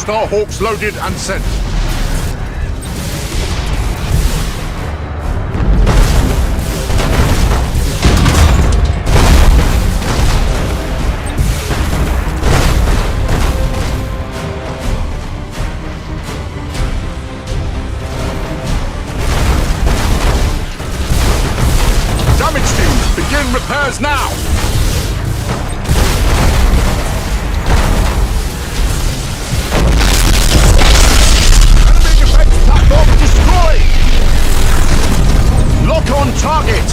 Starhawks loaded and sent. Damage team, begin repairs now! Destroy! Lock on target!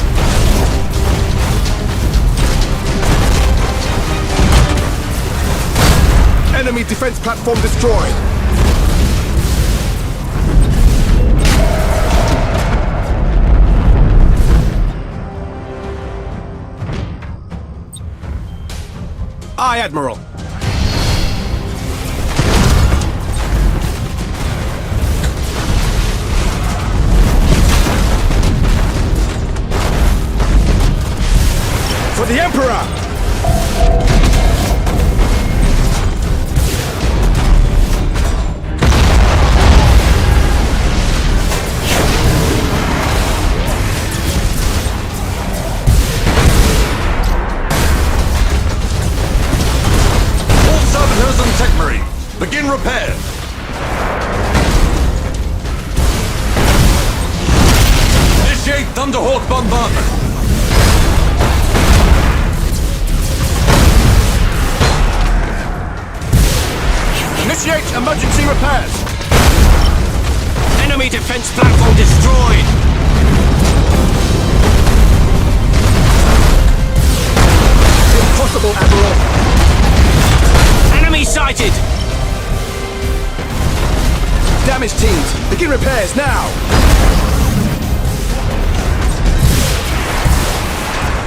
Enemy defense platform destroyed! Aye, Admiral. For the Emperor! Tech Marine, begin repair. Initiate Thunderhawk bombardment. Initiate emergency repairs. Enemy defense platform destroyed. Impossible, Admiral. Enemy sighted. Damage teams, begin repairs now.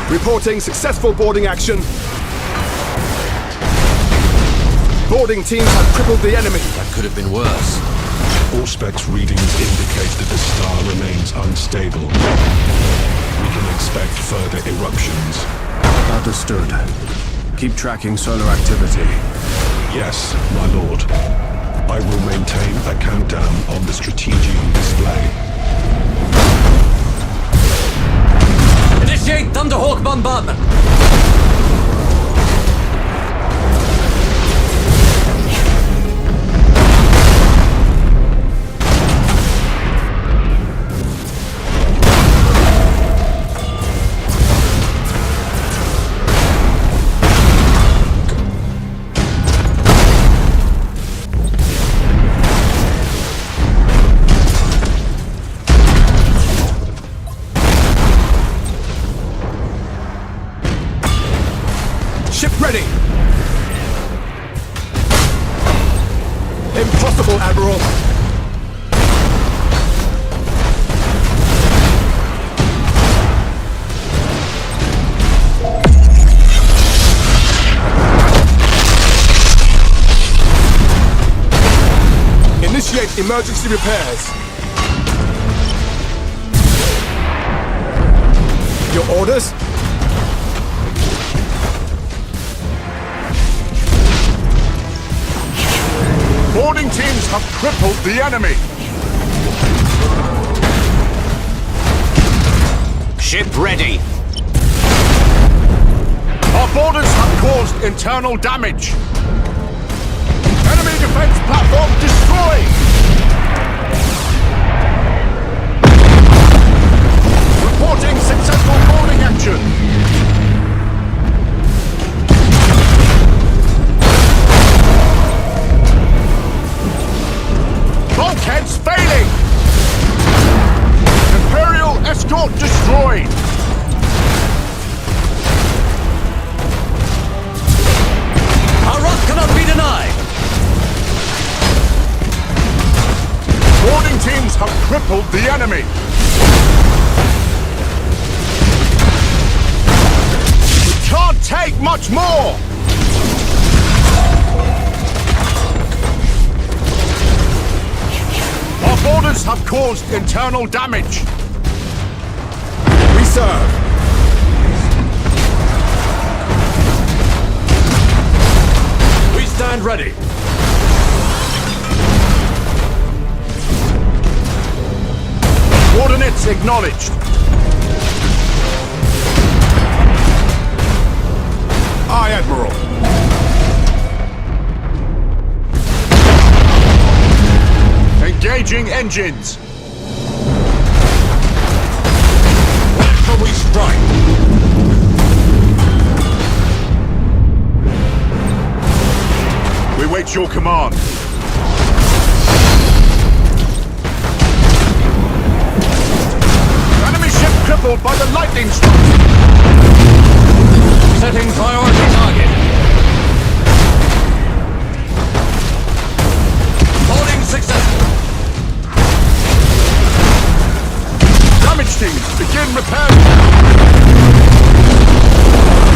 Reporting successful boarding action. Boarding teams have crippled the enemy. That could have been worse. All specs readings indicate that the star remains unstable. We can expect further eruptions. Understood. Keep tracking solar activity. Yes, my lord. I will maintain a countdown on the Strategium display. Initiate Thunderhawk bombardment. Ship ready! Impossible, Admiral! Initiate emergency repairs. Your orders? Boarding teams have crippled the enemy. Ship ready. Our boarders have caused internal damage. Enemy defense platform destroyed. Reporting successful boarding action. Bulkheads failing! Imperial escort destroyed! Our rock cannot be denied! Boarding teams have crippled the enemy! We can't take much more! Our boarders have caused internal damage. We serve. We stand ready. Coordinates acknowledged. Aye, Admiral. Engaging engines! Where shall we strike? We wait your command. Enemy ship crippled by the lightning strike! Setting priority target. Boarding successful. Damage teams, begin repair!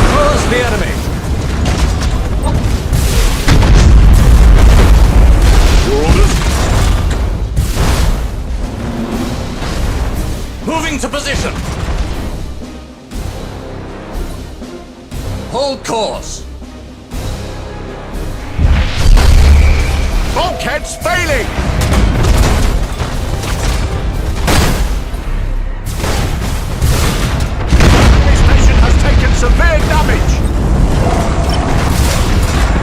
Close the enemy. Your orders? Moving to position. Hold course. Bulkheads failing! Severe damage!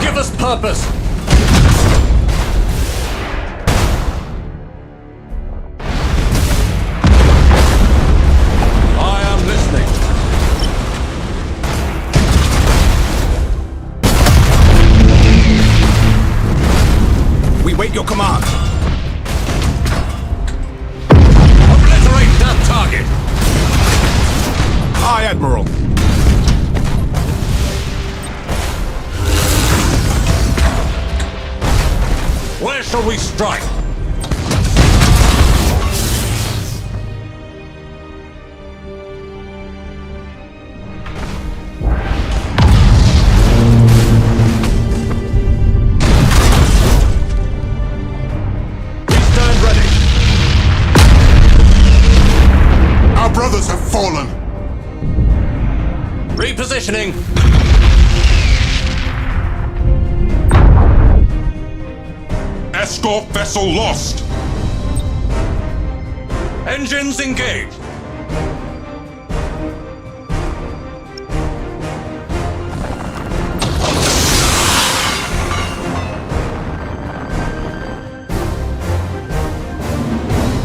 Give us purpose! your command. Obliterate that target! Aye, Admiral. Where shall we strike? We stand ready. Our brothers have fallen. Repositioning. Escort vessel lost. Engines engaged.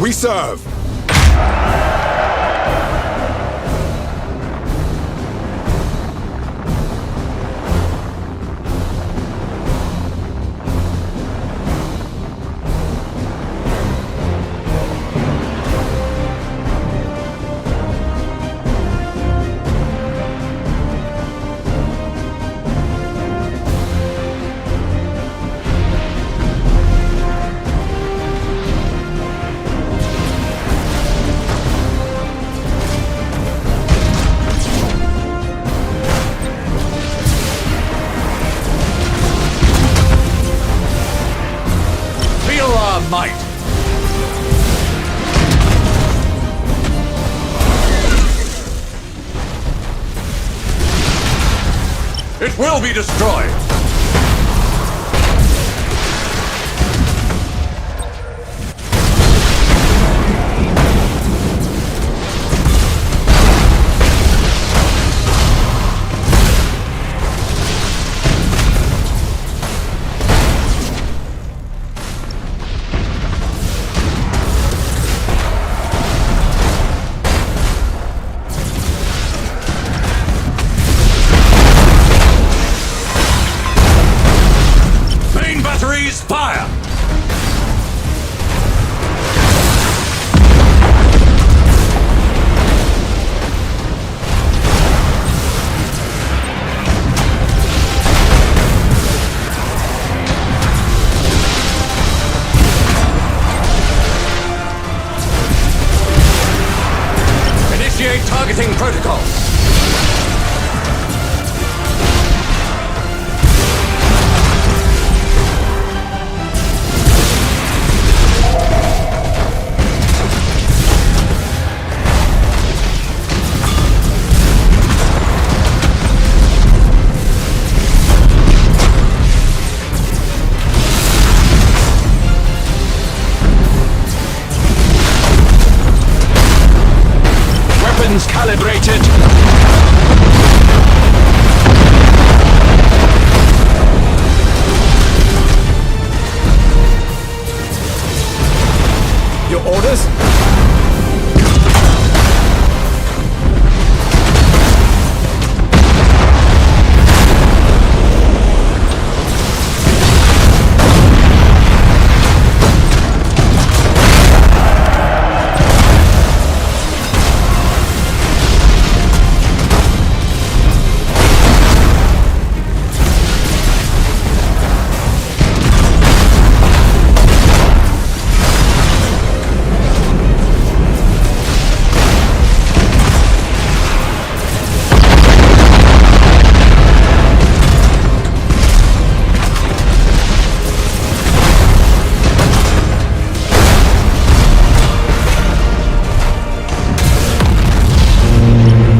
We serve. Feel our might. It will be destroyed. Main batteries, fire! Initiate targeting protocol. Weapons calibrated. Your orders?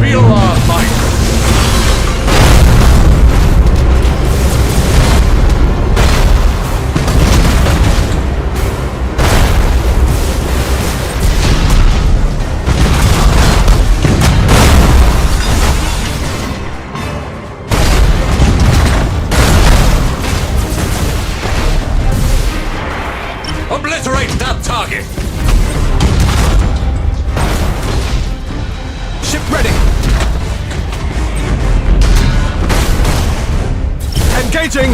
Feel our might. Obliterate that target. Ship ready. Engaging.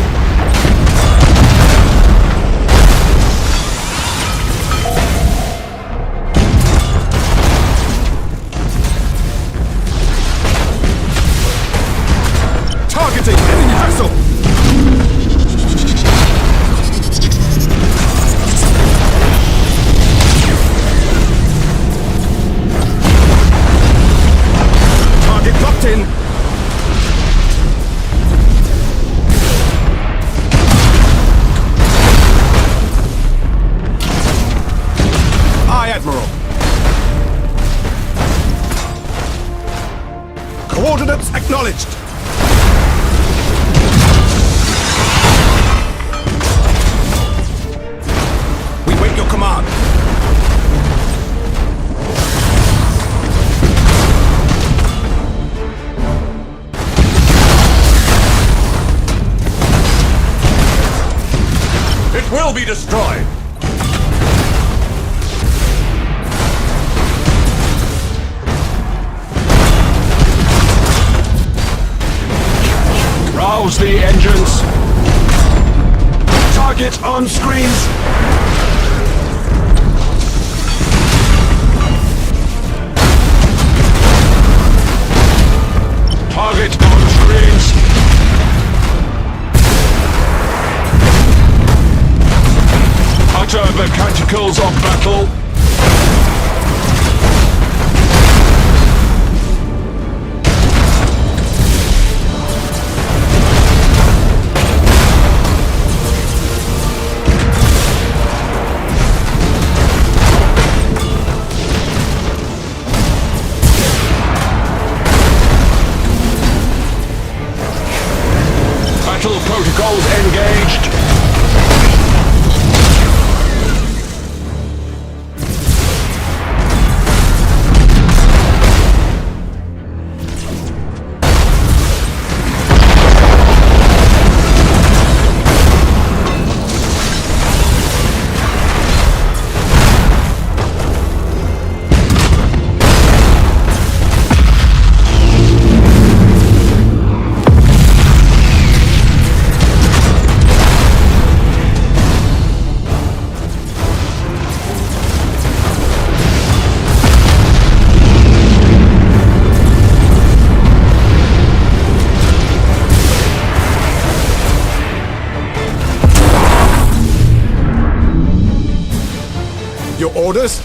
Targeting enemy vessel! Target locked in! Aye, Admiral. Coordinates acknowledged. We wait your command. It will be destroyed! Rouse the engines! Target on screens! Target on screens! Utter the canticles of battle! Battle protocols engaged! Your orders?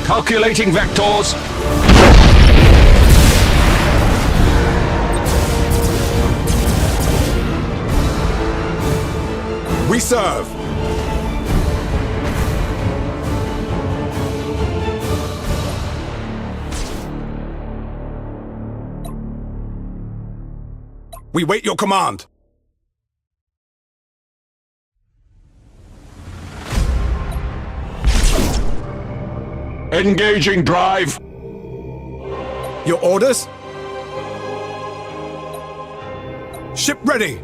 Calculating vectors. We serve. We wait your command. Engaging drive. Your orders? Ship ready.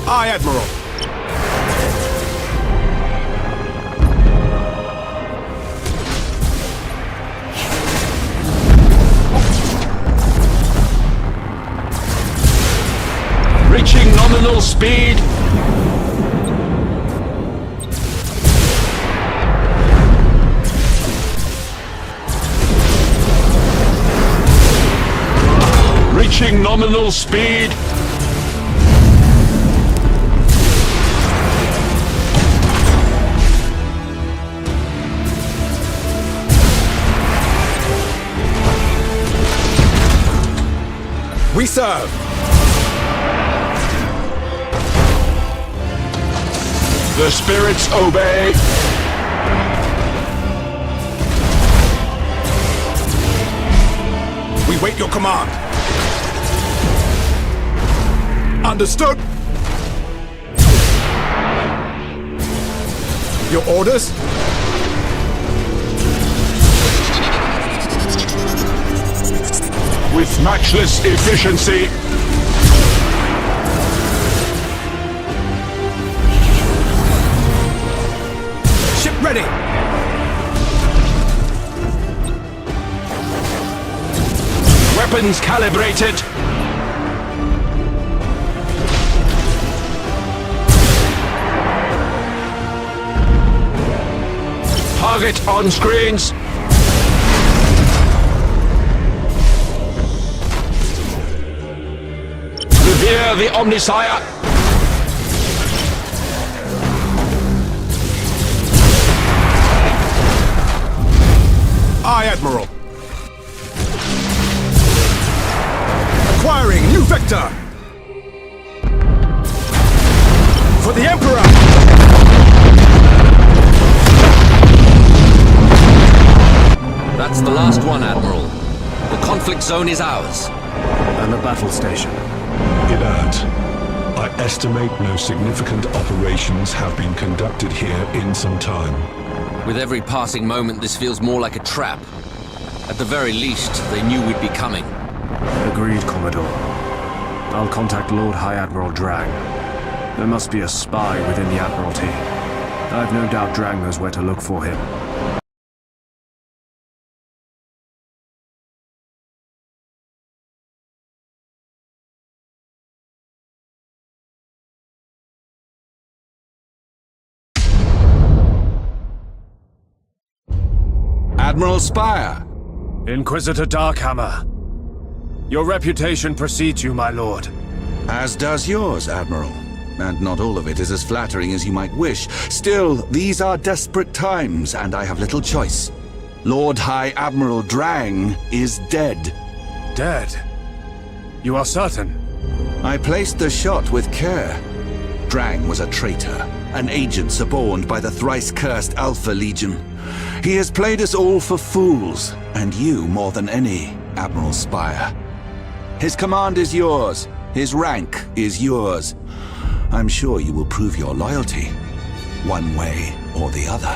Aye, Admiral. Reaching nominal speed. Reaching nominal speed. We serve. The spirits obey. We wait your command. Understood. Your orders? With matchless efficiency. Ship ready. Weapons calibrated! Target on screens! Revere the Omnisire! Aye, Admiral. Acquiring new vector! For the Emperor! That's the last one, Admiral. The conflict zone is ours. And the battle station. Inert. I estimate no significant operations have been conducted here in some time. With every passing moment, this feels more like a trap. At the very least, they knew we'd be coming. Agreed, Commodore. I'll contact Lord High Admiral Drang. There must be a spy within the Admiralty. I've no doubt Drang knows where to look for him. Admiral Spire! Inquisitor Darkhammer. Your reputation precedes you, my lord. As does yours, Admiral. And not all of it is as flattering as you might wish. Still, these are desperate times, and I have little choice. Lord High Admiral Drang is dead. Dead? You are certain? I placed the shot with care. Drang was a traitor, an agent suborned by the thrice-cursed Alpha Legion. He has played us all for fools, and you more than any, Admiral Spire. His command is yours. His rank is yours. I'm sure you will prove your loyalty, one way or the other.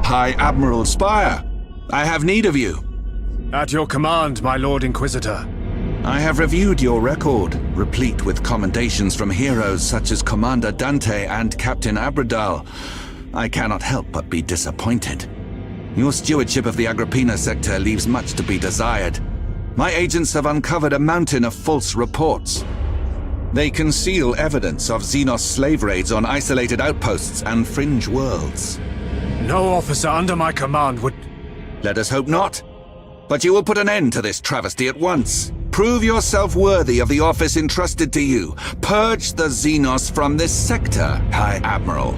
High Admiral Spire, I have need of you. At your command, my Lord Inquisitor. I have reviewed your record, replete with commendations from heroes such as Commander Dante and Captain Abradal. I cannot help but be disappointed. Your stewardship of the Agrippina sector leaves much to be desired. My agents have uncovered a mountain of false reports. They conceal evidence of Xenos slave raids on isolated outposts and fringe worlds. No officer under my command would... Let us hope not. But you will put an end to this travesty at once. Prove yourself worthy of the office entrusted to you. Purge the Xenos from this sector, High Admiral.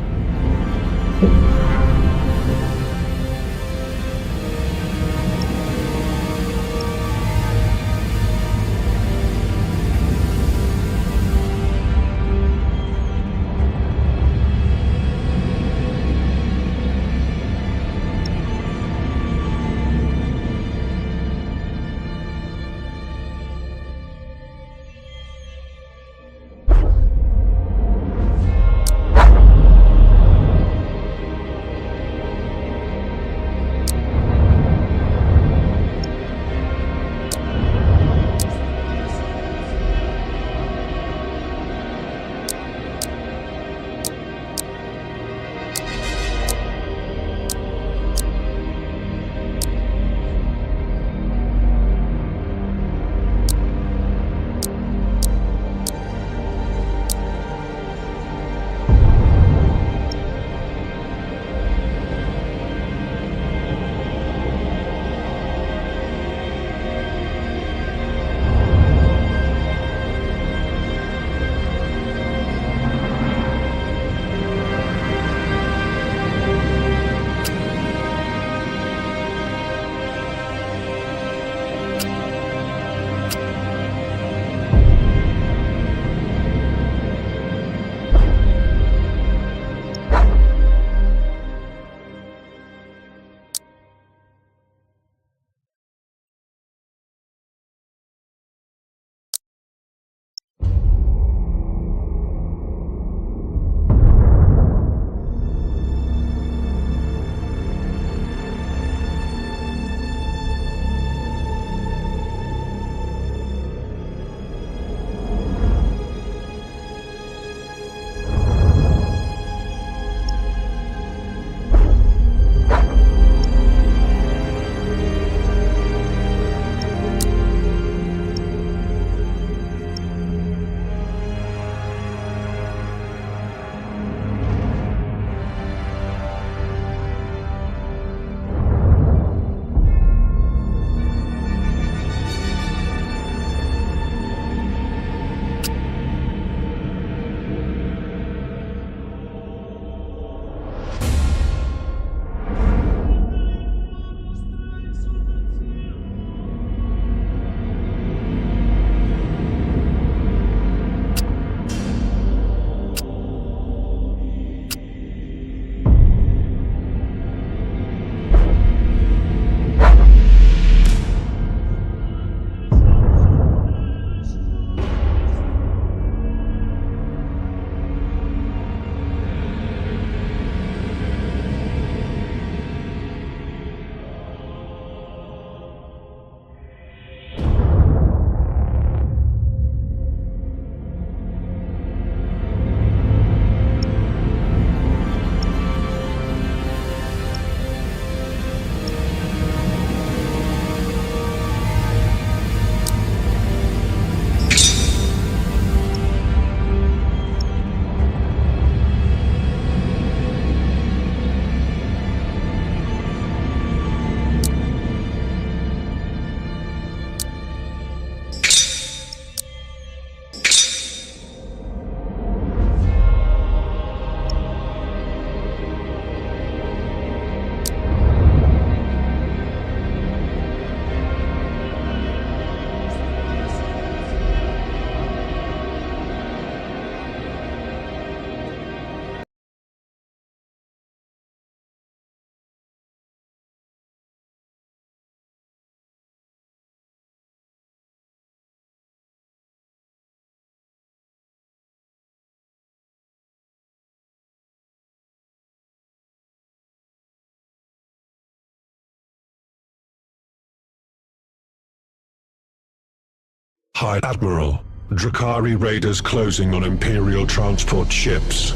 High Admiral, Drakari raiders closing on Imperial transport ships.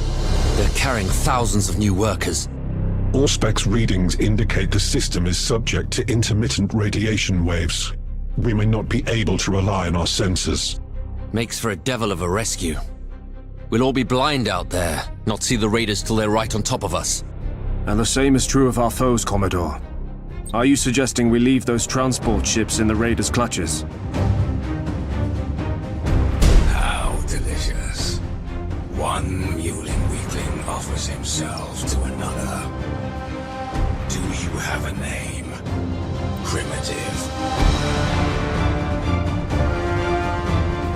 They're carrying thousands of new workers. All specs readings indicate the system is subject to intermittent radiation waves. We may not be able to rely on our sensors. Makes for a devil of a rescue. We'll all be blind out there, not see the raiders till they're right on top of us. And the same is true of our foes, Commodore. Are you suggesting we leave those transport ships in the raiders' clutches? How delicious. One mewling weakling offers himself to another. Do you have a name? Primitive.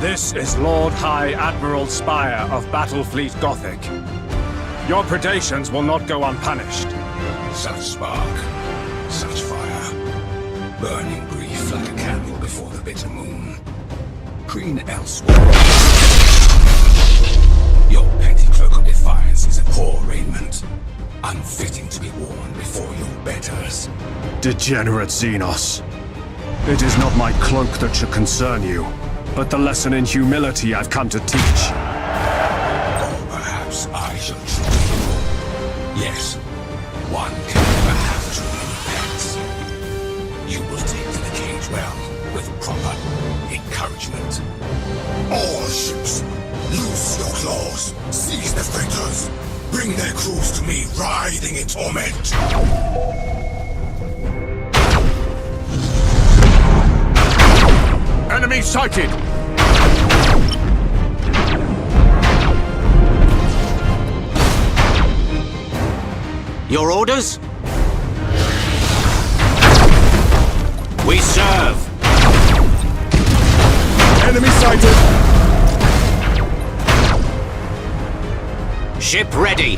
This is Lord High Admiral Spire of Battlefleet Gothic. Your predations will not go unpunished. Such spark, such fire. Burning brief like a candle before the bitter moon. Green elsewhere. Your petty cloak of defiance is a poor raiment. Unfitting to be worn before your betters. Degenerate Xenos. It is not my cloak that should concern you, but the lesson in humility I've come to teach. Or perhaps I should try you. Yes, one can never have too many pets. You will take to the cage well, with proper encouragement. All ships, loose your claws, seize the fighters, bring their crews to me writhing in torment. Enemy sighted! Your orders? We serve! Enemy sighted! Ship ready!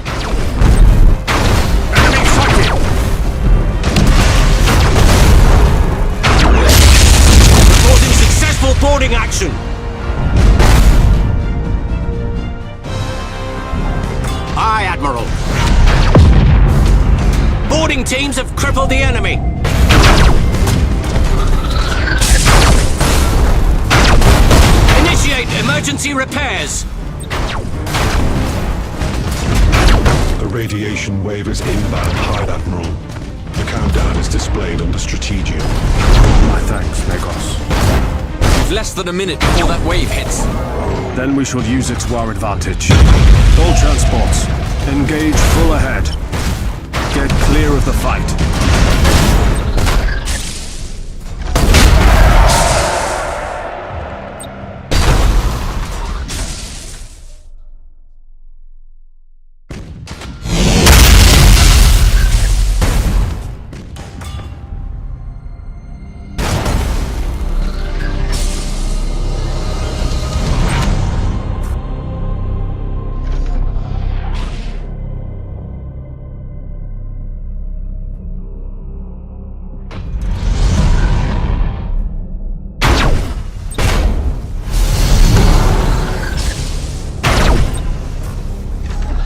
Enemy sighted! Reporting successful boarding action! Aye, Admiral. Boarding teams have crippled the enemy. Initiate emergency repairs. The radiation wave is inbound, High Admiral. The countdown is displayed on the Strategium. My thanks, Megos. We've less than a minute before that wave hits. Then we shall use it to our advantage. All transports, engage full ahead. Get clear of the fight.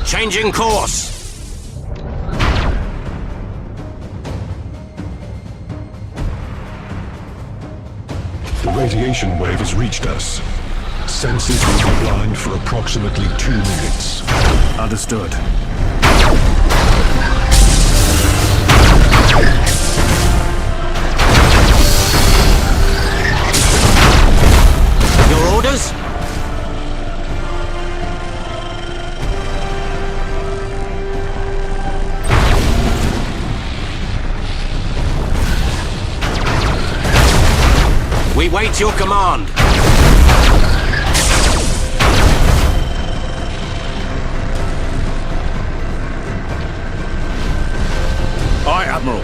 Changing course. The radiation wave has reached us. Senses will be blind for approximately 2 minutes. Understood. Your orders? We wait your command. Aye, Admiral.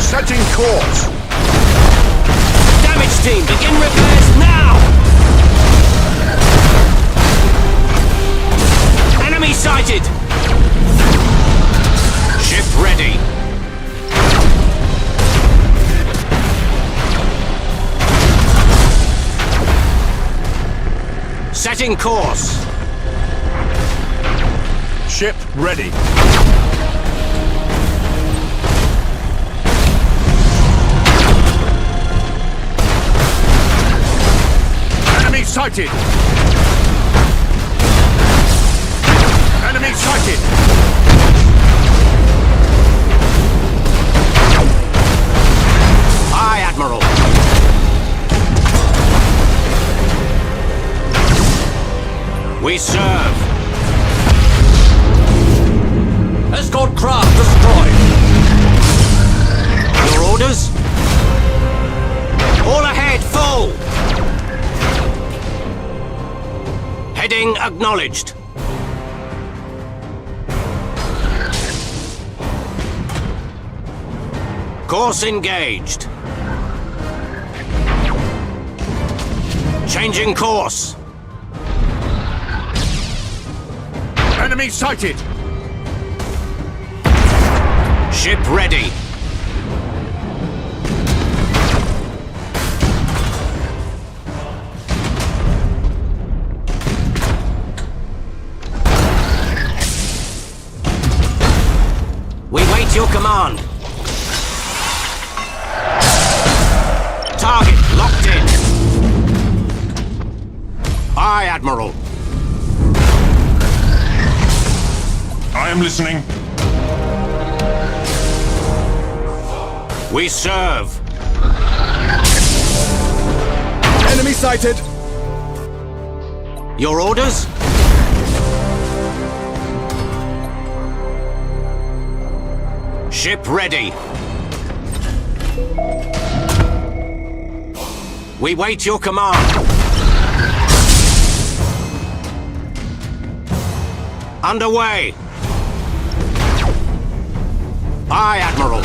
Setting course. Damage team, begin repairs now! Enemy sighted! Ship ready. Setting course. Ship ready. Enemy sighted! Enemy sighted! Aye, Admiral. We serve. Escort craft destroyed. Your orders? All ahead, full! Heading acknowledged. Course engaged. Changing course. Enemy sighted! Ship ready. We wait your command. Target locked in. Aye, Admiral. I am listening. We serve. Enemy sighted! Your orders? Ship ready. We wait your command. Underway. Aye, Admiral.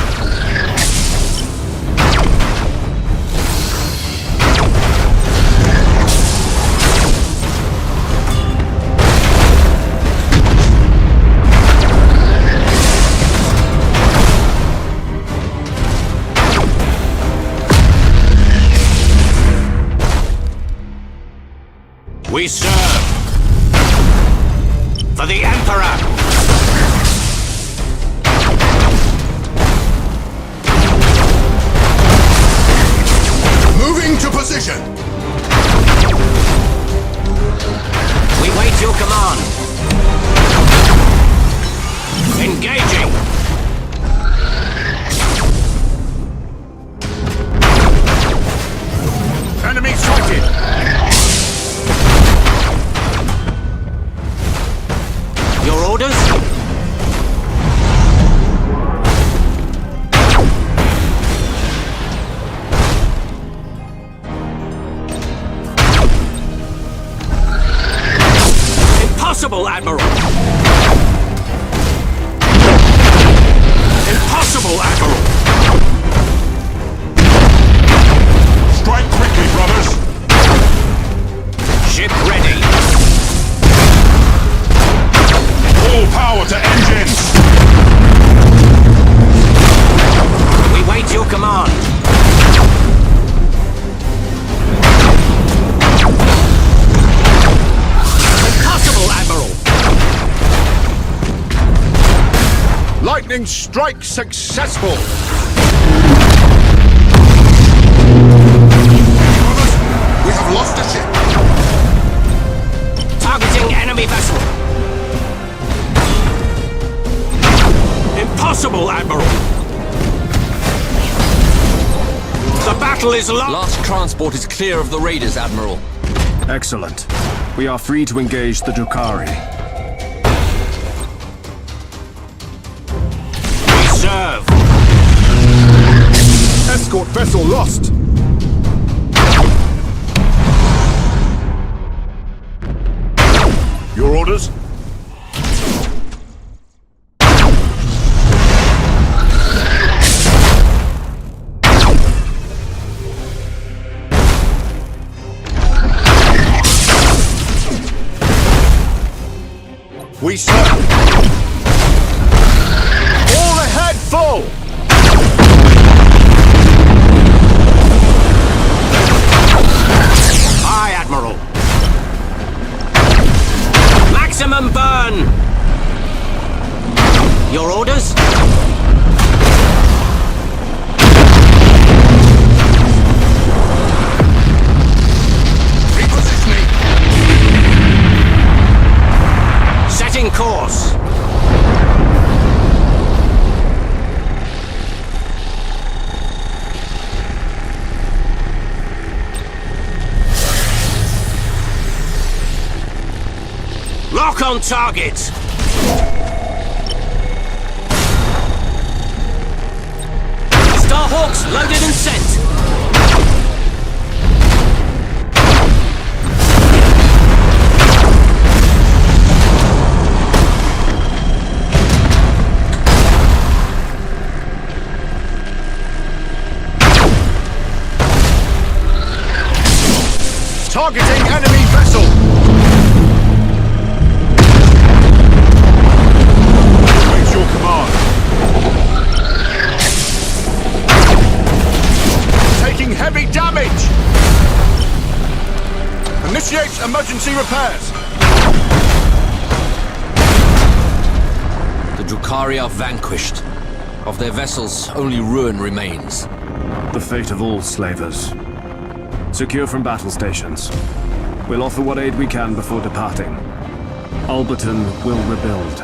We serve. For the Emperor. Moving to position. We wait your command. Engaging. Enemy sighted! Your orders? Impossible, Admiral! Impossible, Admiral! Strike quickly, brothers! Ship ready. Full power to engines! We wait your command. Impossible, Admiral! Lightning strike successful! We have lost a ship. Targeting enemy vessel. Impossible, Admiral! The battle is lost! Last transport is clear of the raiders, Admiral. Excellent. We are free to engage the Drukhari. We serve! Escort vessel lost! Your orders? We serve! All ahead, full! Aye, Admiral. Maximum burn! Your orders? Repositioning. on target! Starhawks loaded and sent! Targeting enemy vessel! Wait your command. Taking heavy damage! Initiate emergency repairs! The Drukhari are vanquished. Of their vessels, only ruin remains. The fate of all slavers. Secure from battle stations. We'll offer what aid we can before departing. Alberton will rebuild.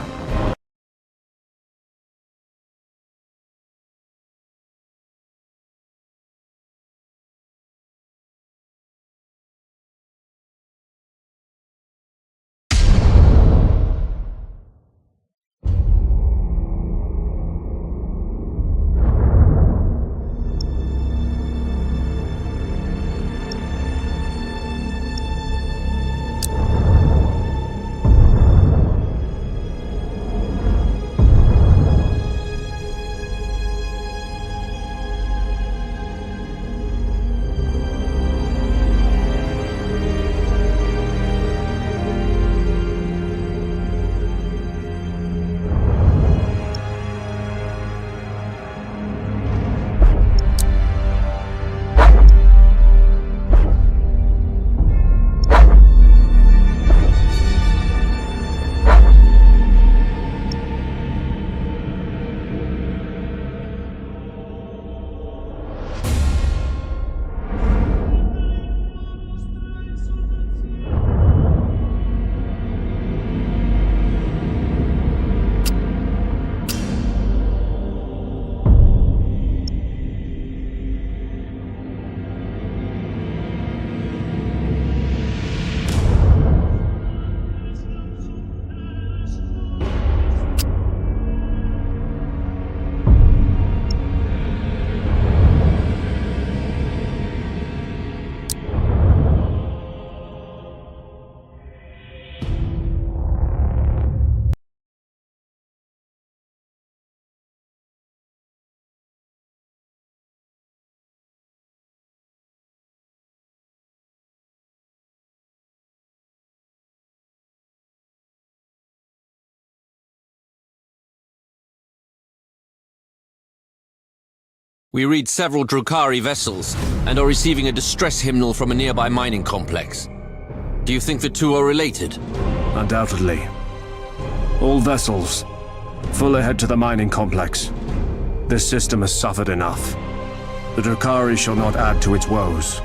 We read several Drukhari vessels, and are receiving a distress hymnal from a nearby mining complex. Do you think the two are related? Undoubtedly. All vessels, full ahead to the mining complex. This system has suffered enough. The Drukhari shall not add to its woes.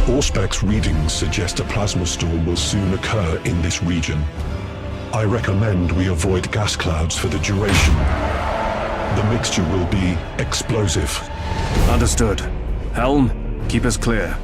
Auspex readings suggest a plasma storm will soon occur in this region. I recommend we avoid gas clouds for the duration. The mixture will be explosive. Understood. Helm, keep us clear.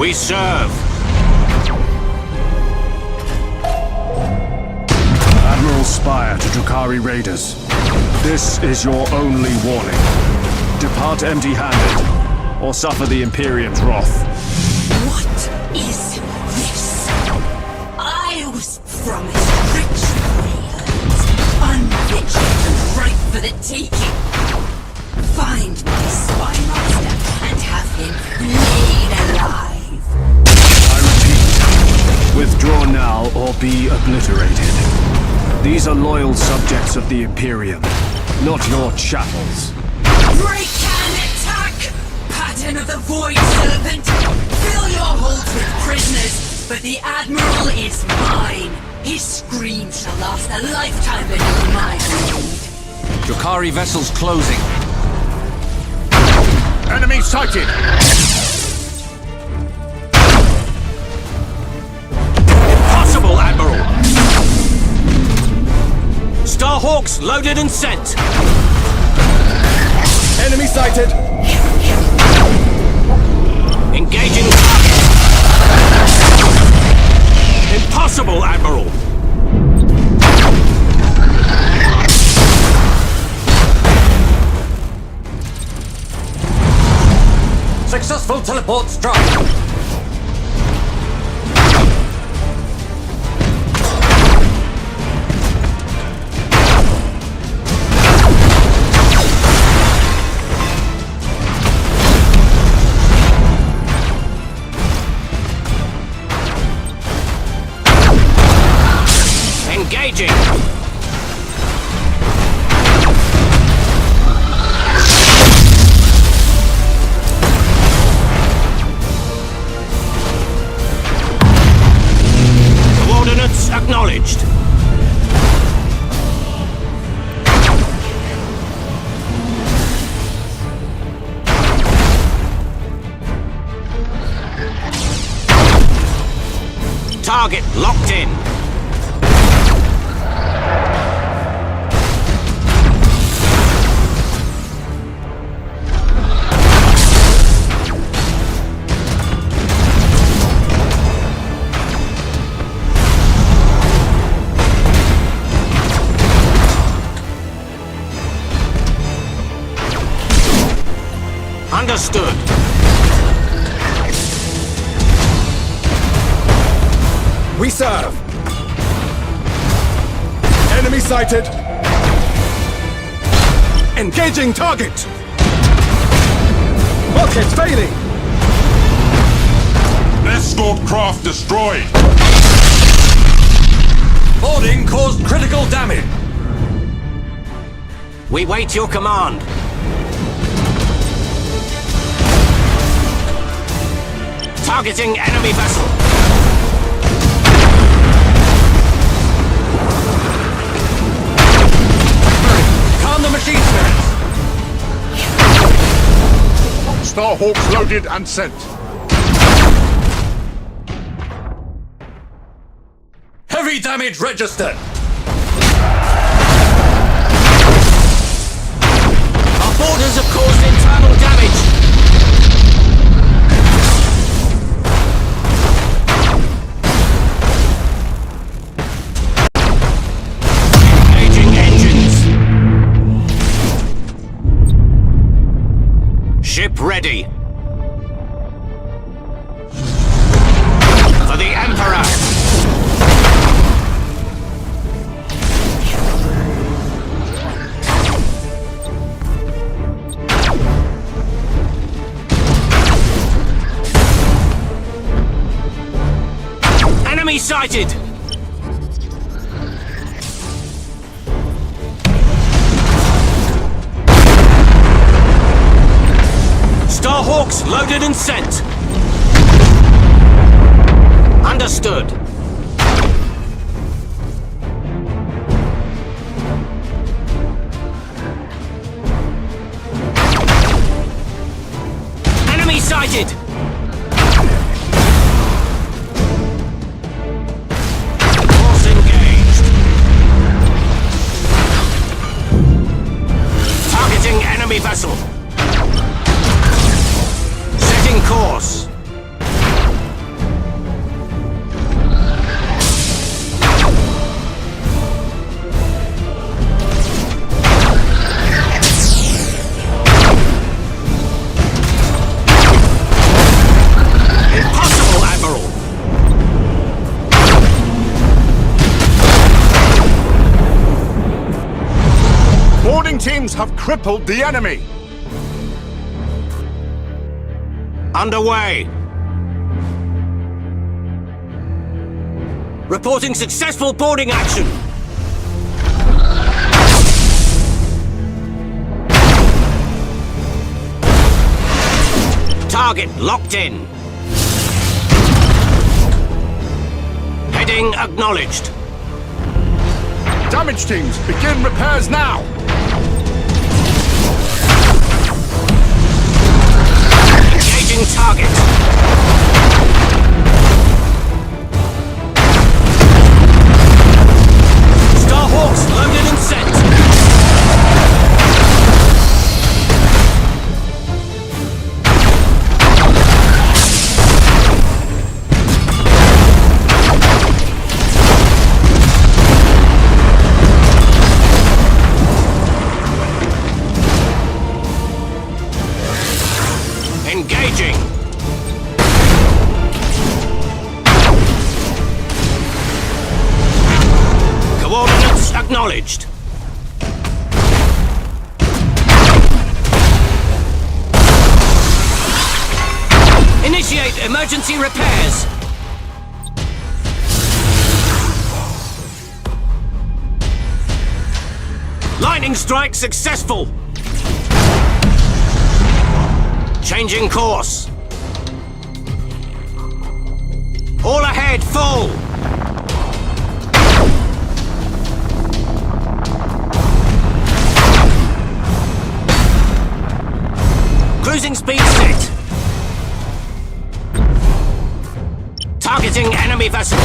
We serve. Admiral Spire to Drukhari Raiders. This is your only warning. Depart empty-handed, or suffer the Imperium's wrath. What is this? I was promised rich warriors, unfit and ripe for the taking. Find my spy master and have him laid alive. I repeat, withdraw now or be obliterated. These are loyal subjects of the Imperium, not your chattels. Break and attack! Pattern of the Void Serpent! Fill your holds with prisoners, but the Admiral is mine! His scream shall last a lifetime beneath my blade! Drukhari vessels closing. Enemy sighted! Impossible, Admiral! Starhawks loaded and sent! Enemy sighted! Engaging target! Impossible, Admiral! Successful teleport strike! Engaging! Coordinates acknowledged. Target locked in. Understood. We serve! Enemy sighted! Engaging target! Rocket failing! Escort craft destroyed! Boarding caused critical damage! We wait your command. Targeting enemy vessel. Calm the machine spirits. Starhawks loaded and sent. Heavy damage registered. Our boarders have caused internal damage. Ship ready. For the Emperor! Enemy sighted! Starhawks loaded and sent. Understood. Enemy sighted! Force engaged. Targeting enemy vessel. Setting course. teams have crippled the enemy! Underway! Reporting successful boarding action! Target locked in. Heading acknowledged. Damage teams, begin repairs now! Engaging target. Star Hawks loaded and set. Engaging! Coordinates acknowledged. Initiate emergency repairs. Lightning strike successful. Changing course. All ahead, full. Cruising speed set. Targeting enemy vessel.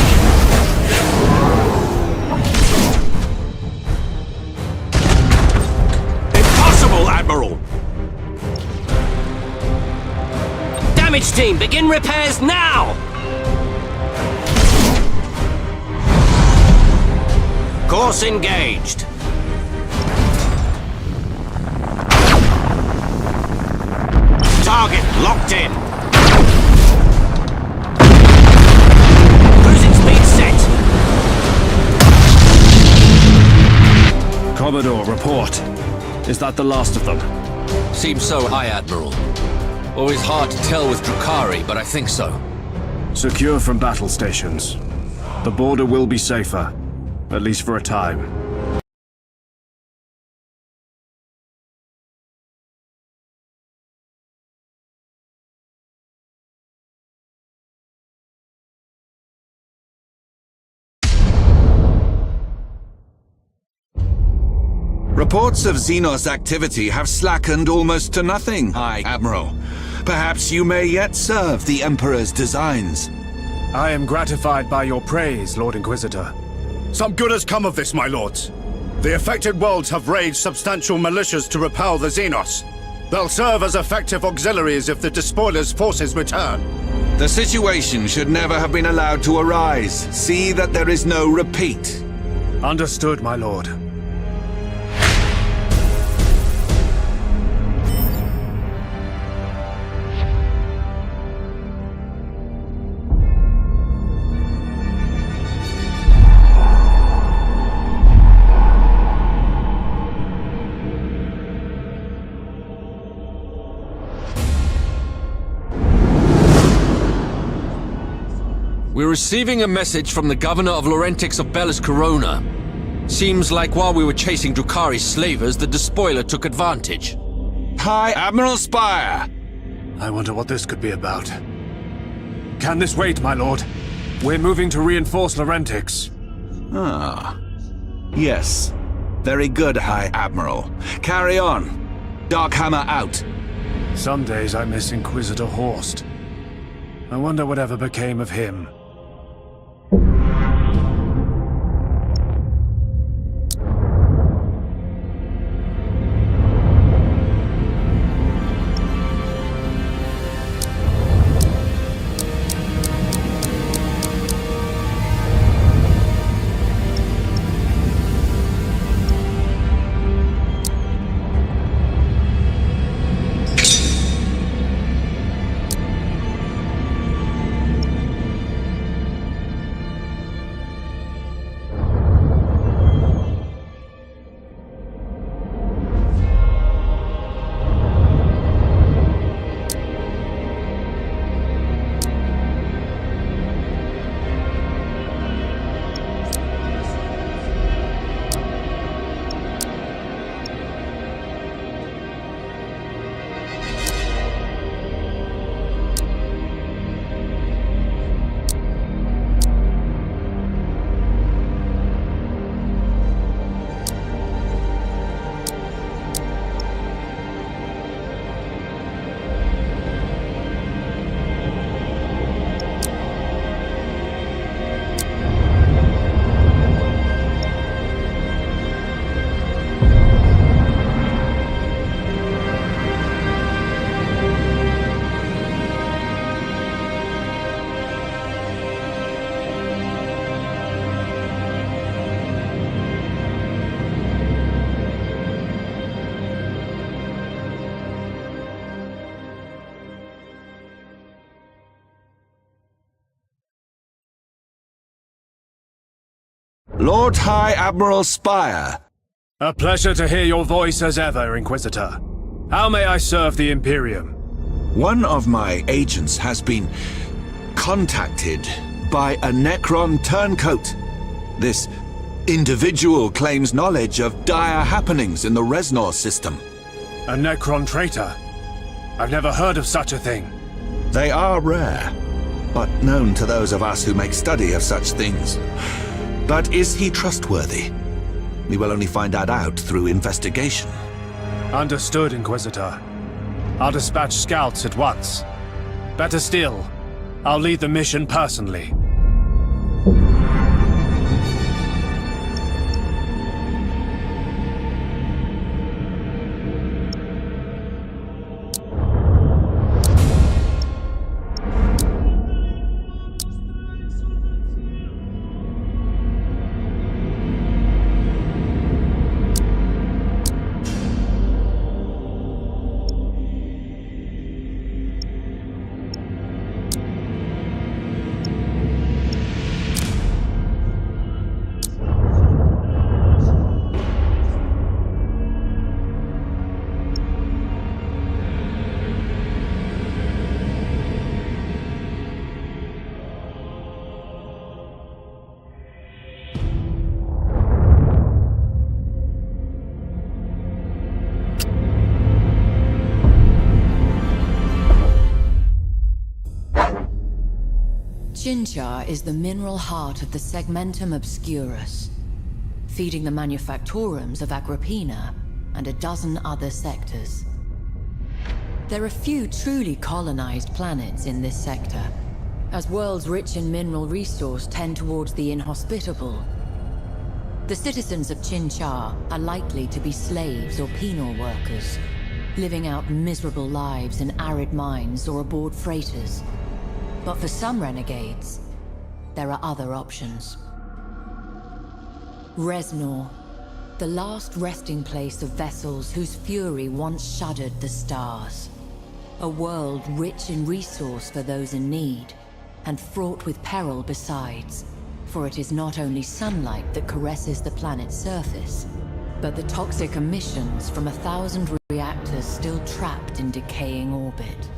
Impossible, Admiral. Damage team, begin repairs now! Course engaged. Target locked in. Cruising speed set. Commodore, report. Is that the last of them? Seems so, High Admiral. Always hard to tell with Drukhari, but I think so. Secure from battle stations. The border will be safer, at least for a time. Reports of Xenos activity have slackened almost to nothing, High Admiral. Perhaps you may yet serve the Emperor's designs. I am gratified by your praise, Lord Inquisitor. Some good has come of this, my lords. The affected worlds have raised substantial militias to repel the Xenos. They'll serve as effective auxiliaries if the Despoiler's forces return. The situation should never have been allowed to arise. See that there is no repeat. Understood, my lord. We're receiving a message from the governor of Laurentix of Bellis Corona. Seems like while we were chasing Drukhari's slavers, the Despoiler took advantage. High Admiral Spire! I wonder what this could be about. Can this wait, my lord? We're moving to reinforce Laurentix. Ah. Yes. Very good, High Admiral. Carry on. Darkhammer out. Some days I miss Inquisitor Horst. I wonder whatever became of him. Lord High Admiral Spire. A pleasure to hear your voice as ever, Inquisitor. How may I serve the Imperium? One of my agents has been contacted by a Necron turncoat. This individual claims knowledge of dire happenings in the Reznor system. A Necron traitor? I've never heard of such a thing. They are rare, but known to those of us who make study of such things. But is he trustworthy? We will only find that out through investigation. Understood, Inquisitor. I'll dispatch scouts at once. Better still, I'll lead the mission personally. Chinchar is the mineral heart of the Segmentum Obscurus, feeding the manufactorums of Agrippina and a dozen other sectors. There are few truly colonized planets in this sector, as worlds rich in mineral resource tend towards the inhospitable. The citizens of Chinchar are likely to be slaves or penal workers, living out miserable lives in arid mines or aboard freighters. But for some renegades, there are other options. Reznor, the last resting place of vessels whose fury once shuddered the stars. A world rich in resource for those in need, and fraught with peril besides, for it is not only sunlight that caresses the planet's surface, but the toxic emissions from 1,000 reactors still trapped in decaying orbit.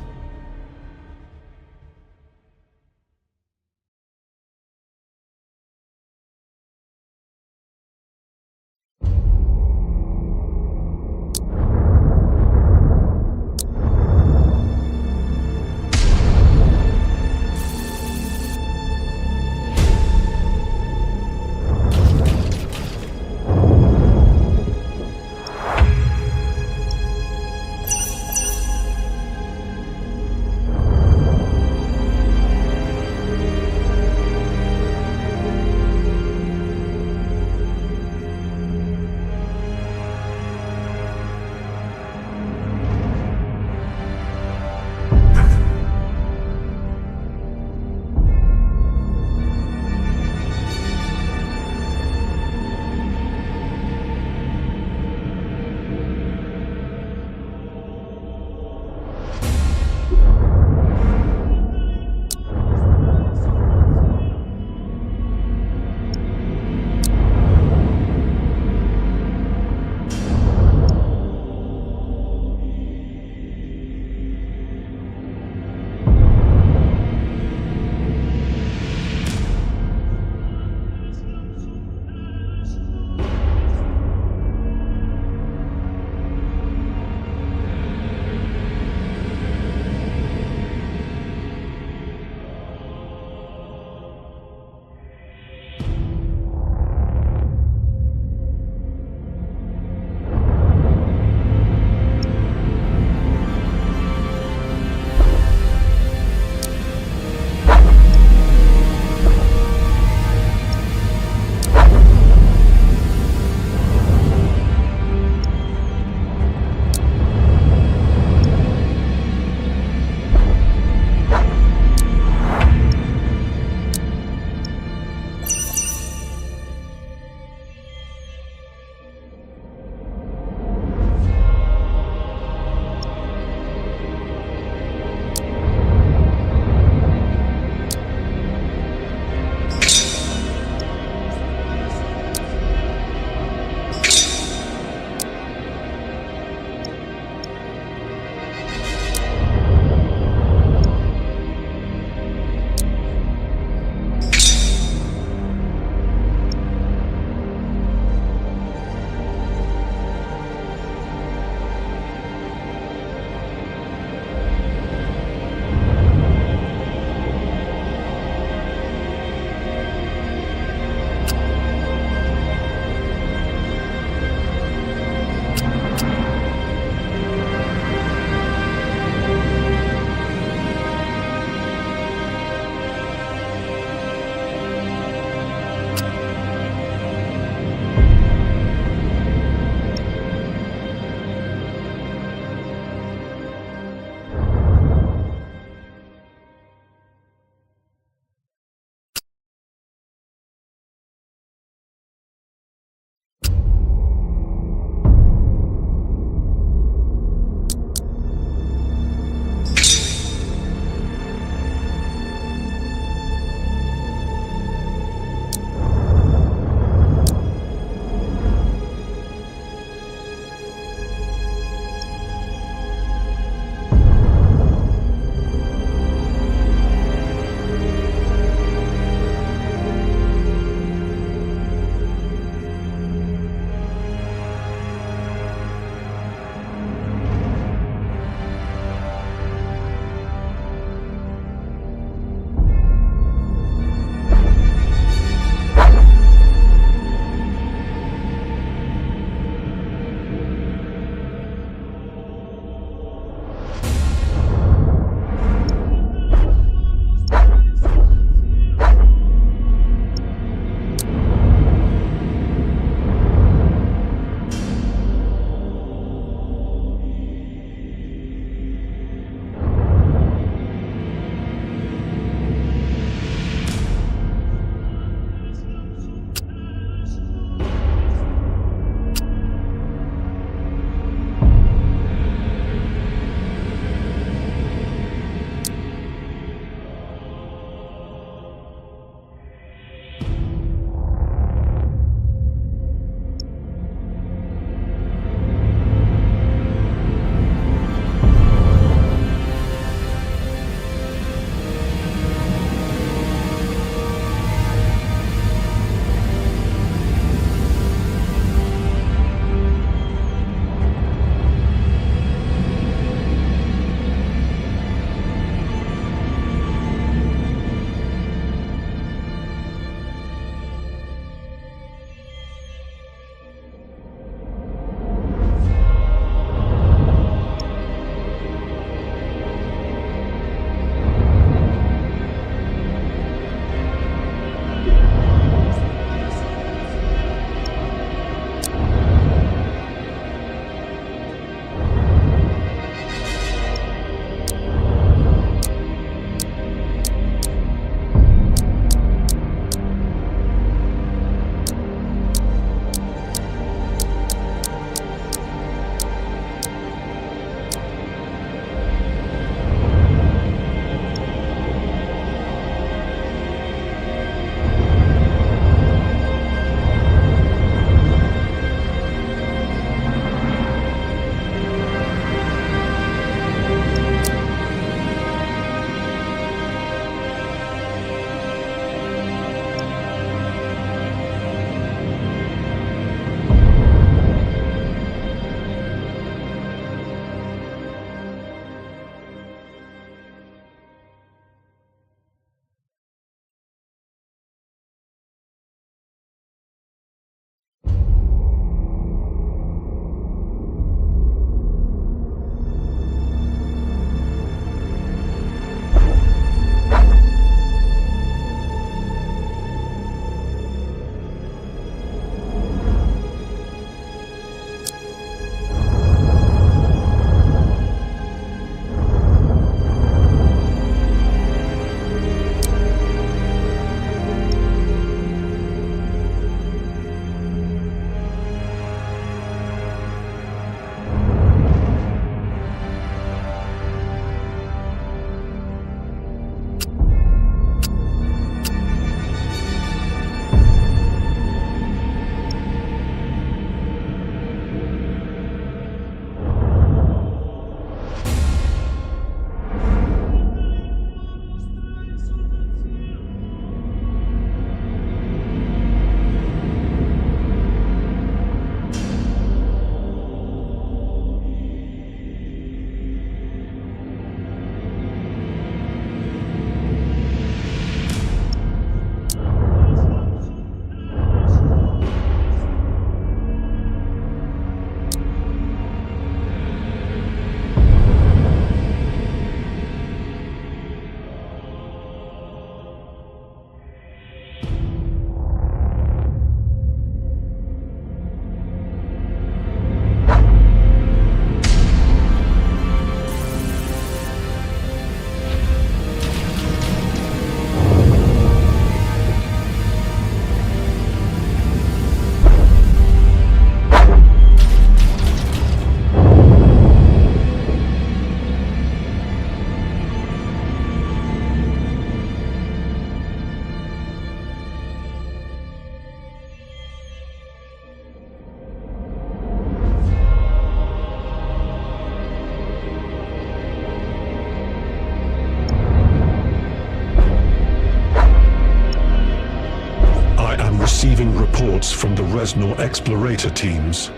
from the Reznor explorator teams.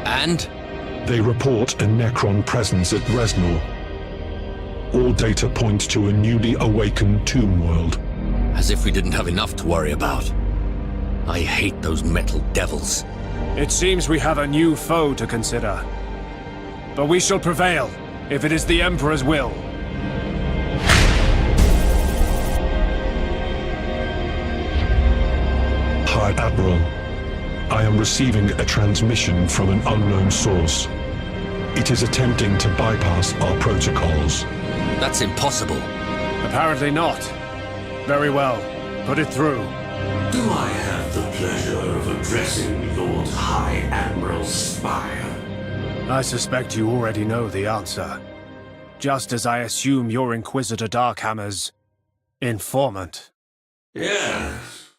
And? They report a Necron presence at Reznor. All data point to a newly awakened tomb world. As if we didn't have enough to worry about. I hate those metal devils. It seems we have a new foe to consider. But we shall prevail, if it is the Emperor's will. High Admiral, I am receiving a transmission from an unknown source. It is attempting to bypass our protocols. That's impossible. Apparently not. Very well. Put it through. Do I have the pleasure of addressing Lord High Admiral Spire? I suspect you already know the answer. Just as I assume you're Inquisitor Darkhammer's informant. Yes.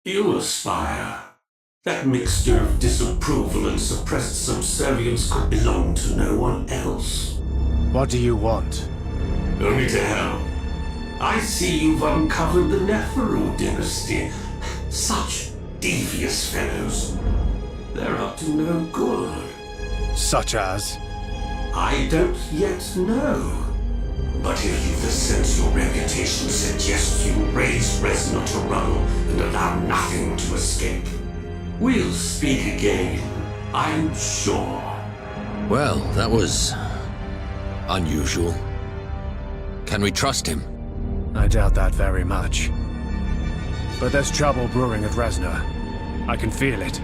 You aspire. That mixture of disapproval and suppressed subservience could belong to no one else. What do you want? Only to help. I see you've uncovered the Neferu dynasty. Such devious fellows. They're up to no good. Such as? I don't yet know. But if you the sense your reputation suggests you raise Reznor to rubble and allow nothing to escape, we'll speak again, I'm sure. Well, that was unusual. Can we trust him? I doubt that very much. But there's trouble brewing at Reznor. I can feel it.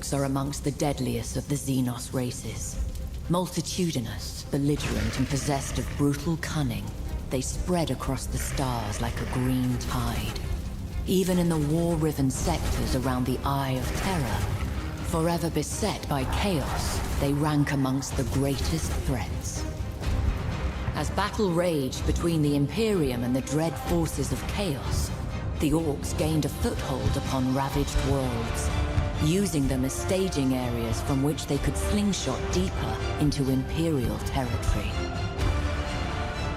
orcs are amongst the deadliest of the Xenos races. Multitudinous, belligerent, and possessed of brutal cunning, they spread across the stars like a green tide. Even in the war-riven sectors around the Eye of Terror, forever beset by chaos, they rank amongst the greatest threats. As battle raged between the Imperium and the dread forces of chaos, the orcs gained a foothold upon ravaged worlds, using them as staging areas from which they could slingshot deeper into Imperial territory.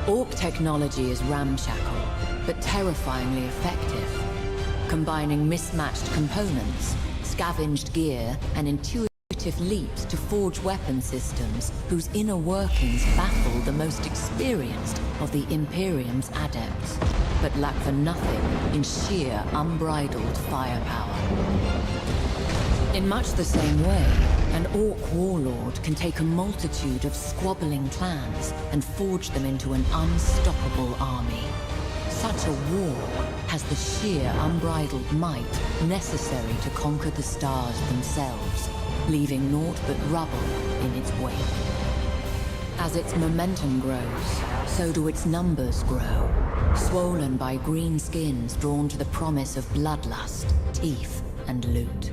Orc technology is ramshackle, but terrifyingly effective, combining mismatched components, scavenged gear, and intuitive leaps to forge weapon systems whose inner workings baffle the most experienced of the Imperium's adepts, but lack for nothing in sheer unbridled firepower. In much the same way, an orc warlord can take a multitude of squabbling clans and forge them into an unstoppable army. Such a war has the sheer unbridled might necessary to conquer the stars themselves, leaving naught but rubble in its wake. As its momentum grows, so do its numbers grow, swollen by green skins drawn to the promise of bloodlust, teeth, and loot.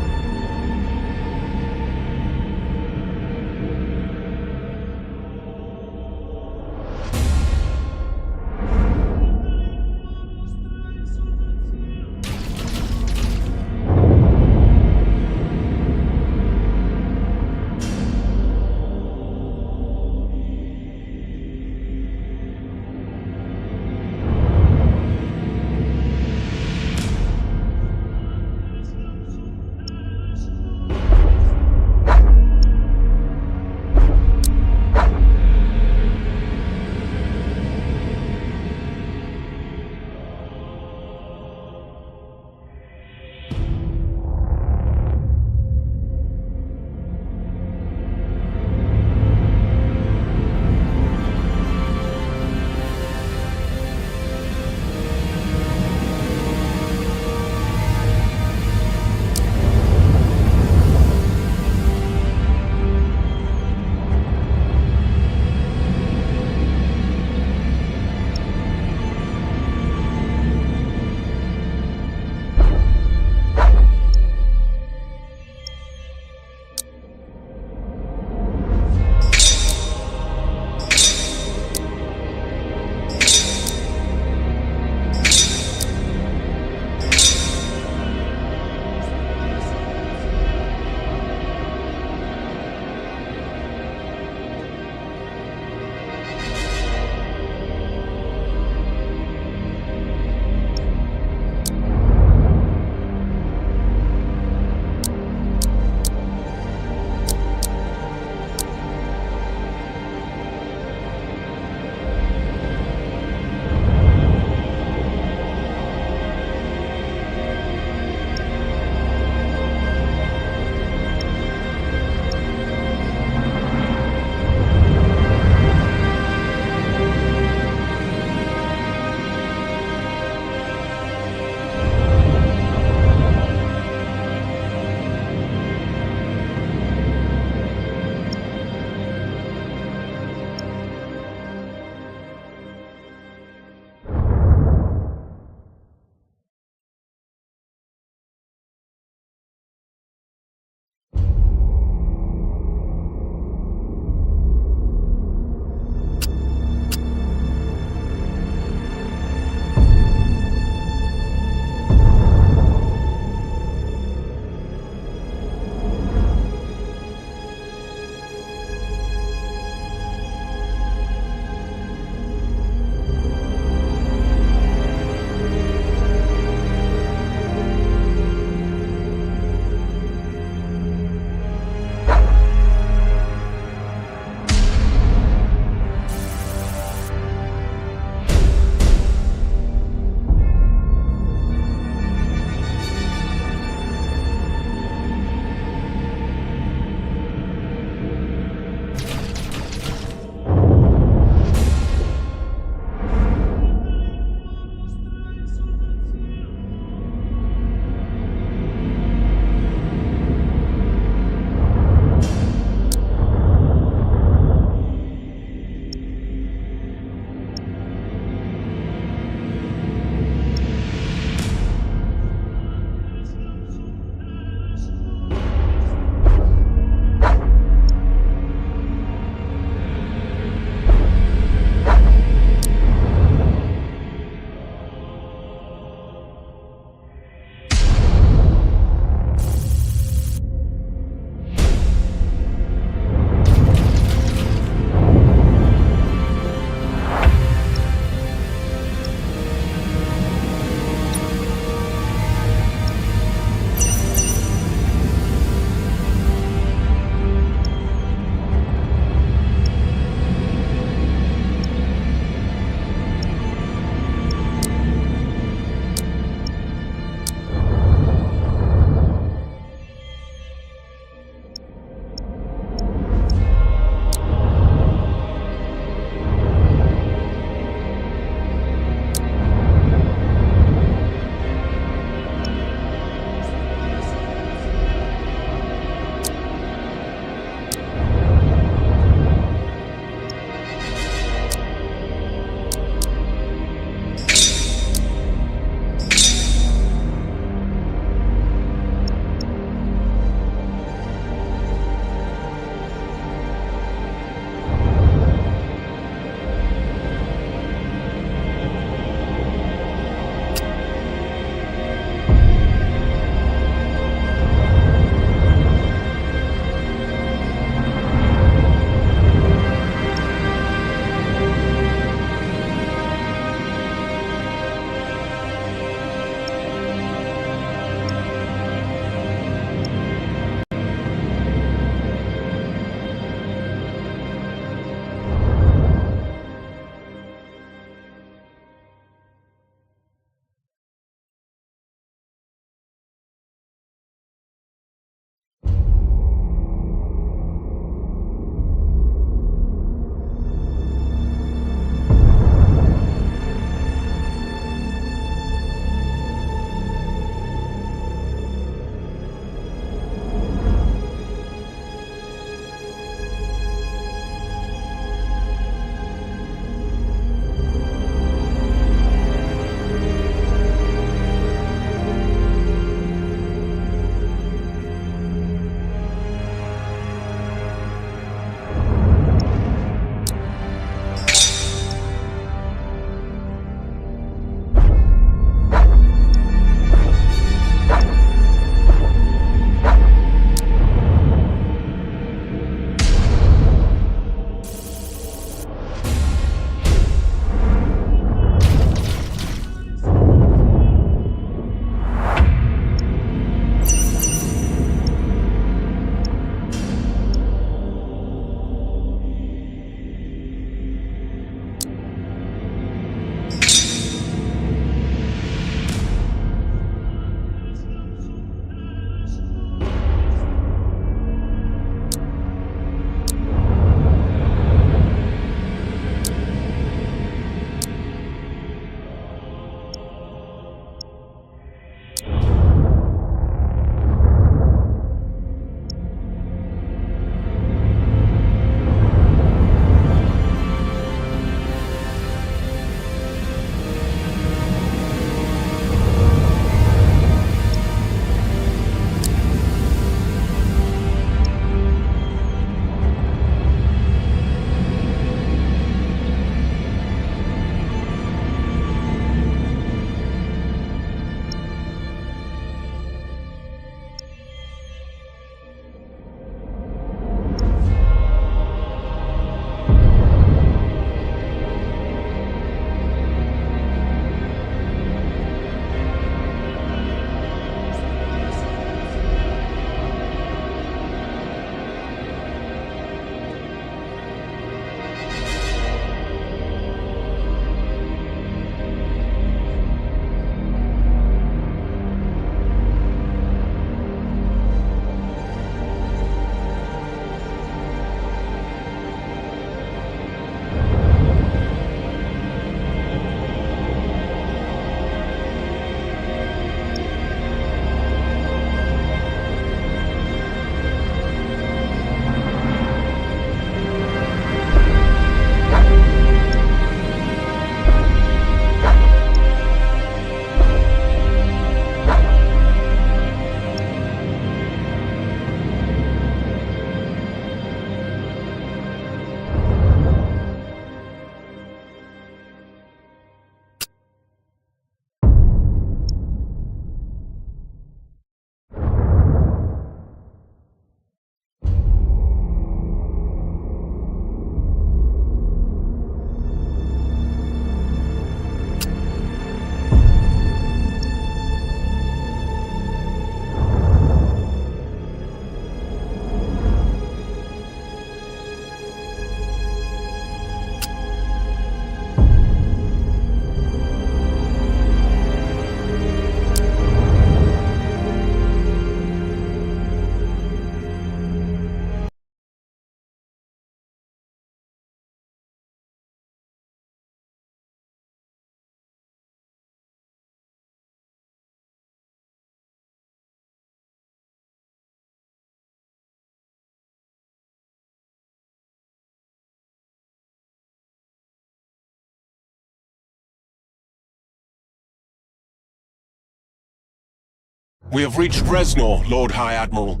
We have reached Bresnor, Lord High Admiral.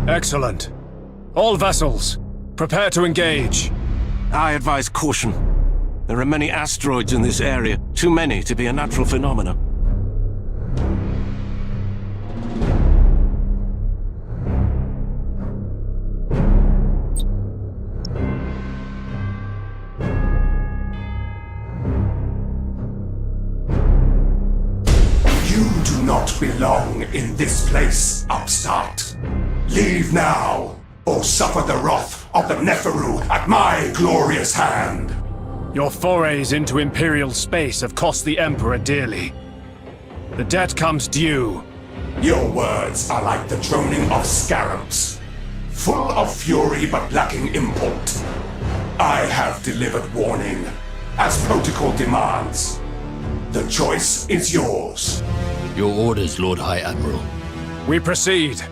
Excellent. All vessels, prepare to engage. I advise caution. There are many asteroids in this area, too many to be a natural phenomenon. You do not belong in this place, upstart. Leave now, or suffer the wrath of the Neferu at my glorious hand. Your forays into Imperial space have cost the Emperor dearly. The debt comes due. Your words are like the droning of scarabs, full of fury but lacking import. I have delivered warning, as protocol demands. The choice is yours. Your orders, Lord High Admiral. We proceed.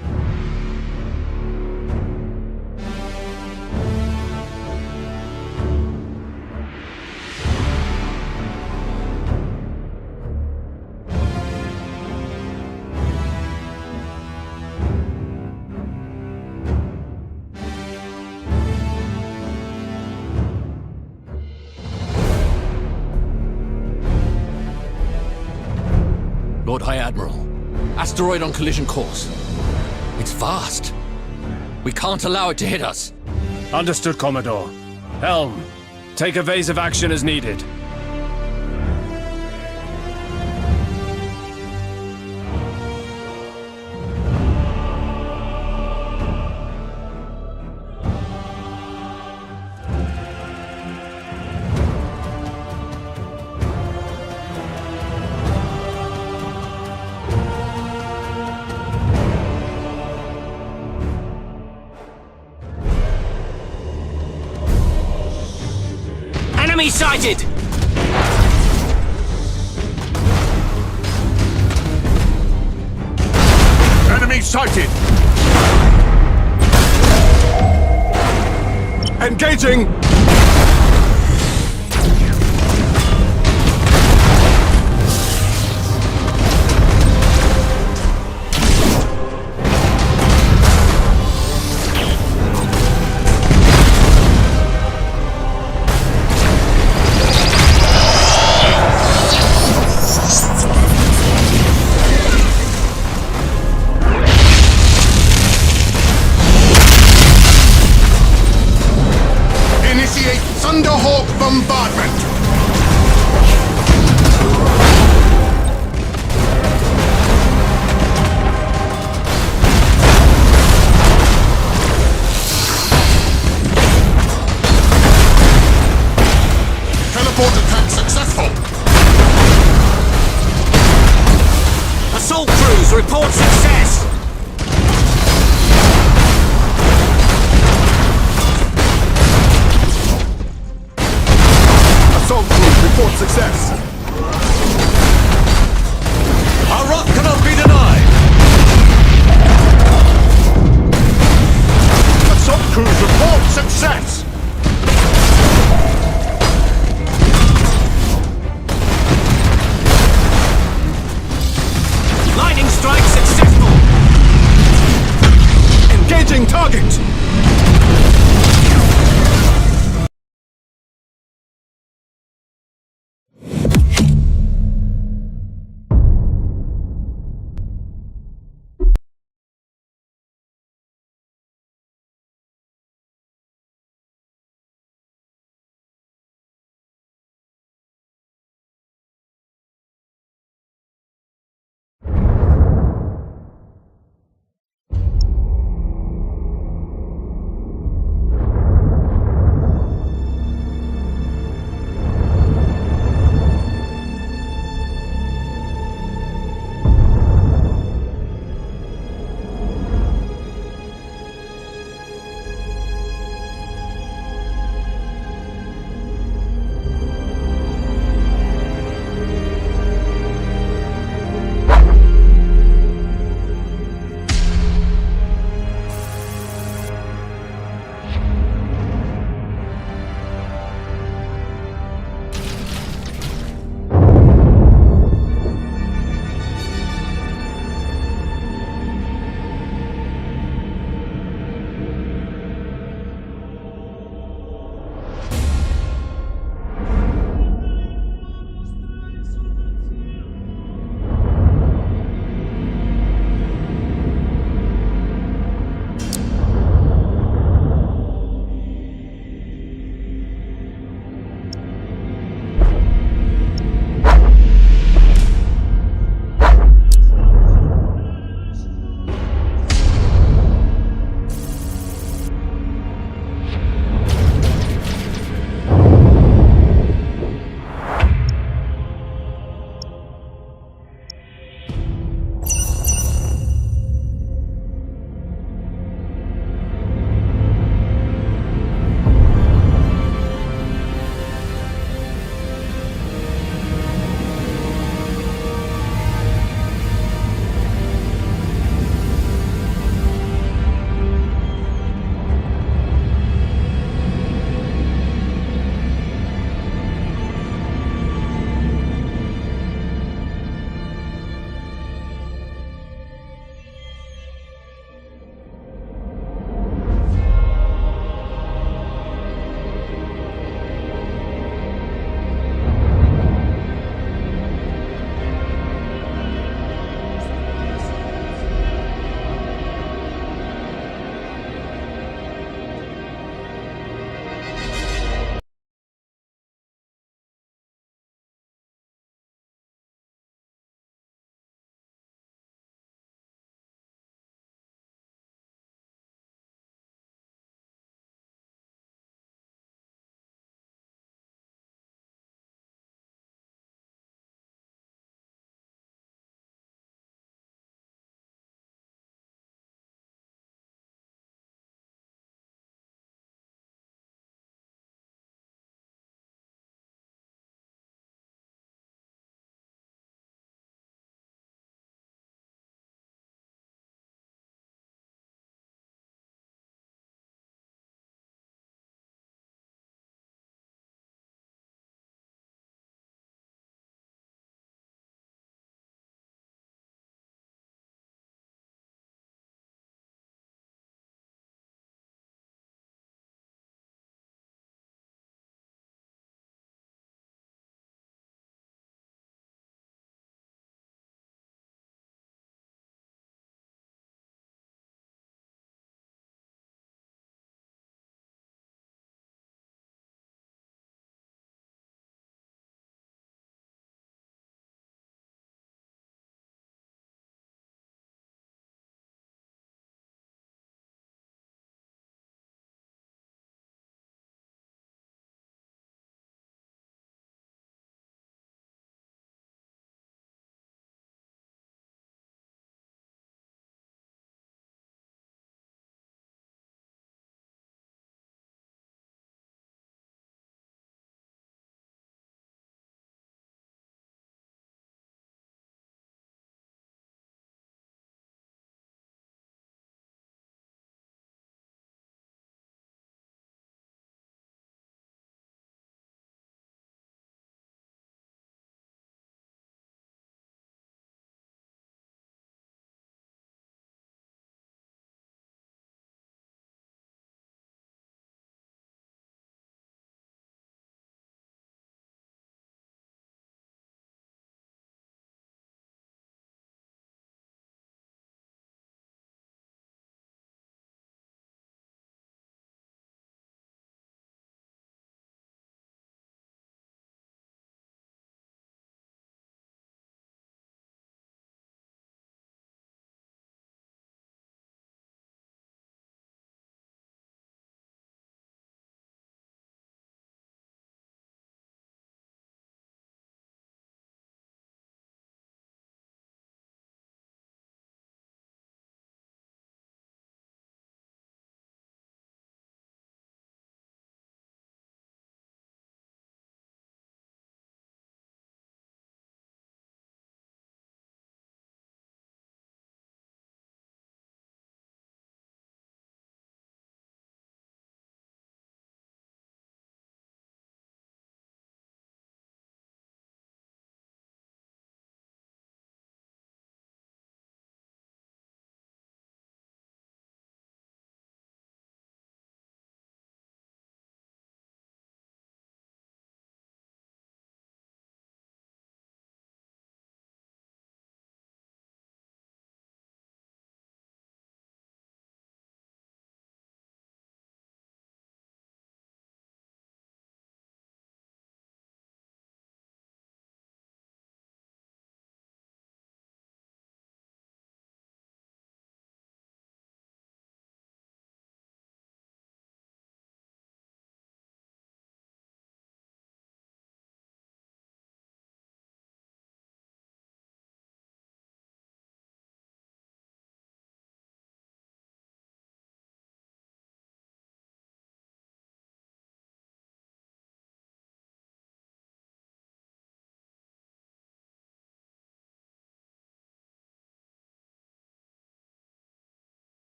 Lord High Admiral, asteroid on collision course. It's vast. We can't allow it to hit us. Understood, Commodore. Helm, take evasive action as needed. Enemy sighted! Enemy sighted! Engaging! Initiate Thunderhawk bombardment! Teleport attack successful! Assault crews, report success! Assault crew, report success. Our rock cannot be denied! Assault crews report success! Lightning strike successful! Engaging target!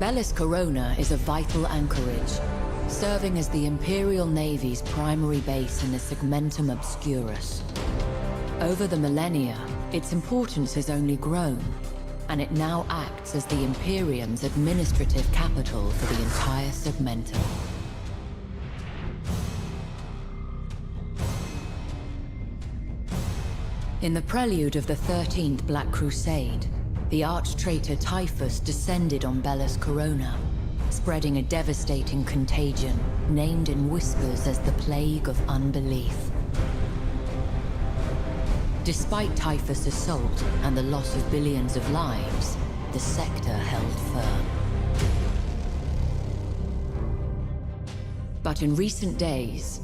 Bellis Corona is a vital anchorage, serving as the Imperial Navy's primary base in the Segmentum Obscurus. Over the millennia, its importance has only grown, and it now acts as the Imperium's administrative capital for the entire Segmentum. In the prelude of the 13th Black Crusade, the arch-traitor Typhus descended on Bellis Corona, spreading a devastating contagion named in whispers as the Plague of Unbelief. Despite Typhus' assault and the loss of billions of lives, the sector held firm. But in recent days,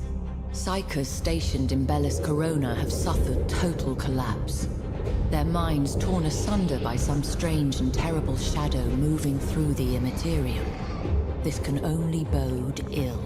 Psychers stationed in Bellis Corona have suffered total collapse, their minds torn asunder by some strange and terrible shadow moving through the Imperium. This can only bode ill.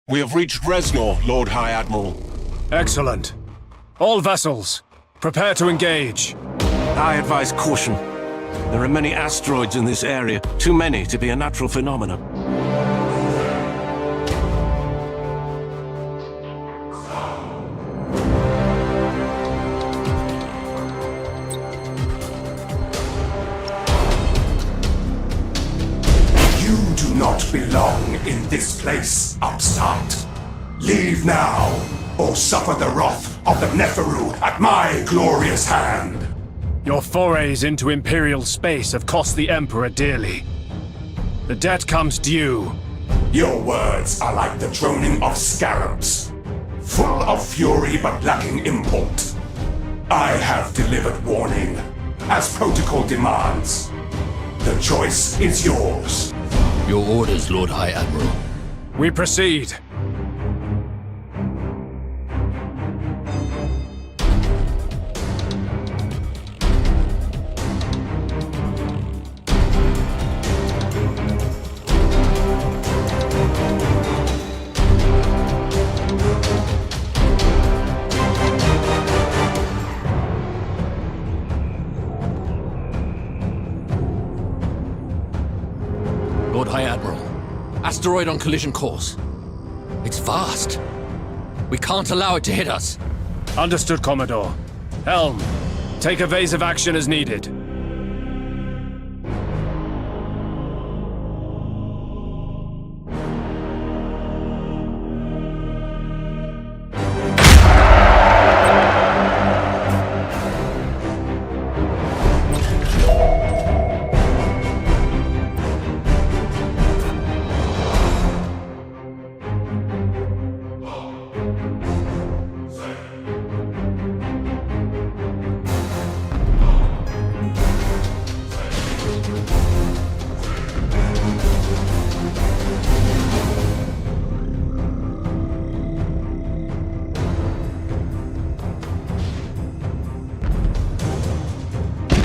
We have reached Resnor, Lord High Admiral. Excellent. All vessels, prepare to engage. I advise caution. There are many asteroids in this area, too many to be a natural phenomenon. You do not belong in this place, upstart. Leave now, or suffer the wrath of the Neferu at my glorious hand. Your forays into Imperial space have cost the Emperor dearly. The debt comes due. Your words are like the droning of scarabs, full of fury but lacking import. I have delivered warning, as protocol demands. The choice is yours. Your orders, Lord High Admiral. We proceed. Lord High Admiral, asteroid on collision course. It's vast. We can't allow it to hit us. Understood, Commodore. Helm, take evasive action as needed.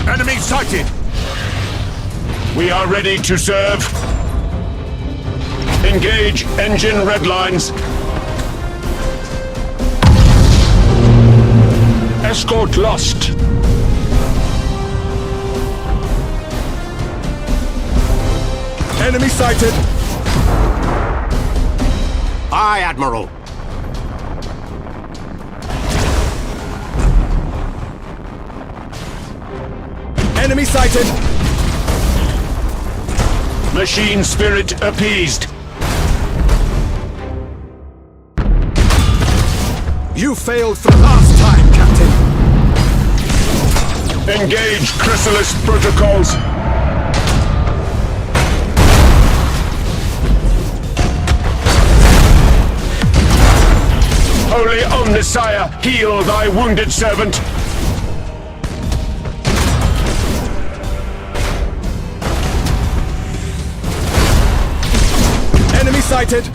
Enemy sighted! We are ready to serve. Engage engine red lines. Escort lost. Enemy sighted! Aye, Admiral. Enemy sighted! Machine spirit appeased. You failed for the last time, Captain! Engage Chrysalis protocols. Holy Omnissiah, heal thy wounded servant. Enemy sighted!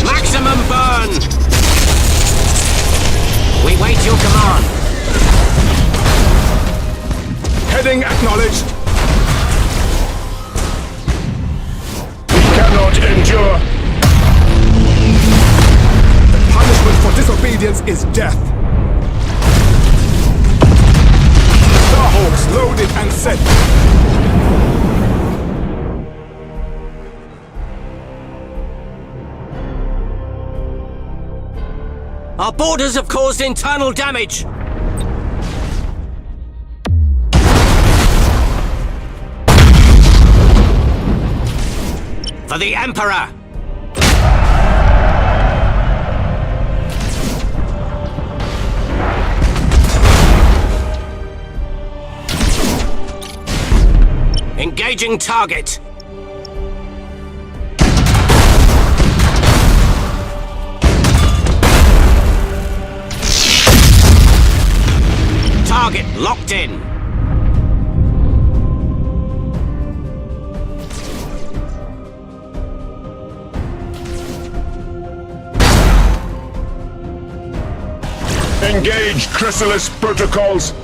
Maximum burn! We wait your command. Heading acknowledged! We cannot endure. Punishment for disobedience is death. Starhawks loaded and set. Our borders have caused internal damage. For the Emperor! Engaging target! Target locked in! Engage Chrysalis protocols.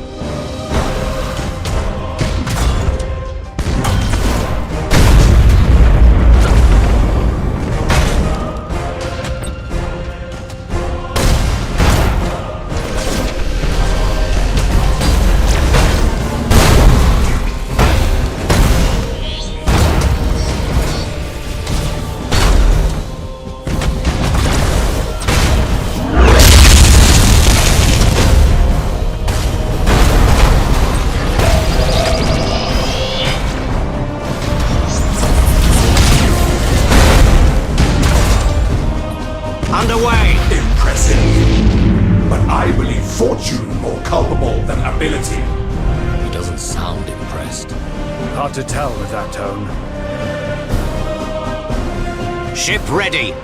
Underway! Impressive. But I believe fortune more culpable than ability. He doesn't sound impressed. Hard to tell with that tone. Ship ready!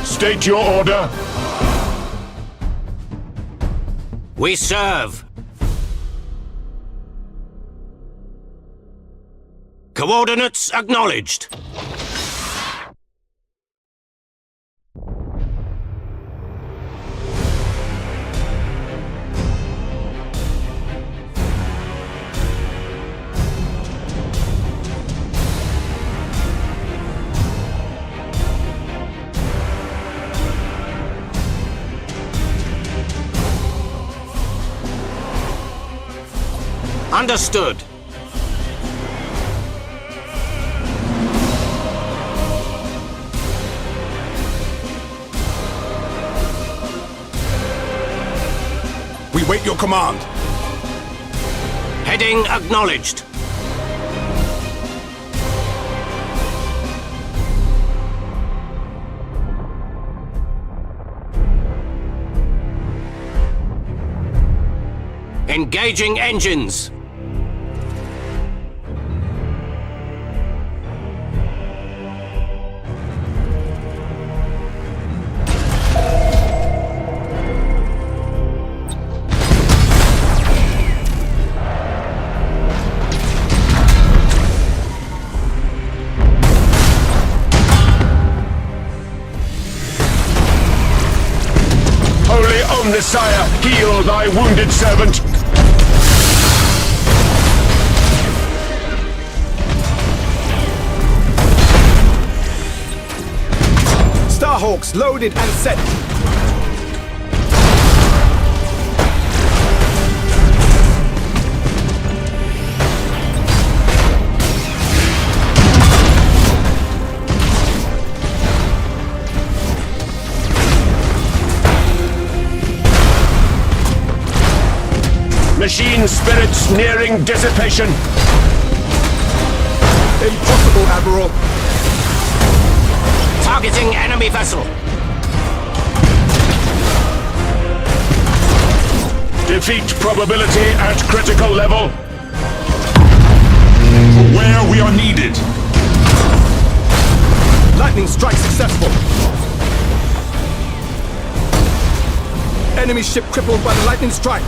State your order. We serve! Coordinates acknowledged! Understood. We wait your command. Heading acknowledged. Engaging engines. Holy Omnissiah, heal thy wounded servant. Starhawks loaded and set. Machine spirits nearing dissipation. Impossible, Admiral. Targeting enemy vessel. Defeat probability at critical level. Where we are needed. Lightning strike successful. Enemy ship crippled by the lightning strike.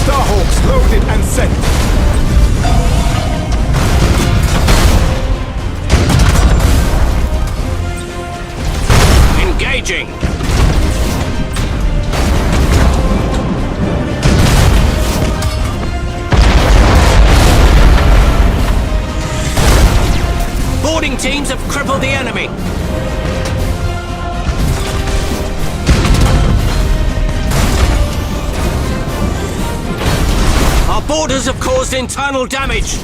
Starhawks loaded and set. Engaging. Boarding teams have crippled the enemy. Our boarders have caused internal damage.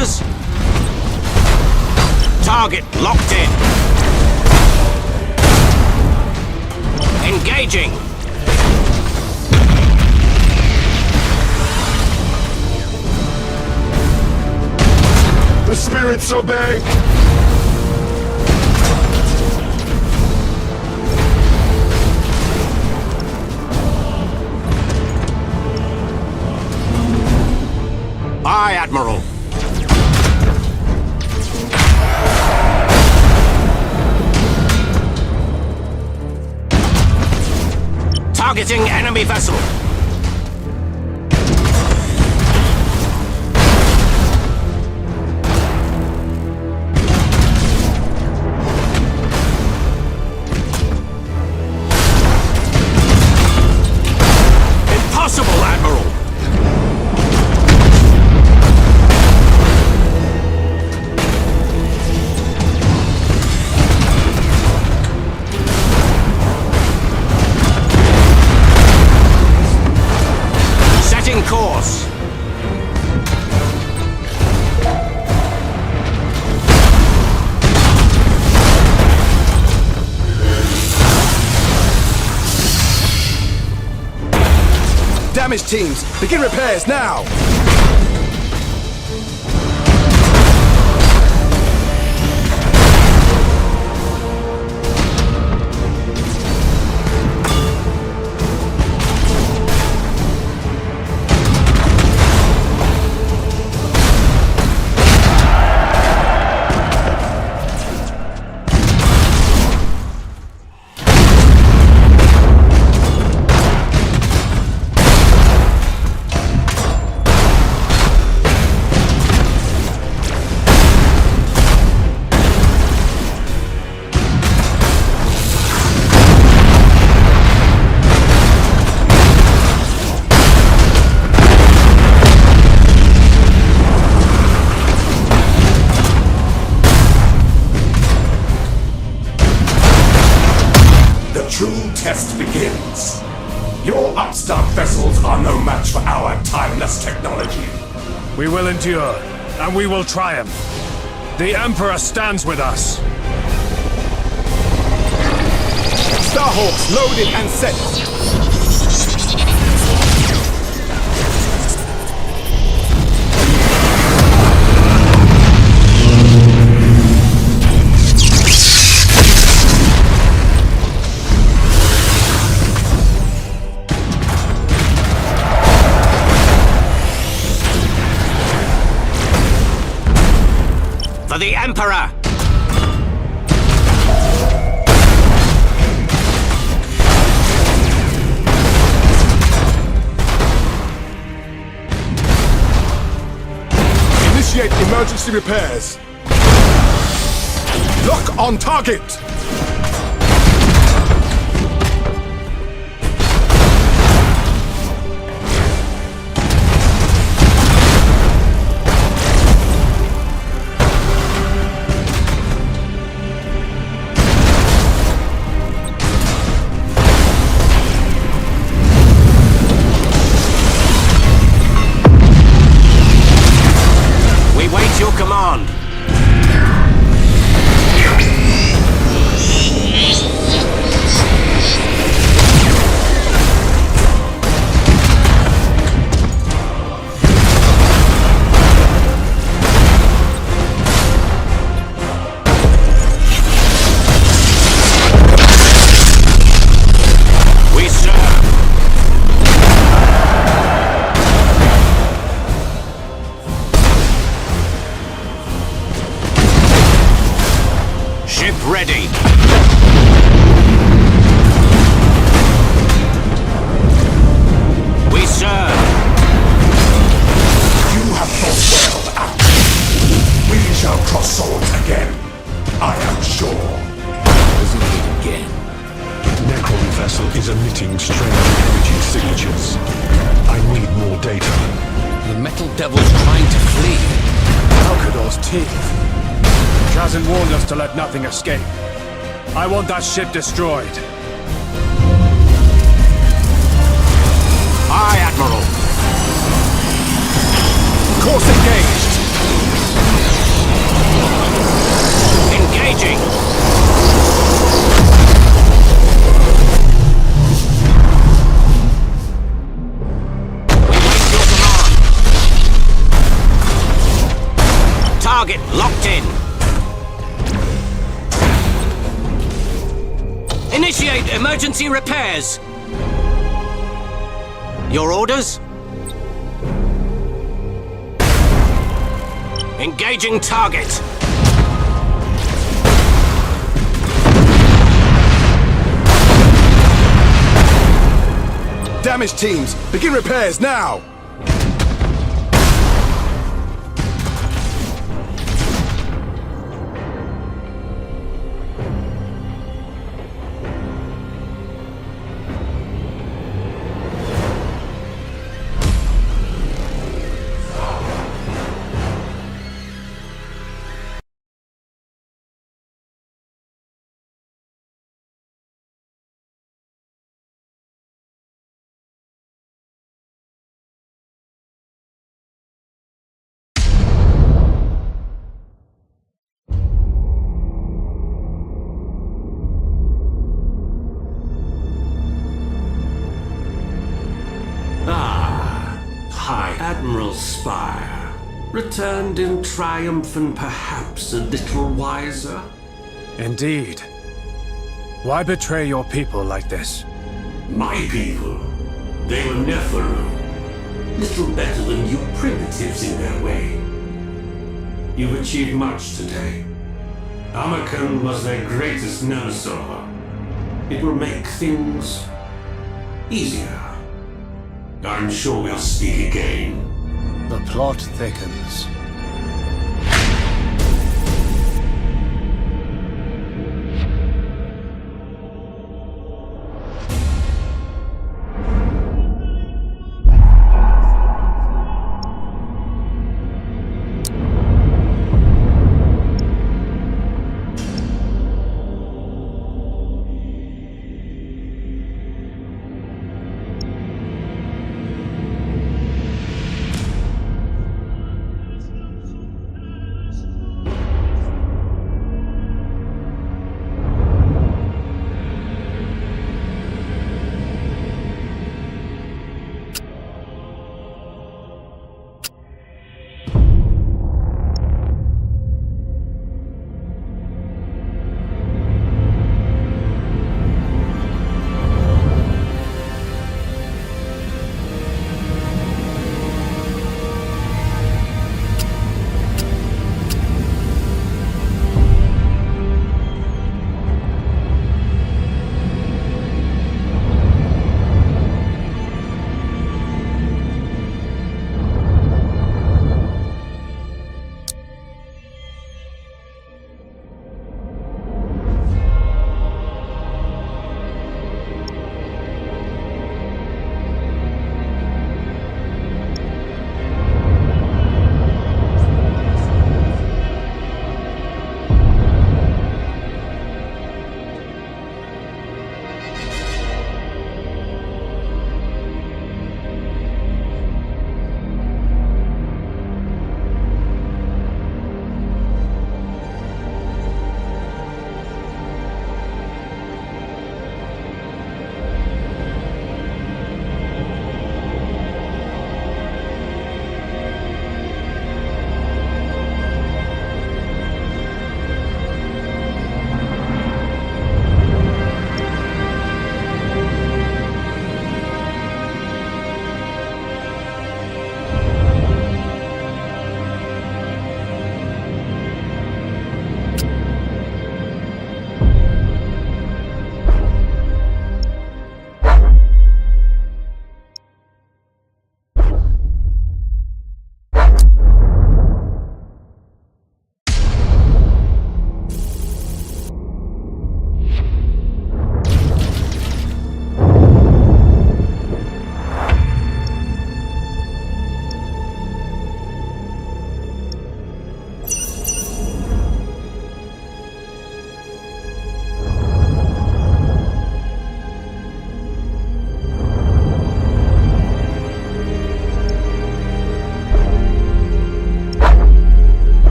Orders? Target locked in. Engaging. The spirits obey! Aye, Admiral. Targeting enemy vessel. Impossible, Admiral. Setting course. Damage teams, begin repairs now! True test begins. Your upstart vessels are no match for our timeless technology. We will endure, and we will triumph. The Emperor stands with us. Starhawks loaded and set. For the Emperor! Initiate emergency repairs. Lock on target! Your command. We serve. Ship ready. We serve. You have fought well, Admiral. We shall cross swords again. I am sure. Again. Necron vessel is emitting strange energy signatures. I need more data. The metal devil's trying to flee. Alcador's teeth. Chazin warned us to let nothing escape. I want that ship destroyed. Aye, Admiral. Course engaged. target locked in. Initiate emergency repairs. Your orders? Engaging target. Damaged teams, begin repairs now! High Admiral Spire. Returned in triumph and perhaps a little wiser? Indeed. Why betray your people like this? My people? They were Nephilim. Little better than you primitives in their way. You've achieved much today. Amakan was their greatest nemesaur. It will make things easier. I'm sure we'll speak again. The plot thickens.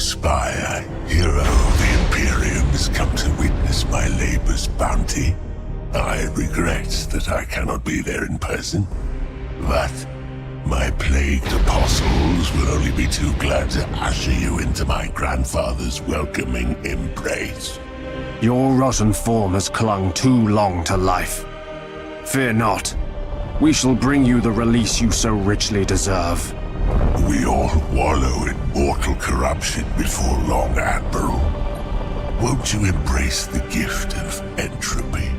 Spire, hero of the Imperium, has come to witness my labor's bounty. I regret that I cannot be there in person, but my plagued apostles will only be too glad to usher you into my grandfather's welcoming embrace. Your rotten form has clung too long to life. Fear not. We shall bring you the release you so richly deserve. We all wallow in mortal corruption before long, Admiral. Won't you embrace the gift of entropy?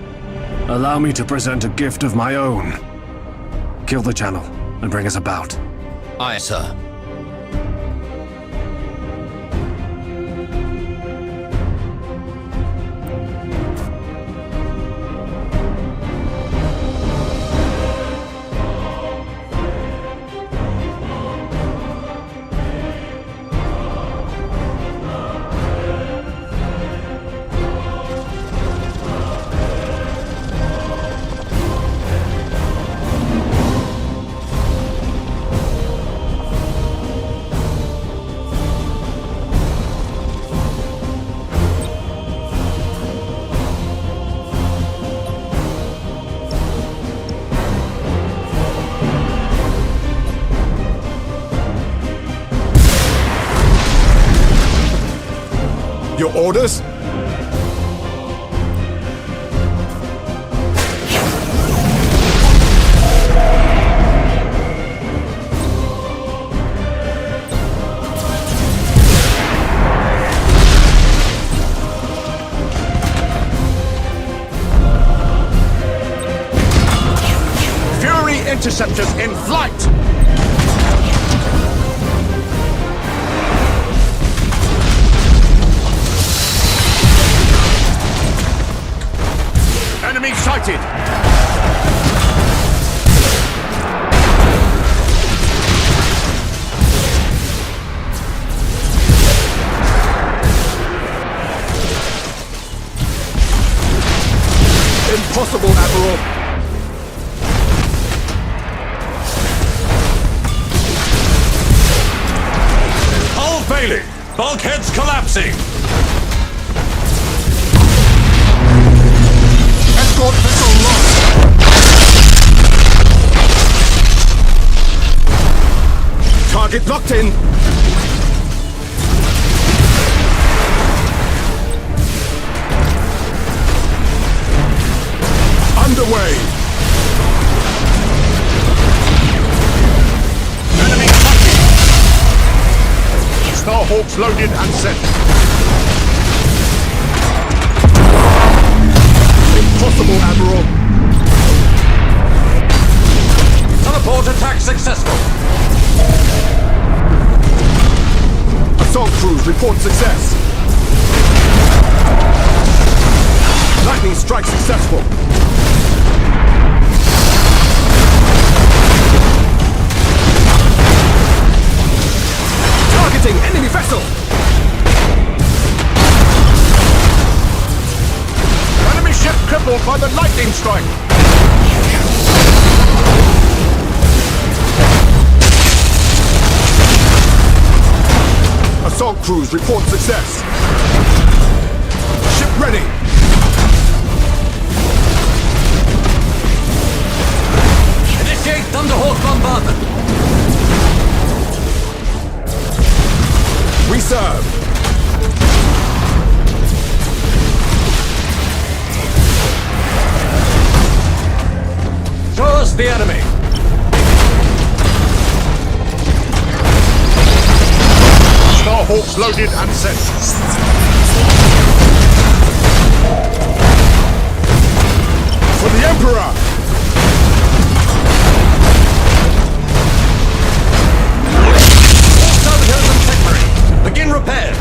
Allow me to present a gift of my own. Kill the channel and bring us about. Aye, sir. Your orders? Fury interceptors in flight! Enemy sighted! Impossible, Admiral! Hull failing! Bulkheads collapsing! Escort vessel lost! Target locked in! Underway! Enemy attacking! Starhawks loaded and set. Impossible, Admiral! Teleport attack successful! Assault crews report success! Lightning strike successful! Targeting enemy vessel! Enemy ship crippled by the lightning strike! Assault crews report success! Ship ready! Initiate Thunderhawk bombardment! We serve! Show us the enemy! Starhawks loaded and set. For the Emperor! Servitors and Secretary, begin repair!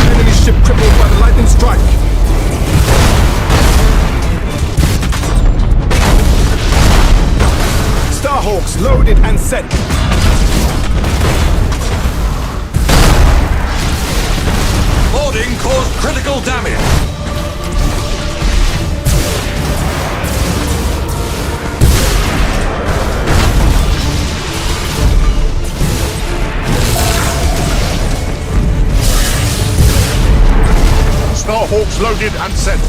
Enemy ship crippled by the lightning strike! Starhawks loaded and sent! Boarding caused critical damage! loaded and sent.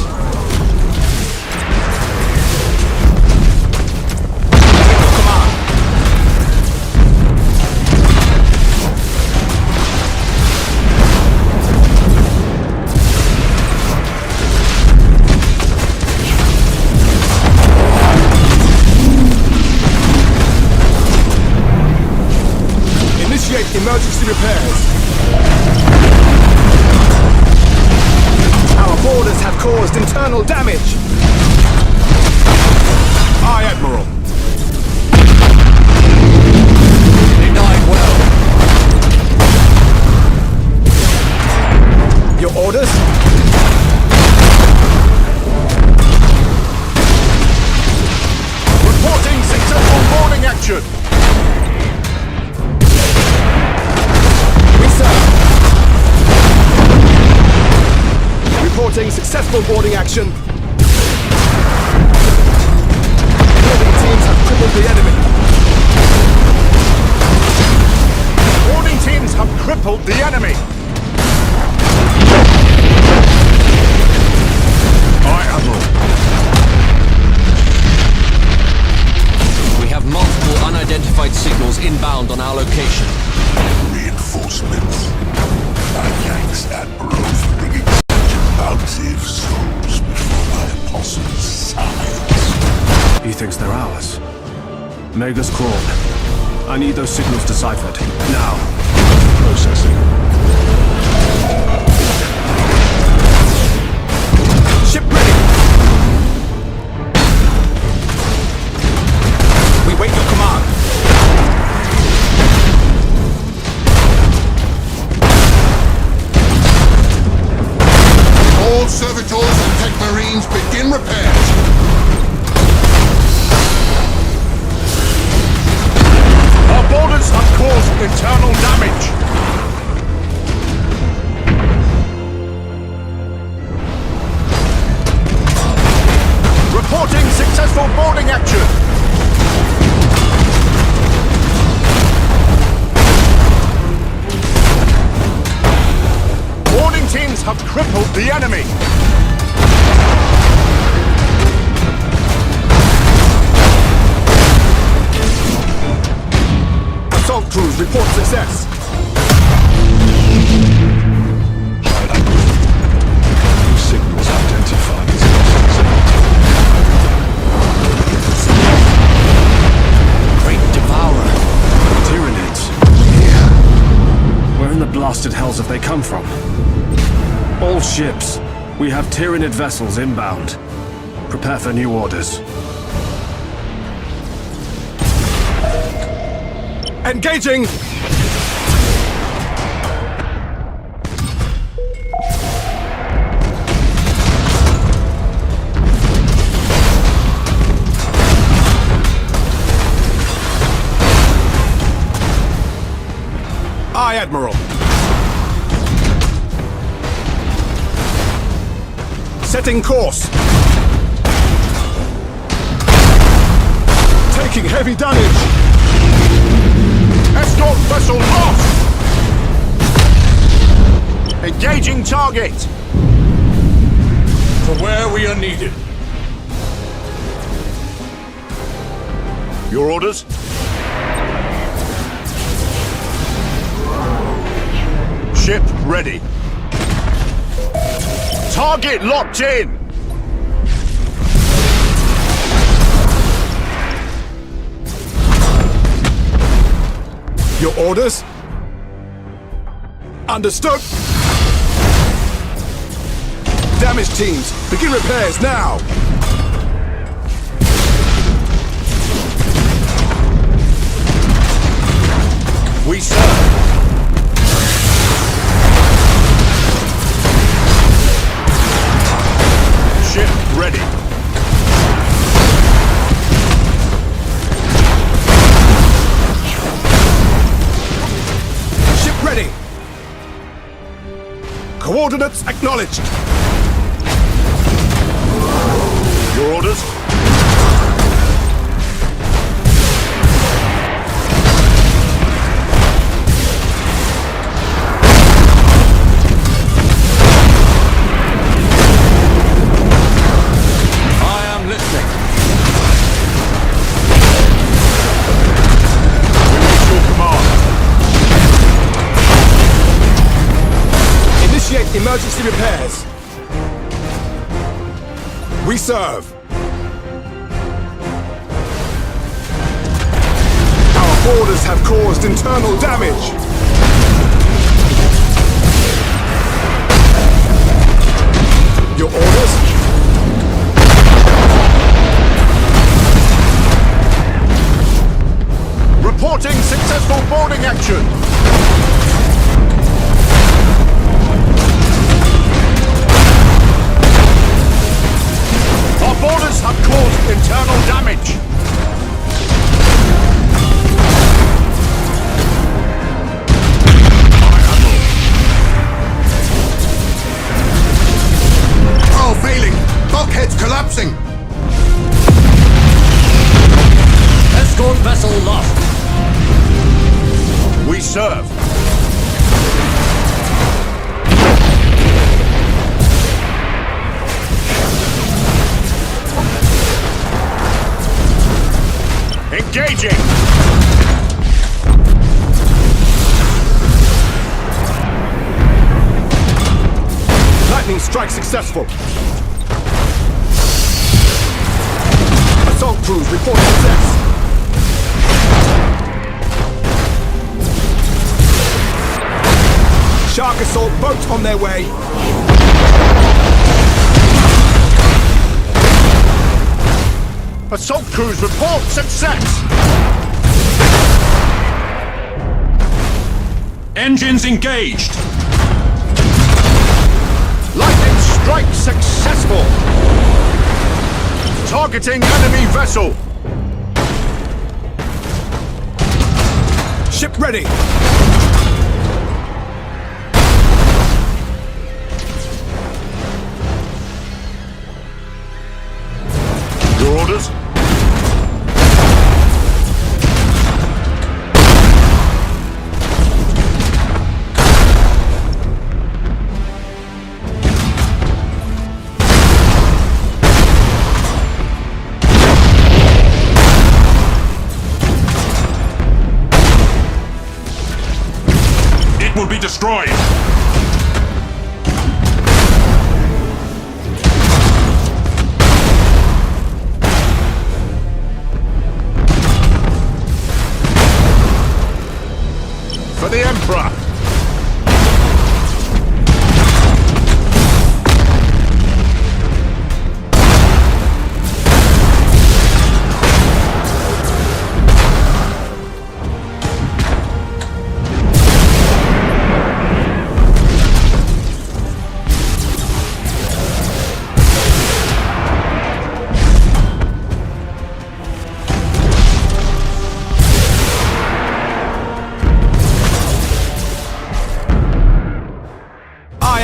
Initiate emergency repairs. Our boarders have caused internal damage. Aye, Admiral. Denied well. Your orders? Reporting successful boarding action. Reporting successful boarding action. Boarding teams have crippled the enemy. Boarding teams have crippled the enemy. Aye, Admiral. We have multiple unidentified signals inbound on our location. Reinforcements. Thanks, Admiral, for bringing bounty of souls before my apostles' sides. He thinks they're ours. Magus crawled. I need those signals deciphered. Now. Processing. Ship ready! We wait your command. All servitors and tech marines begin repairs. Our boarders have caused internal damage. Reporting successful boarding action. Boarding teams have crippled the enemy. Assault crews report success. New signals identified as Great Devourer. Tyranids. Here. Where in the blasted hells have they come from? All ships. We have Tyranid vessels inbound. Prepare for new orders. Engaging! Aye, Admiral. Setting course. Taking heavy damage. Escort vessel lost! Engaging target! To where we are needed. Your orders? Ship ready. Target locked in! Your orders? Understood. Damage teams, begin repairs now! We serve. Ship ready. Ship ready. Coordinates acknowledged. Your orders? emergency repairs. We serve. Our borders have caused internal damage. Your orders? Reporting successful boarding action! Our borders have caused internal damage! All failing! Bulkheads collapsing! Escort vessel lost! We serve! Engaging! Lightning strike successful. Assault crews report success. Shark assault boats on their way. Assault crews report success! Engines engaged! Lightning strike successful! Targeting enemy vessel! Ship ready! Your orders? It will be destroyed! For the Emperor!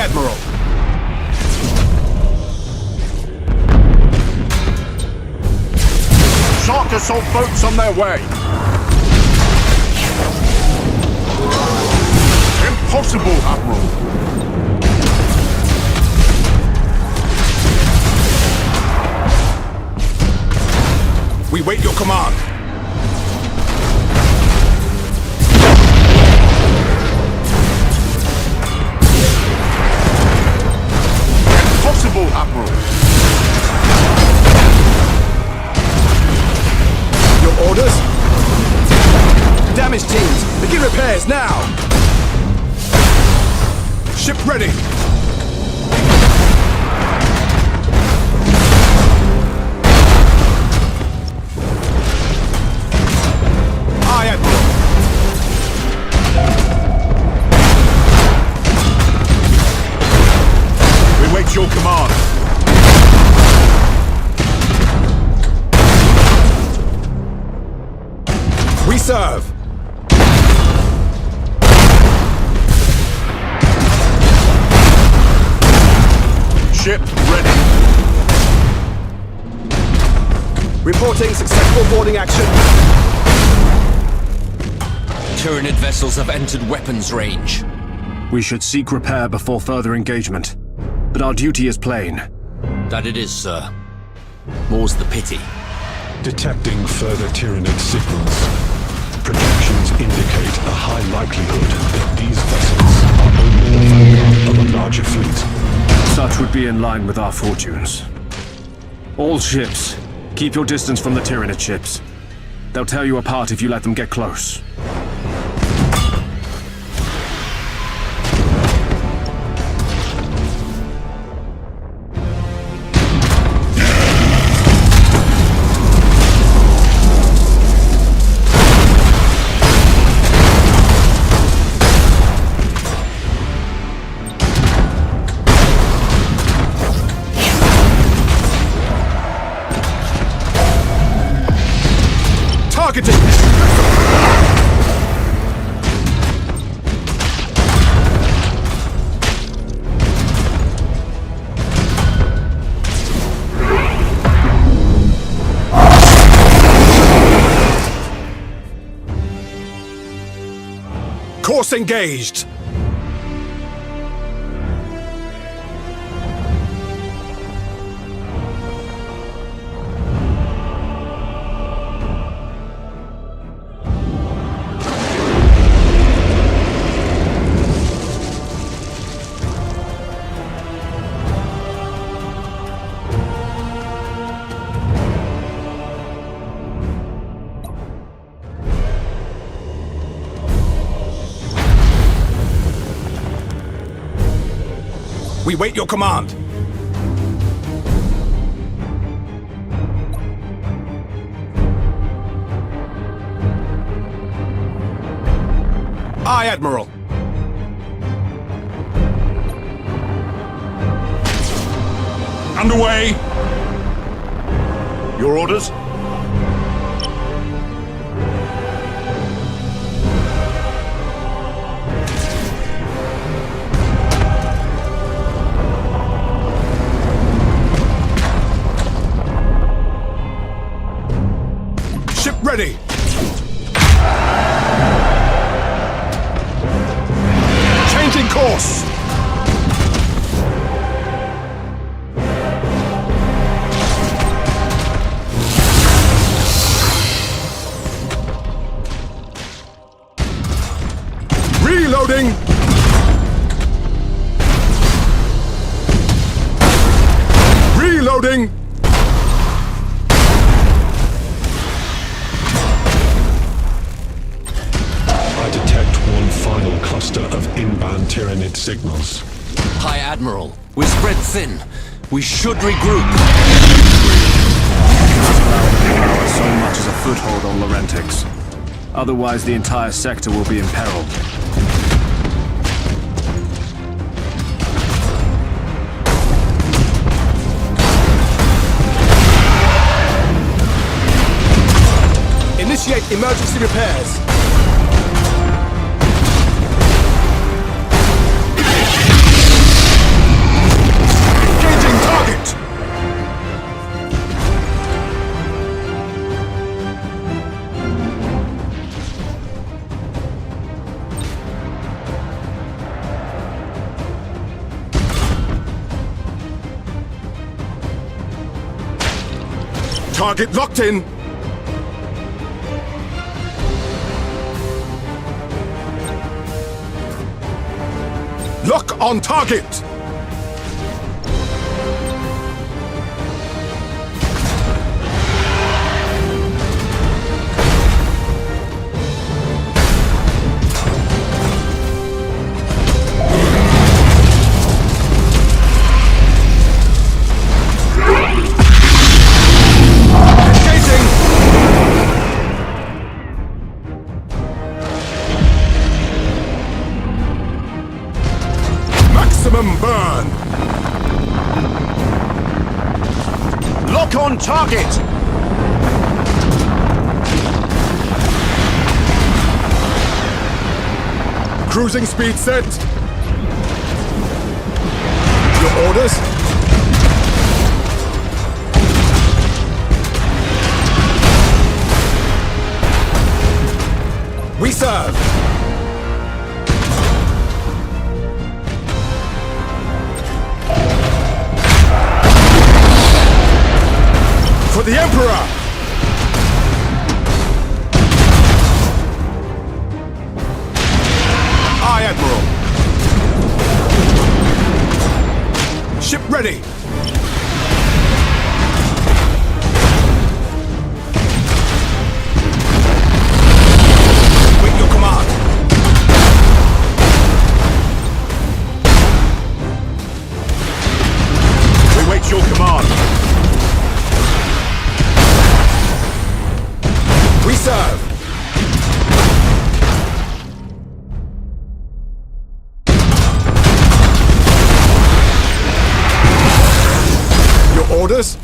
Admiral. Shark assault boats on their way! Impossible, Admiral! We wait your command. Impossible, Admiral! Your orders? Damage teams, begin repairs now! Ship ready! Aye, Admiral! We wait your command! We serve! Ship ready! Reporting successful boarding action. Tyranid vessels have entered weapons range. We should seek repair before further engagement. But our duty is plain. That it is, sir. More's the pity. Detecting further Tyranid signals. Projections indicate a high likelihood that these vessels are only the vanguard of a large larger fleet. Such would be in line with our fortunes. All ships, keep your distance from the Tyranid ships. They'll tear you apart if you let them get close. Course engaged! We wait your command. Aye, Admiral. Underway! Your orders? Ready! Changing course! Reloading! Reloading! Cluster of inbound Tyranid signals. High Admiral, we're spread thin. We should regroup. Allow us so much as a foothold on Laurentix. Otherwise, the entire sector will be imperiled. Initiate emergency repairs. Target locked in! Lock on target! Maximum burn! Lock on target! Cruising speed set! Your orders? We serve! For the Emperor! Aye, Admiral. ready! Wait your command! We wait your command. We serve! Your orders?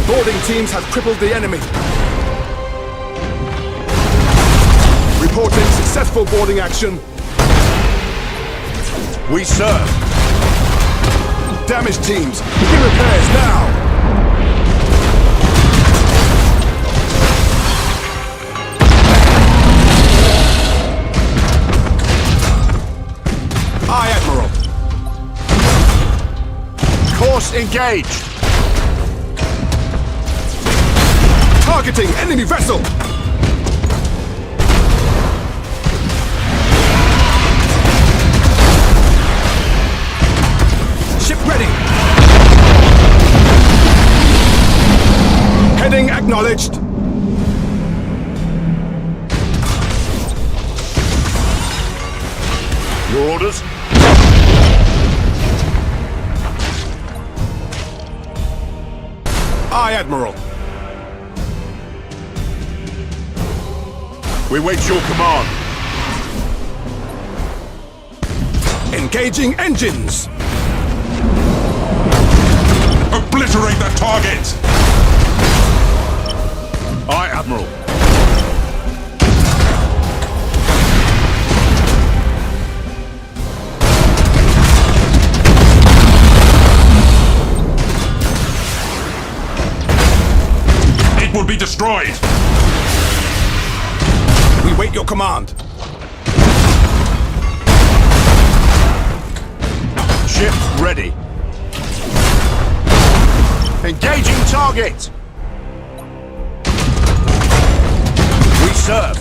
Boarding teams have crippled the enemy. Reporting successful boarding action. We serve. Damaged teams, begin repairs now! Aye, Admiral. Course engaged. Targeting enemy vessel! Ship ready! Heading acknowledged! Your orders? Aye, Admiral. We wait your command. Engaging engines! Obliterate the target! Aye, Admiral. It will be destroyed! We wait your command. Ship ready. Engaging target! We serve.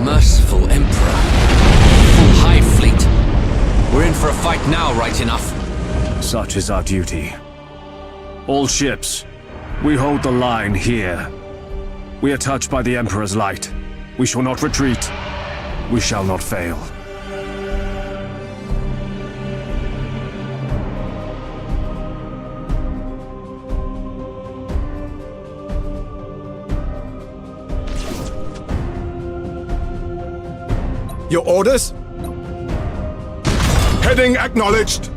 Merciful Emperor. Full Hive Fleet. We're in for a fight now, right enough. Such is our duty. All ships, we hold the line here. We are touched by the Emperor's light. We shall not retreat. We shall not fail. Your orders? Heading acknowledged.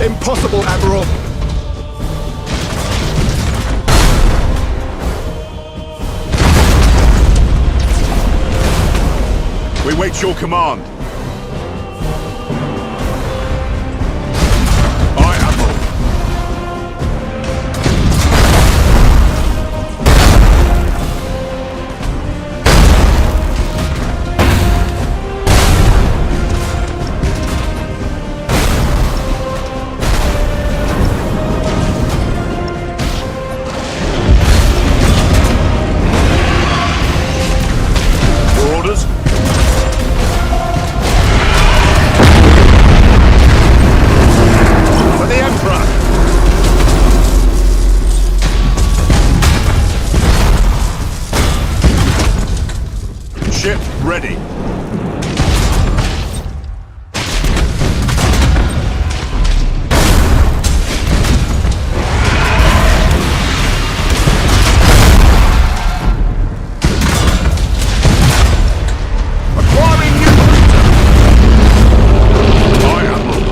Impossible, Admiral! We wait your command. Aye, Admiral. Your orders? For the Emperor! Ship ready. Acquiring new position. Aye, Admiral.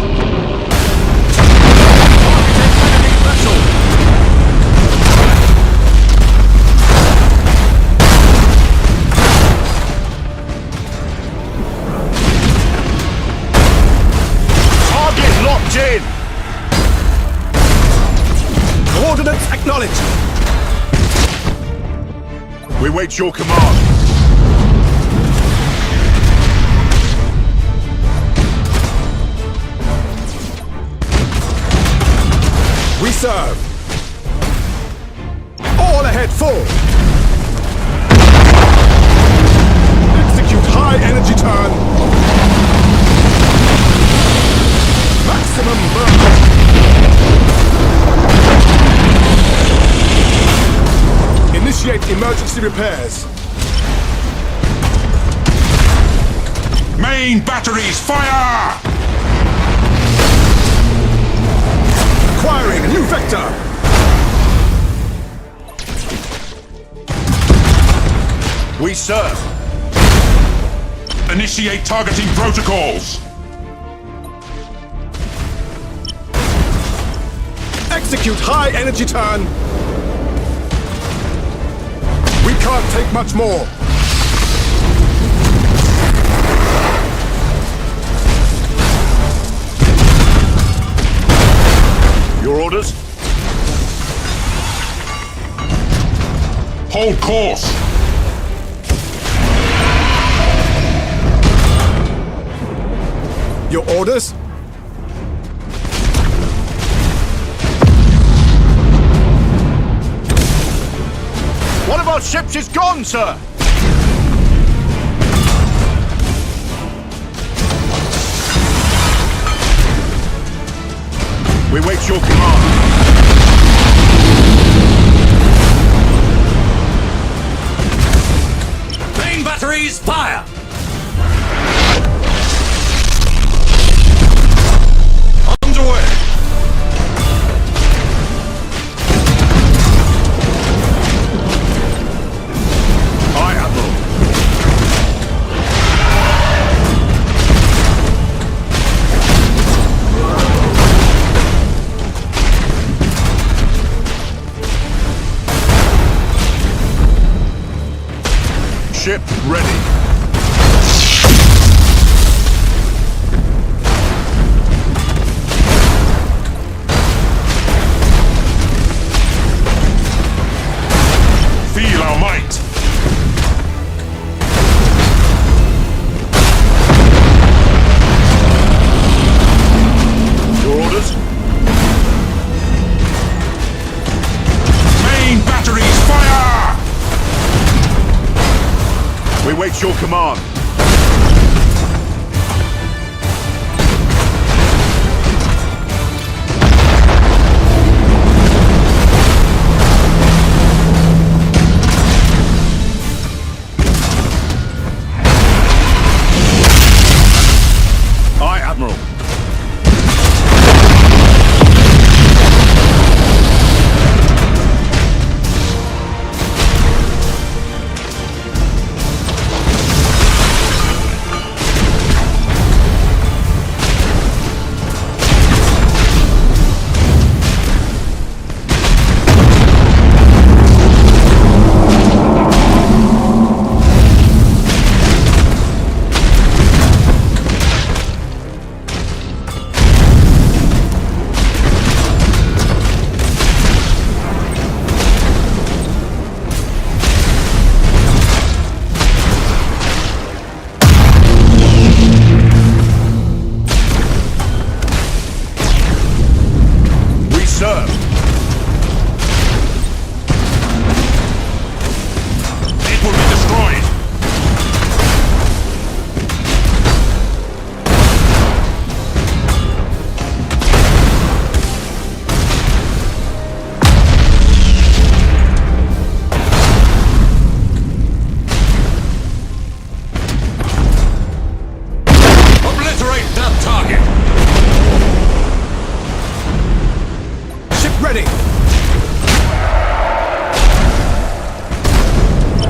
We wait your command. We serve! All ahead full! Execute high energy turn! Maximum burn! Initiate emergency repairs. Main batteries, fire! Acquiring a new vector! We serve. Initiate targeting protocols. Execute high energy turn! We can't take much more! Your orders? Hold course! Your orders? One of our ships is gone, sir! We wait your command. Main batteries, fire! Underway! Aye, Admiral. Ship ready. Feel our might. Your orders? Main batteries, fire! We wait your command. Aye, Admiral.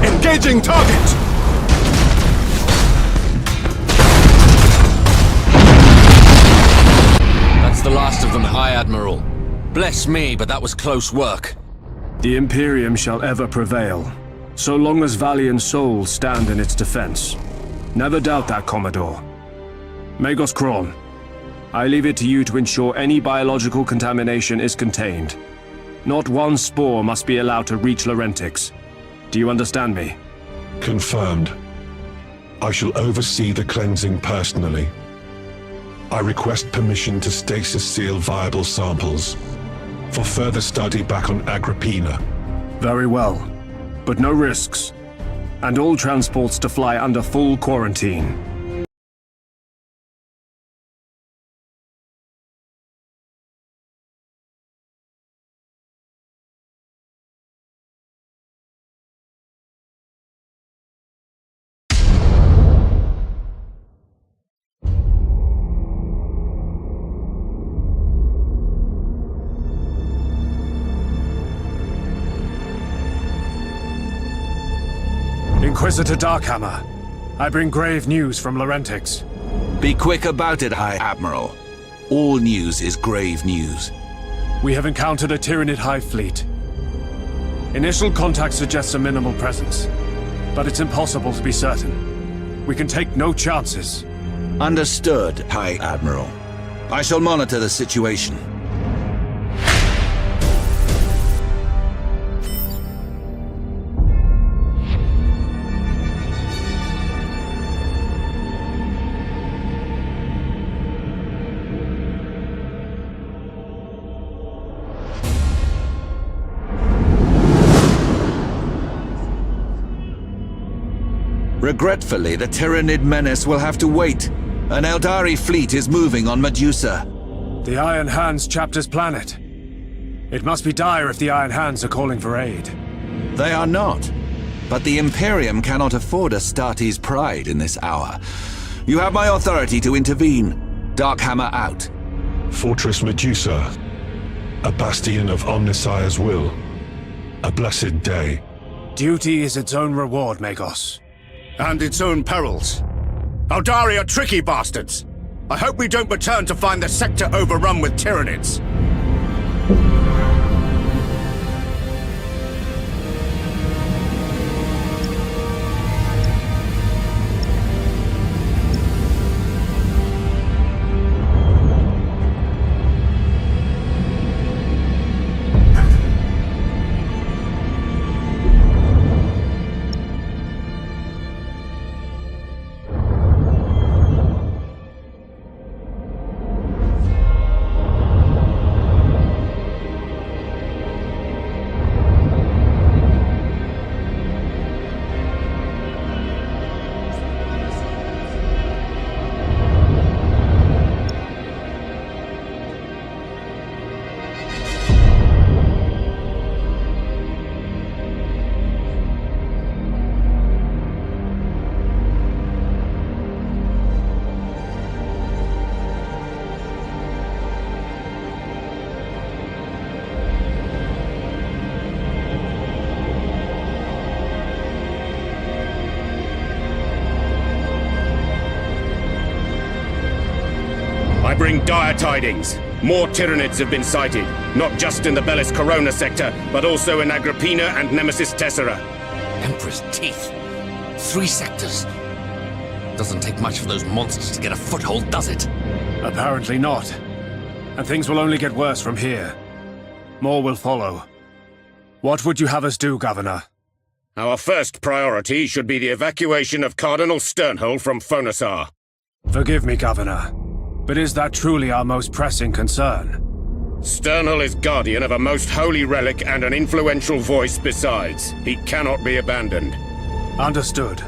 Engaging target! That's the last of them, High Admiral. Bless me, but that was close work. The Imperium shall ever prevail, so long as valiant souls stand in its defense. Never doubt that, Commodore. Magos Kron, I leave it to you to ensure any biological contamination is contained. Not one spore must be allowed to reach Laurentix. Do you understand me? Confirmed. I shall oversee the cleansing personally. I request permission to stasis seal viable samples for further study back on Agrippina. Very well, but no risks. And all transports to fly under full quarantine. Inquisitor Darkhammer, I bring grave news from Laurentix. Be quick about it, High Admiral. All news is grave news. We have encountered a Tyranid hive fleet. Initial contact suggests a minimal presence, but it's impossible to be certain. We can take no chances. Understood, High Admiral. I shall monitor the situation. Regretfully, the Tyranid menace will have to wait. An Eldari fleet is moving on Medusa. The Iron Hands chapter's planet. It must be dire if the Iron Hands are calling for aid. They are not. But the Imperium cannot afford Astartes' pride in this hour. You have my authority to intervene. Darkhammer out. Fortress Medusa. A bastion of Omnissiah's will. A blessed day. Duty is its own reward, Magos. And its own perils. Eldari are tricky bastards. I hope we don't return to find the sector overrun with Tyranids. I bring dire tidings. More Tyranids have been sighted, not just in the Bellis Corona sector, but also in Agrippina and Nemesis Tessera. Emperor's teeth. 3 sectors. Doesn't take much for those monsters to get a foothold, does it? Apparently not. And things will only get worse from here. More will follow. What would you have us do, Governor? Our first priority should be the evacuation of Cardinal Sternhol from Phonasar. Forgive me, Governor, but is that truly our most pressing concern? Sternhol is guardian of a most holy relic and an influential voice besides. He cannot be abandoned. Understood.